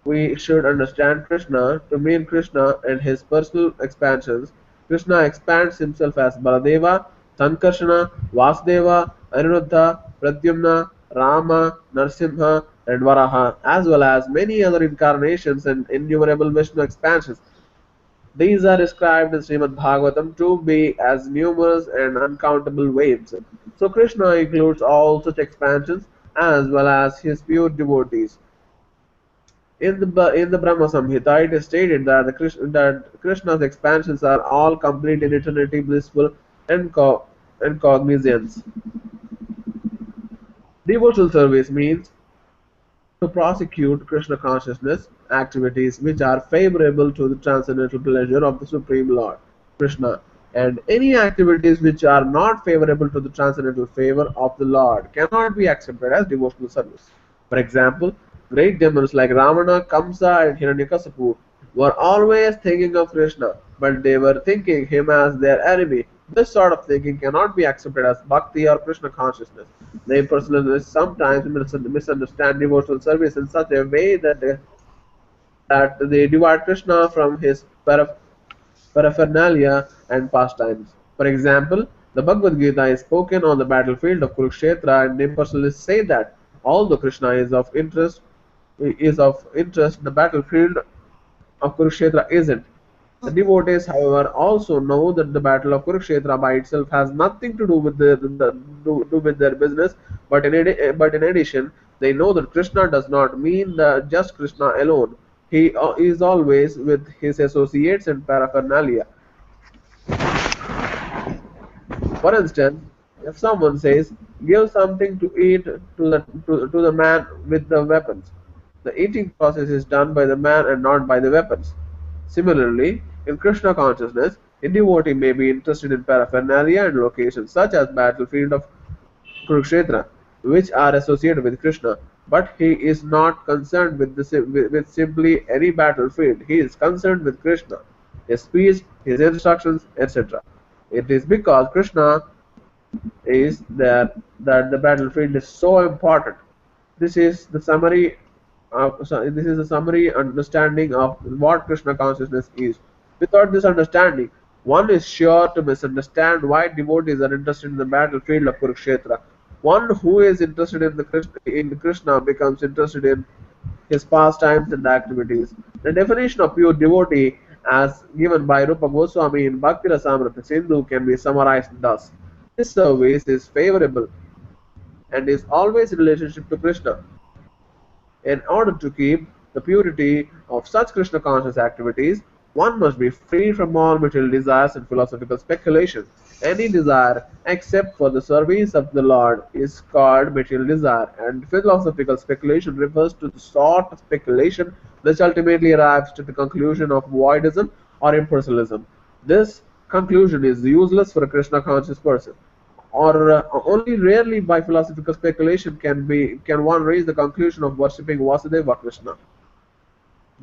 we should understand Krishna to mean Krishna and his personal expansions. Krishna expands himself as Baladeva, Sankarsana, Vasudeva, Aniruddha, Pradyumna, Rama, Narsimha, and Varaha, as well as many other incarnations and innumerable Vishnu expansions. These are described in Srimad Bhagavatam to be as numerous and uncountable waves. So Krishna includes all such expansions as well as his pure devotees. In the Brahma Samhita, it is stated that that Krishna's expansions are all complete in eternity, blissful, and cognizance. Devotional service means to prosecute Krishna consciousness activities which are favorable to the transcendental pleasure of the Supreme Lord, Krishna, and any activities which are not favorable to the transcendental favor of the Lord cannot be accepted as devotional service. For example, great demons like Ravana, Kamsa, and Hiranyakasipu were always thinking of Krishna, but they were thinking him as their enemy. This sort of thinking cannot be accepted as bhakti or Krishna consciousness. The impersonalists sometimes misunderstand devotional service in such a way that they divide Krishna from his paraphernalia and pastimes. For example, the Bhagavad Gita is spoken on the battlefield of Kurukshetra, and impersonalists say that although Krishna is of interest, the battlefield of Kurukshetra isn't. The devotees, however, also know that the battle of Kurukshetra by itself has nothing to do with their business, but in addition, they know that Krishna does not mean just Krishna alone. He is always with his associates and paraphernalia. For instance, if someone says, "Give something to eat to the man with the weapons," the eating process is done by the man and not by the weapons. Similarly, in Krishna consciousness, a devotee may be interested in paraphernalia and locations such as battlefield of Kurukshetra, which are associated with Krishna, but he is not concerned with simply any battlefield. He is concerned with Krishna, his speech, his instructions, etc. It is because Krishna is there that the battlefield is so important. This is the summary this is a summary understanding of what Krishna consciousness is. Without this understanding, One is sure to misunderstand why devotees are interested in the battlefield of Kurukshetra. One who is interested in Krishna becomes interested in his pastimes and activities. The definition of pure devotee, as given by Rupa Goswami in Bhakti Rasamrita Sindhu, can be summarized thus: his service is favorable and is always in relationship to Krishna. In order to keep the purity of such Krishna conscious activities, one must be free from all material desires and philosophical speculation. Any desire except for the service of the Lord is called material desire, and philosophical speculation refers to the sort of speculation which ultimately arrives to the conclusion of voidism or impersonalism. This conclusion is useless for a Krishna conscious person, or only rarely by philosophical speculation can one reach the conclusion of worshipping Vasudeva Krishna.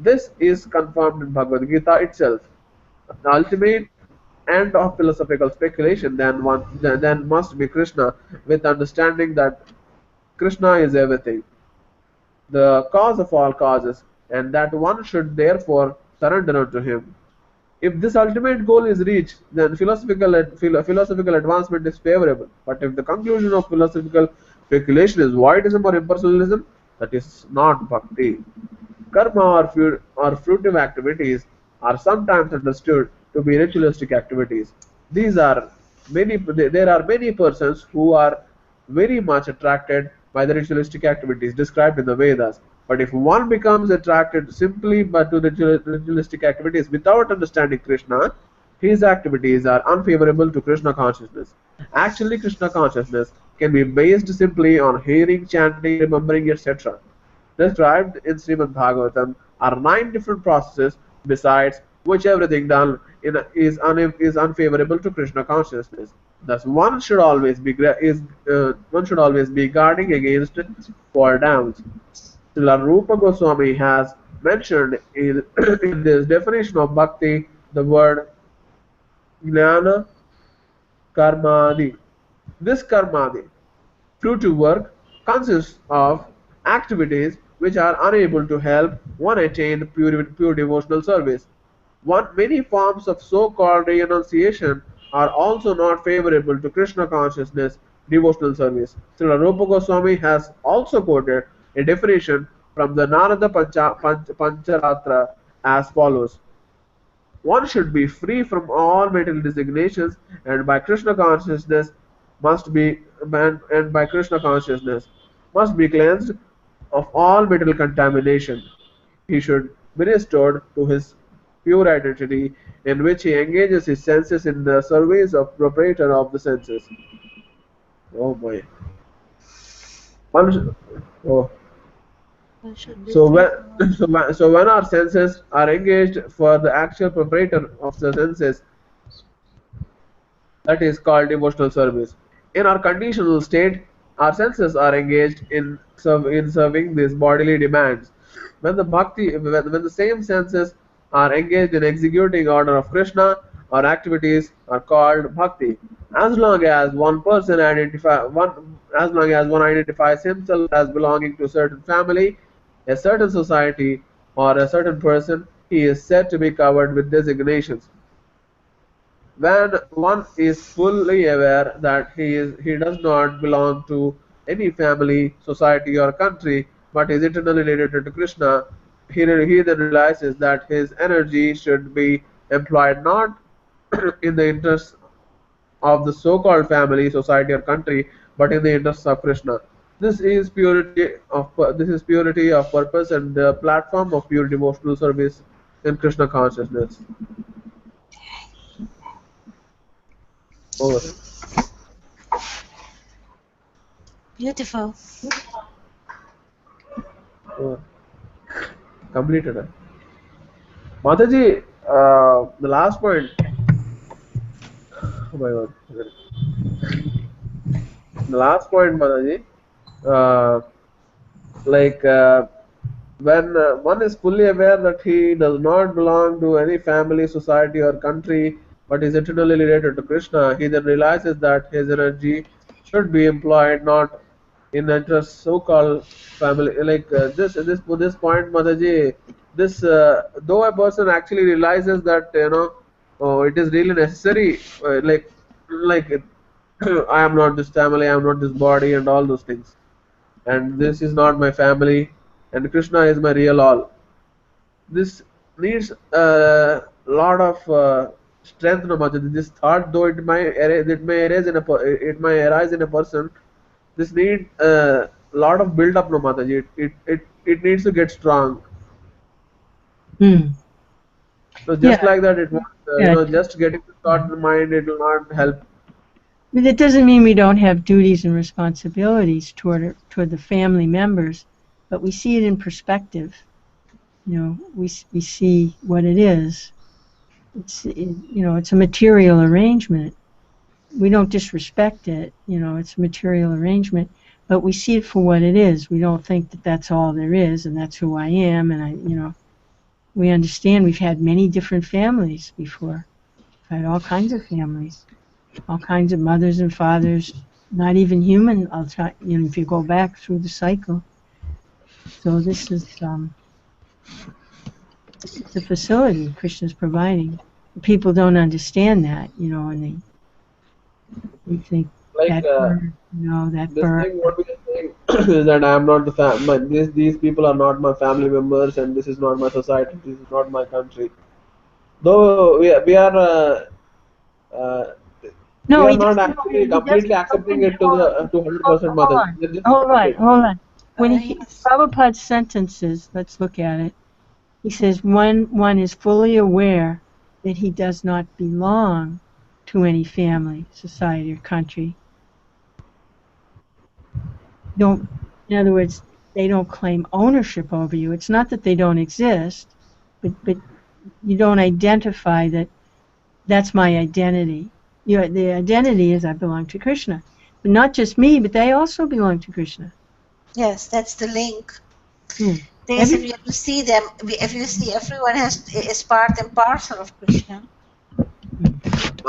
This is confirmed in Bhagavad Gita itself. The ultimate end of philosophical speculation then must be Krishna, with understanding that Krishna is everything, the cause of all causes, and that one should therefore surrender unto him. If this ultimate goal is reached, then philosophical advancement is favorable. But if the conclusion of philosophical speculation is voidism or impersonalism, that is not bhakti. Karma or fruitive activities are sometimes understood to be ritualistic activities. These are there are many persons who are very much attracted by the ritualistic activities described in the Vedas. But if one becomes attracted simply but to the ritualistic activities without understanding Krishna, his activities are unfavorable to Krishna consciousness. Actually, Krishna consciousness can be based simply on hearing, chanting, remembering, etc. Described in Srimad Bhagavatam are nine different processes, besides which everything done is unfavorable to Krishna consciousness. Thus, one should always be guarding against fall downs. Srila Rupa Goswami has mentioned in this definition of bhakti the word jnana karmadi. This karmadi, fruitive work, consists of activities which are unable to help one attain pure devotional service. Many forms of so-called renunciation are also not favorable to Krishna consciousness devotional service. Srila Rupa Goswami has also quoted a definition from the Narada Pancharatra as follows: one should be free from all material designations, and by Krishna consciousness must be cleansed of all material contamination. He should be restored to his pure identity, in which he engages his senses in the service of proprietor of the senses. Oh boy. One oh. One should be So free when, from all. so when our senses are engaged for the actual proprietor of the senses, that is called devotional service. In our conditional state, our senses are engaged in serving these bodily demands. When the same senses are engaged in executing order of Krishna, our activities are called bhakti. As long as one identifies himself as belonging to a certain family, a certain society, or a certain person, he is said to be covered with designations. When one is fully aware that he does not belong to any family, society, or country, but is eternally related to Krishna, he then realizes that his energy should be employed not in the interests of the so-called family, society, or country, but in the interests of Krishna. This is purity of purpose and the platform of pure devotional service in Krishna consciousness. Over. Beautiful. Over. Completed. Mataji, the last point. Oh my God. The last point, Mataji. Uh, like when one is fully aware that he does not belong to any family, society, or country, but is eternally related to Krishna, he then realizes that his energy should be employed not in interest so-called family. Like this point, Mataji. This though a person actually realizes that oh, it is really necessary, like I am not this family, I am not this body, and all those things, and this is not my family, and Krishna is my real all. This needs a lot of strength, no matter this thought, though it may arise in a person. This need a lot of build up, no matter it needs to get strong. Hmm. So Yeah, just like that, it won't, yeah. just getting the thought in the mind, it will not help. But it doesn't mean we don't have duties and responsibilities toward the family members, but we see it in perspective. We see what it is. It's a material arrangement. We don't disrespect it. It's a material arrangement, but we see it for what it is. We don't think that that's all there is, and that's who I am. And we understand we've had many different families before. We've had all kinds of families, all kinds of mothers and fathers, not even human. If you go back through the cycle. So this is a facility Krishna's providing. People don't understand that, and they think Like that birth, that this birth. thing, what we are saying is that I am not the these people are not my family members, and this is not my society. This is not my country. Though uh, we No, are he not doesn't. actually He completely doesn't. accepting it to Hold on. the to 100% Hold mother. on. They're just Hold saying on. it. Hold on. When Yes. Prabhupada's sentences, let's look at it. He says, when one is fully aware that he does not belong to any family, society, or country, don't, in other words, they don't claim ownership over you. It's not that they don't exist, but you don't identify that that's my identity. The identity is I belong to Krishna. But not just me, but they also belong to Krishna. Yes, that's the link. Hmm. This, if Every you have to see them, if you see everyone is part and parcel of Krishna.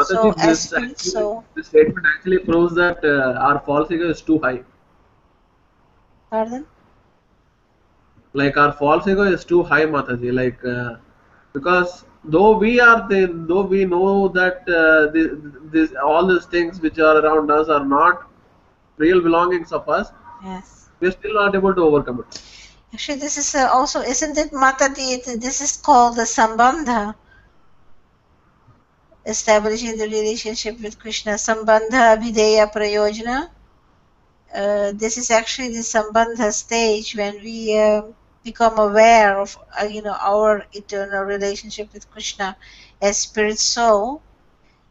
So Mataji, as spirit, so this statement actually proves that our false ego is too high. pardon. Like our false ego is too high, Mataji. Because though we know that all these things which are around us are not real belongings of us, Yes. we are still not able to overcome it. Actually, this is also, isn't it Matadi? This is called the Sambandha, establishing the relationship with Krishna. Sambandha Abhideya Prayojana. This is actually the Sambandha stage when we become aware of our eternal relationship with Krishna as spirit soul,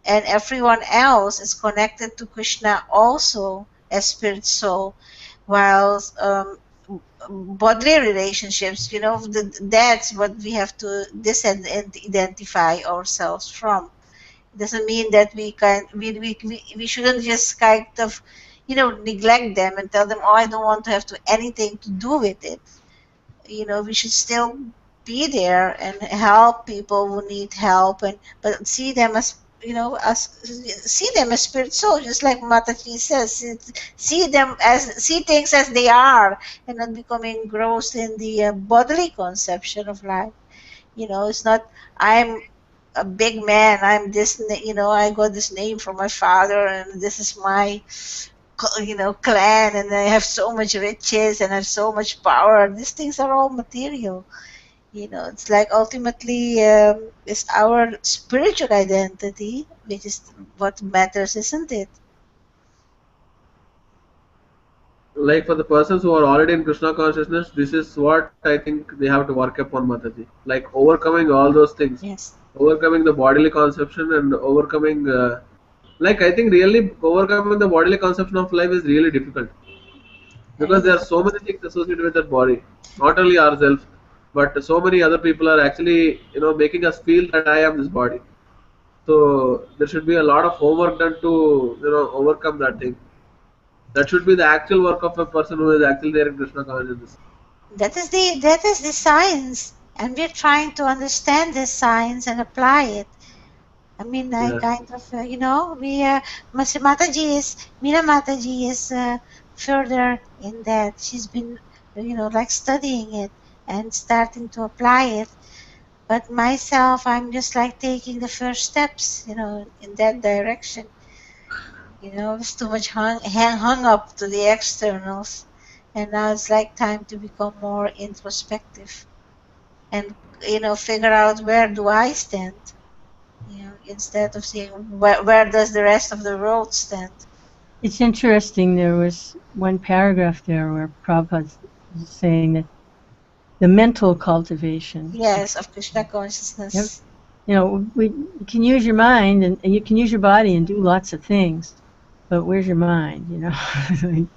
and everyone else is connected to Krishna also as spirit soul, while bodily relationships, that's what we have to identify ourselves from. It doesn't mean that we shouldn't just kind of neglect them and tell them, oh, I don't want to have anything to do with it. We should still be there and help people who need help, and but see them as spirit soul, just like Mataji says. See things as they are, and not become engrossed in the bodily conception of life. It's not, I'm a big man, I'm this, I got this name from my father, and this is my clan, and I have so much riches and I have so much power. These things are all material. It's like ultimately it's our spiritual identity which is what matters, isn't it? Like for the persons who are already in Krishna consciousness, this is what I think they have to work upon, Mataji. Like overcoming all those things, Yes. overcoming the bodily conception and overcoming. Like I think really overcoming the bodily conception of life is really difficult Very because there are so difficult. many things associated with that body. Not only ourselves, but so many other people are actually making us feel that I am this body. So there should be a lot of homework done to overcome that thing. That should be the actual work of a person who is actually there in Krishna consciousness. That is the science, and we're trying to understand this science and apply it. I mean, I Yes. kind of, Meena Mataji is further in that. She's been, like studying it and starting to apply it. But myself, I'm just like taking the first steps, in that direction. It's too much hung up to the externals. And now it's like time to become more introspective and, figure out where do I stand, instead of seeing where does the rest of the world stand. It's interesting. There was one paragraph there where Prabhupada is saying that the mental cultivation. Yes, of Krishna Yep. consciousness. You can use your mind and you can use your body and do lots of things, but where's your mind? Like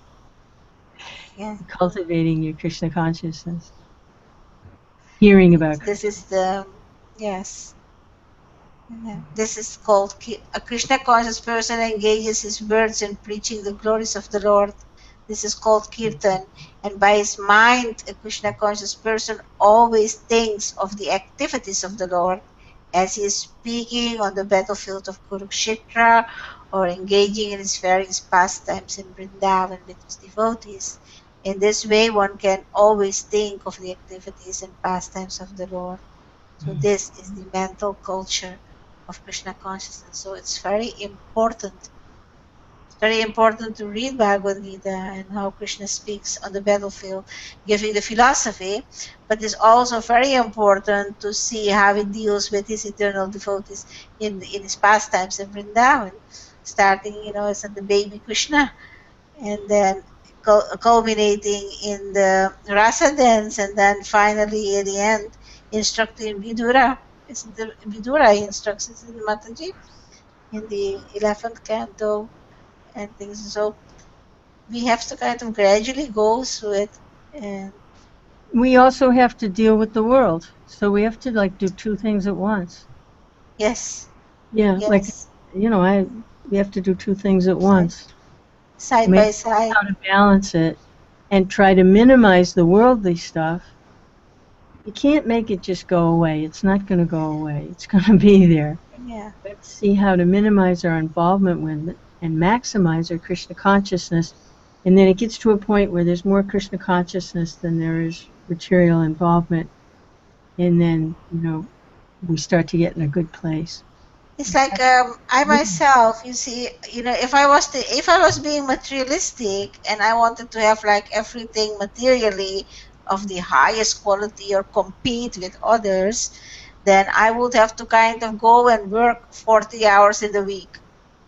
Yeah. cultivating your Krishna consciousness, hearing about This Krishna. is the, yes. Yeah. This is called a Krishna conscious person engages his words in preaching the glories of the Lord. This is called Kirtan. And by his mind, a Krishna conscious person always thinks of the activities of the Lord as he is speaking on the battlefield of Kurukshetra or engaging in his various pastimes in Vrindavan with his devotees. In this way, one can always think of the activities and pastimes of the Lord. So this is the mental culture of Krishna consciousness. So it's very important. It's very important to read Bhagavad Gita and how Krishna speaks on the battlefield, giving the philosophy. But it's also very important to see how he deals with his eternal devotees in his pastimes in Vrindavan, starting, as the baby Krishna, and then culminating in the rasa dance, and then finally at the end instructing Vidura. Isn't the Vidura he instructs, isn't it, Mataji, in the 11th canto and things. So we have to kind of gradually go through it. And We also have to deal with the world, so we have to like do two things at once. yes, Yeah, like yes, we have to do two things at side, once. side We have by to learn side. how to balance it and try to minimize the worldly stuff. You can't make it just go away. It's not going to go away. It's going to be there. Yeah. We have to see how to minimize our involvement with it and maximize our Krishna consciousness. And then it gets to a point where there's more Krishna consciousness than there is material involvement. And then, we start to get in a good place. It's like I myself, you see, if I was being materialistic and I wanted to have like everything materially of the highest quality or compete with others, then I would have to kind of go and work 40 hours in the week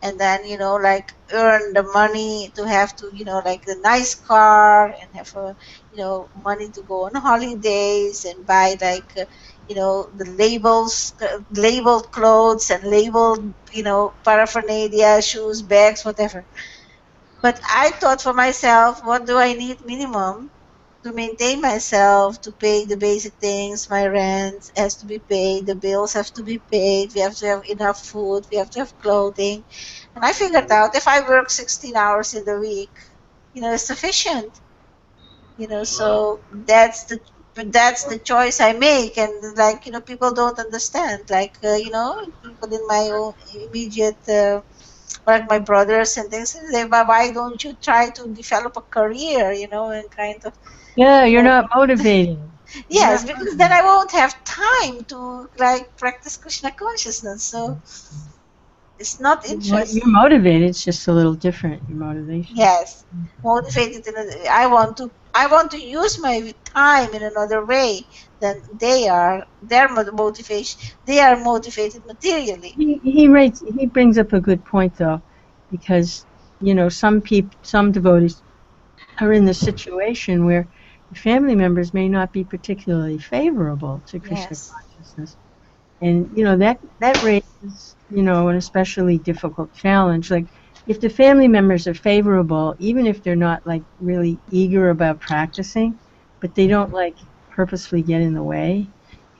and then, like earn the money to have to, like the nice car and have money to go on holidays and buy like, the labeled clothes and labeled, paraphernalia, shoes, bags, whatever. But I thought for myself, what do I need minimum to maintain myself, to pay the basic things? My rent has to be paid, the bills have to be paid, we have to have enough food, we have to have clothing. And I figured out if I work 16 hours in the week, it's sufficient. So that's the choice I make. And like, people don't understand, like, people in my own immediate like my brothers and things, they, why don't you try to develop a career, and kind of, Yeah, you're like, not motivated. You're yes, not because then motivated. I won't have time to like practice Krishna consciousness. So it's not You're interesting. motivated. It's just a little different, your motivation. Yes, motivated in I want to use my time in another way than they are. Their motivation, they are motivated materially. He brings up a good point though, because some devotees are in the situation where the family members may not be particularly favorable to Krishna Yes, consciousness, and that raises an especially difficult challenge. Like if the family members are favorable, even if they're not like really eager about practicing, but they don't like purposefully get in the way,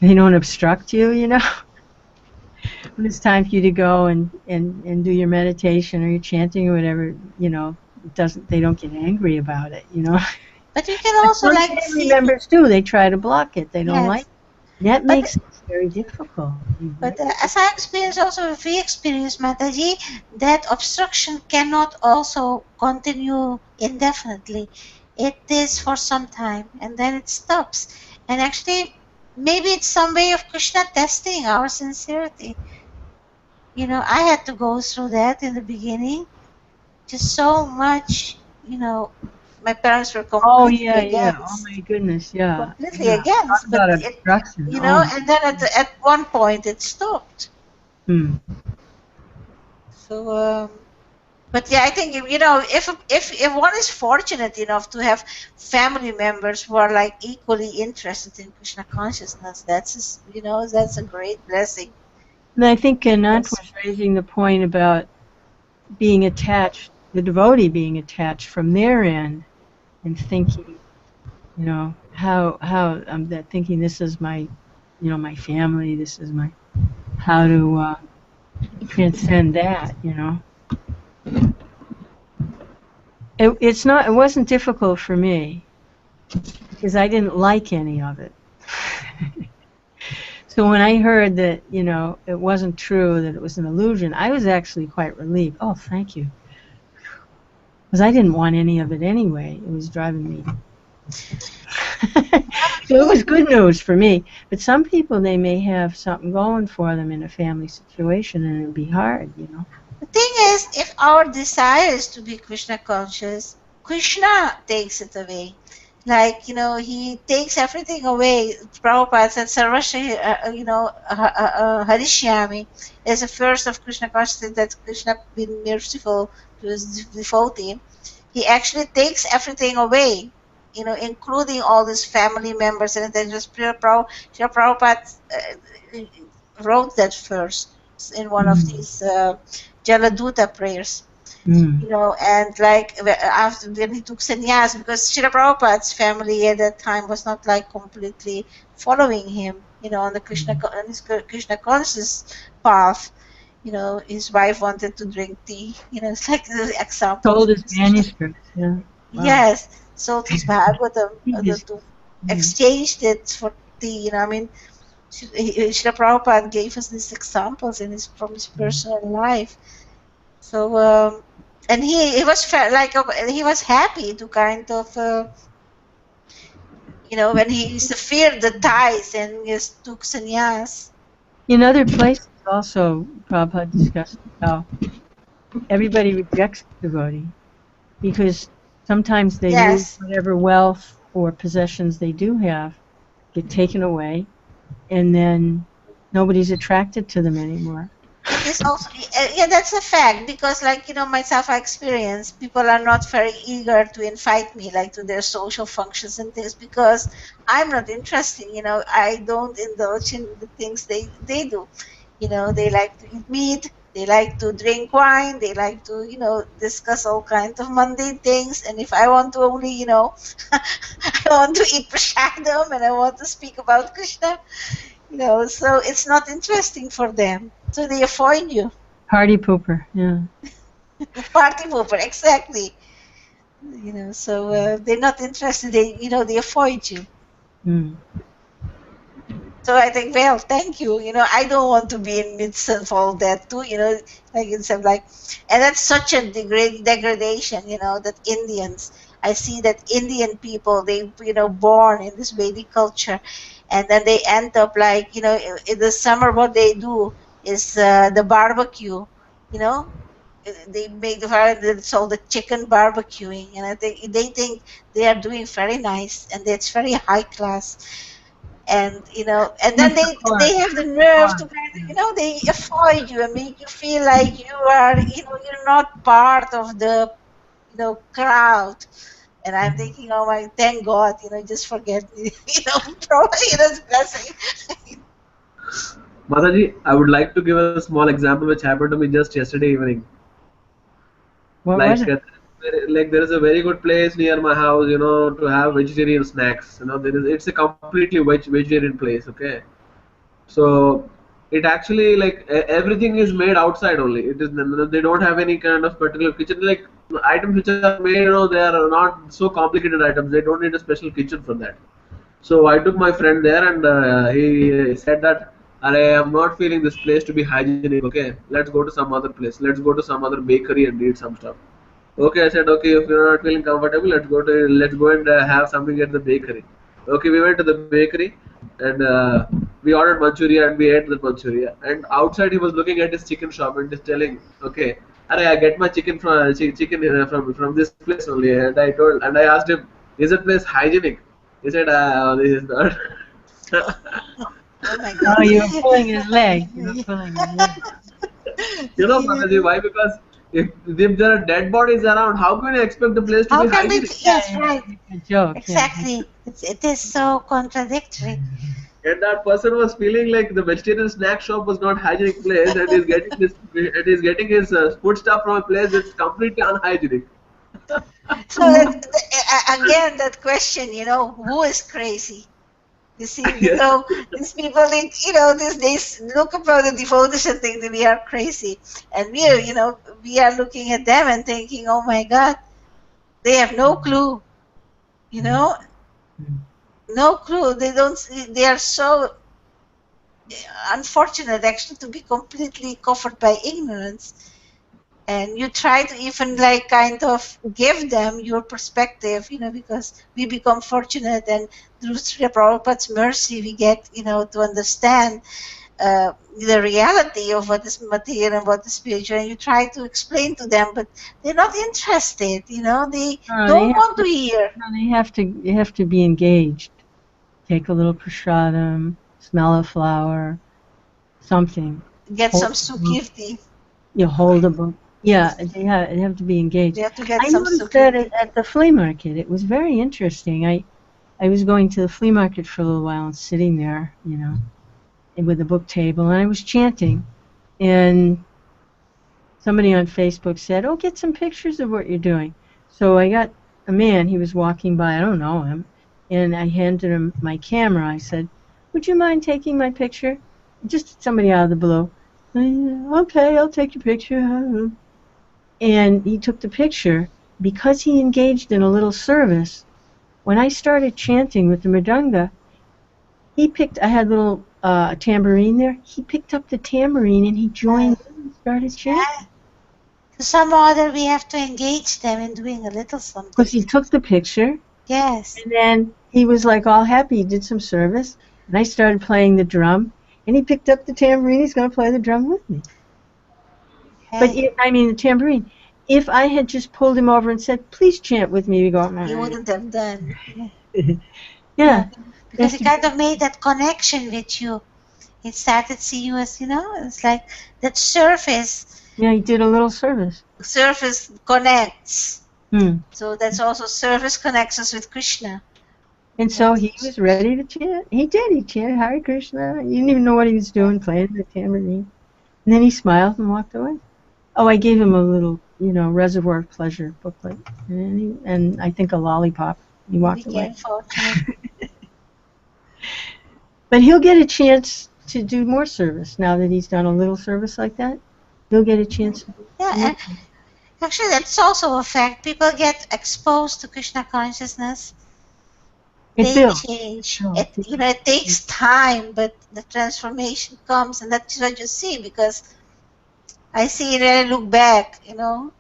they don't obstruct you, when it's time for you to go and do your meditation or your chanting or whatever, it doesn't they don't get angry about it. but you can But also some like family see. members do. They try to block it. They don't like Yes, it. That but makes it very difficult. But as I experience, also if we experience, Mataji, that obstruction cannot also continue indefinitely. It is for some time and then it stops. And actually, maybe it's some way of Krishna testing our sincerity. I had to go through that in the beginning. Just so much, my parents were Oh completely yeah, yeah. Oh against, my goodness, yeah, completely yeah. Talk against, but about it, obstruction. Oh my. and then at one point it stopped. Hmm. So, but yeah, I think if one is fortunate enough to have family members who are like equally interested in Krishna consciousness, that's a great blessing. And I think Anant Because was raising the point about being attached, the devotee being attached from their end and thinking, how that thinking this is my, my family, this is my, how to transcend that. It wasn't difficult for me because I didn't like any of it. So when I heard that, it wasn't true, that it was an illusion, I was actually quite relieved. Oh, thank you. Because I didn't want any of it anyway. It was driving me. So it was good news for me. But some people, they may have something going for them in a family situation and it'd be hard. the thing is, if our desire is to be Krishna conscious, Krishna takes it away. Like, he takes everything away. Prabhupada said, Sarvasya, Harishyami is the first of Krishna consciousness that Krishna been merciful to his devotee. He actually takes everything away, including all his family members. And then just Srila Prabhupada wrote that first in one of Mm. these Jaladuta prayers. Mm. And like after when he took sannyas, because Srila Prabhupada's family at that time was not like completely following him, on the on his Krishna conscious path. His wife wanted to drink tea. It's like the example of Sold his manuscripts, yeah. Wow. yes, sold his Bhagavatam His, to exchanged it for tea. I mean, Srila Prabhupada gave us these examples from his personal life. So, and he was he was happy to kind of, when he severed the ties and just took sannyas. in other places also, Prabhupada discussed how everybody rejects the devotee because sometimes they lose Yes, whatever wealth or possessions they do have, get taken away, and then nobody's attracted to them anymore. it is also, yeah, that's a fact, because like, myself, I experience people are not very eager to invite me like to their social functions and things, because I'm not interested. I don't indulge in the things they do. They like to eat meat, they like to drink wine, they like to, discuss all kinds of mundane things. And if I want to only, I want to eat prasadam and I want to speak about Krishna, so it's not interesting for them. So they avoid you. Party pooper, yeah. Party pooper, exactly. So they're not interested. They avoid you. Mm. So I think, well, thank you. I don't want to be in midst of all that too. Like it's like, and that's such a degradation. That Indians. I see that Indian people, they, born in this Vedic culture, and then they end up like, in the summer, what they do is the barbecue. You know, they make it's all the chicken barbecuing, and I think they think they are doing very nice and it's very high class. And and then That's the they have the nerve to part. kind of, they avoid you and make you feel like you are, you're not part of the, crowd. And I'm thinking, oh my, thank God, just forget me, probably, blessing. Mataji, I would like to give a small example which happened to me just yesterday evening. What was Like, it? there is a very good place near my house, to have vegetarian snacks. It's a completely vegetarian place. Okay, so it actually, like, everything is made outside only. It is, they don't have any kind of particular kitchen. Like, items which are made, they are not so complicated items. They don't need a special kitchen for that. So I took my friend there, and he said that, "Arey, I'm not feeling this place to be hygienic. Okay, let's go to some other place. Let's go to some other bakery and eat some stuff." Okay, I said, okay, if you're not feeling comfortable, let's go and have something at the bakery. Okay, we went to the bakery. and we ordered Manchuria and we ate the Manchuria. And outside he was looking at his chicken shop and just telling, okay, Hare, I get my chicken from this place only. And I asked him, is the place hygienic? He said, this is not. Oh my Oh, God. you were pulling his leg. You were pulling his leg. Mataji, why? Because if there are dead bodies around, how can you expect the place to How be can we? hygienic? Yes, right. A joke. Exactly. It is so contradictory. And that person was feeling like the vegetarian snack shop was not hygienic place, and he's getting his food stuff from a place that's completely unhygienic. So again, that question, who is crazy? You see, Yes. so these people think, these days look upon the devotees and think that we are crazy, and we are looking at them and thinking, oh my God, they have no clue, no clue. They don't. They are so unfortunate, actually, to be completely covered by ignorance. And you try to even like kind of give them your perspective, because we become fortunate, and through Srila Prabhupada's mercy we get, to understand the reality of what is material and what is spiritual, and you try to explain to them, but they're not interested, they don't want to hear. No, you have to be engaged. Take a little prasadam, smell a flower, something. Get Hold some the book. sukirti. You hold a book. Yeah, they have to be engaged. They have to get I some noticed that sukirti. at the flea market. It was very interesting. I was going to the flea market for a little while and sitting there, with a book table, and I was chanting. And somebody on Facebook said, "Oh, get some pictures of what you're doing." So I got a man. He was walking by. I don't know him, and I handed him my camera. I said, "Would you mind taking my picture?" Just somebody out of the blue. Okay, I'll take your picture. And he took the picture. Because he engaged in a little service, when I started chanting with the mridanga, I had a little tambourine there. He picked up the tambourine and he joined in and started chanting. To some other, we have to engage them in doing a little something. Because he took the picture. Yes. And then he was like all happy. He did some service. And I started playing the drum. And he picked up the tambourine. He's going to play the drum with me. But the tambourine. If I had just pulled him over and said, "Please chant with me," we go, he wouldn't have done. Yeah. Because he kind of made that connection with you. He started seeing you as, it's like that surface. Yeah, he did a little service. Surface connects. Hmm. So that's also service connects us with Krishna. And so he was ready to chant. He did. He chanted Hare Krishna. He didn't even know what he was doing, playing the tambourine. And then he smiled and walked away. Oh, I gave him a little, Reservoir of Pleasure booklet. And I think a lollipop. He walked away. But he'll get a chance to do more service now that he's done a little service like that. He'll get a chance. Yeah, actually, that's also a fact. People get exposed to Krishna consciousness. They change. It takes time, but the transformation comes, and that's what you see. Because I see it when I look back. Now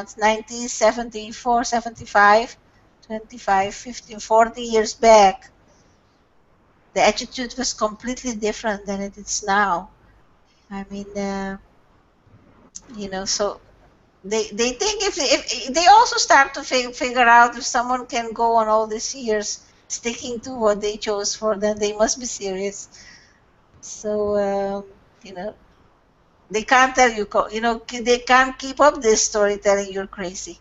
it's 1974, 75, 25, 15, 40 years back. The attitude was completely different than it is now. I mean, so they think if they also start to figure out if someone can go on all these years sticking to what they chose for, then they must be serious. So they can't tell you, they can't keep up this storytelling. You're crazy.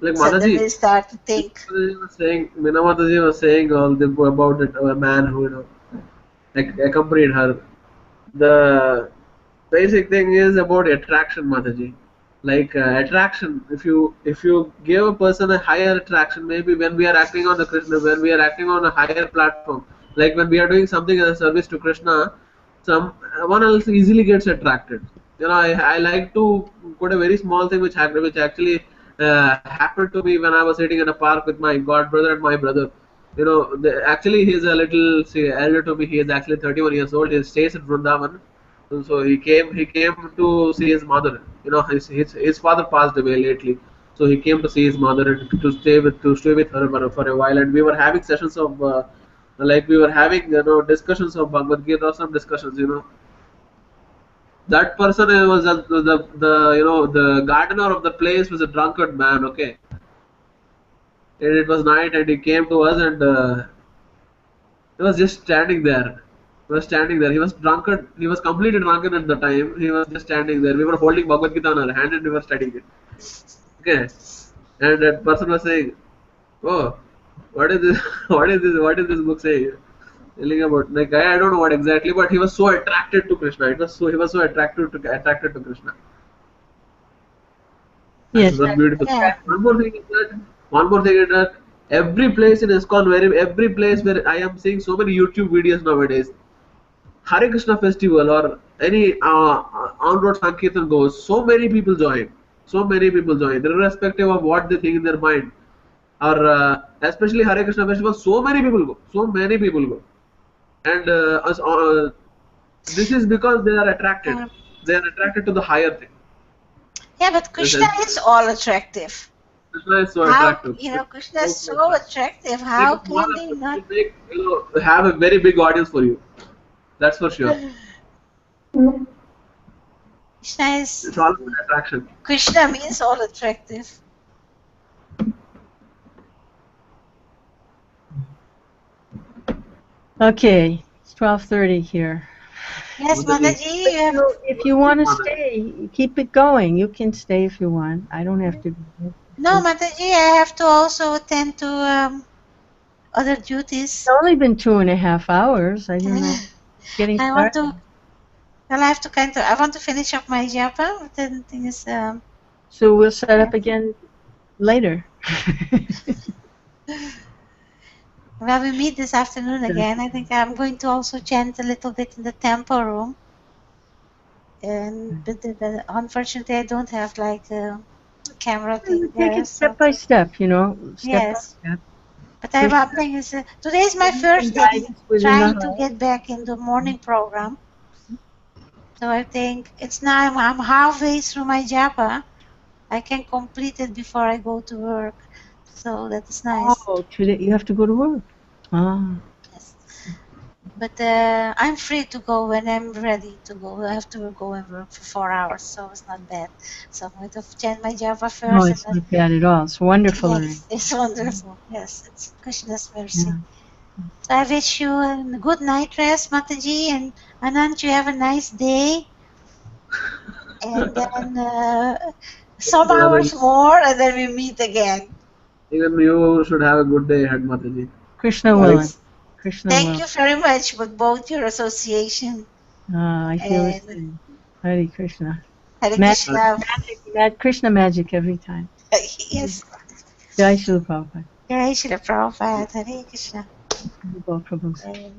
Like So Mataji, then they start to think. Mataji was saying about it, a man who accompanied her. The basic thing is about attraction, Mataji. Like attraction, if you give a person a higher attraction, maybe when we are acting on the Krishna, when we are acting on a higher platform, like when we are doing something as a service to Krishna, someone else easily gets attracted. I like to put a very small thing which actually happened to me when I was sitting in a park with my god brother and my brother. Actually he's a little elder to me. He is actually 31 years old. He stays in Vrindavan. So he came to see his mother. His father passed away lately. So he came to see his mother and to stay with her for a while, and we were having sessions of like we were having discussions of Bhagavad Gita or some discussions. That person was the gardener of the place was a drunkard man. Okay, and it was night, and he came to us, and he was just standing there. He was standing there. He was drunken. He was completely drunken at the time. He was just standing there. We were holding Bhagavad Gita in our hand and we were studying it. Okay. And that person was saying, "Oh, what is this? What is this? What is this book saying?" Telling about like I don't know what exactly, but he was so attracted to Krishna. He was so attracted to Krishna. Yes. It was beautiful. Yeah. One more thing is that every place in ISKCON, every place where I am seeing so many YouTube videos nowadays, Hare Krishna festival or any on-road Sankirtan goes, so many people join. So many people join, irrespective of what they think in their mind. Or especially Hare Krishna festival, so many people go. So many people go. And this is because they are attracted. They are attracted to the higher thing. Yeah, but Krishna is all attractive. Krishna is so How, attractive. Krishna is so attractive. How can they not? Have a very big audience for you. That's for sure. Krishna is. It's all about attraction. Krishna means all attractive. Okay, it's 12:30 here. Yes, Mataji. If you want to stay, keep it going. You can stay if you want. I don't have to. No, Mataji, I have to also attend to other duties. It's only been 2.5 hours. I don't know. Getting I started. want to. Well, I have to I want to finish up my Japa, but the thing is. So we'll set up again later. Well, we meet this afternoon again. I think I'm going to also chant a little bit in the temple room. But unfortunately, I don't have like a camera thing Take there. it step by step, Step Yes. by step. But I'm hoping today is my first day trying to get back in the morning program. So I think it's now I'm halfway through my Japa. I can complete it before I go to work. So that's nice. Oh, today you have to go to work. Ah. Yes. But I'm free to go when I'm ready to go. I have to go and work for 4 hours, so it's not bad. So I'm going to chant my Japa first. No, it's not bad at all. It's wonderful. Yes, it's wonderful. Yes, it's Krishna's mercy. Yeah. So I wish you a good night rest, Mataji, and Anant, you have a nice day. And then some hours more, and then we meet again. Even you should have a good day ahead, Mataji. Krishna willing. Krishna Thank you very much for both your association. I feel the same. Hare Krishna. Hare Krishna. Krishna magic every time. Yes. Jai Srila Prabhupada. Jai Srila Prabhupada. Hare Krishna. Prabhupada.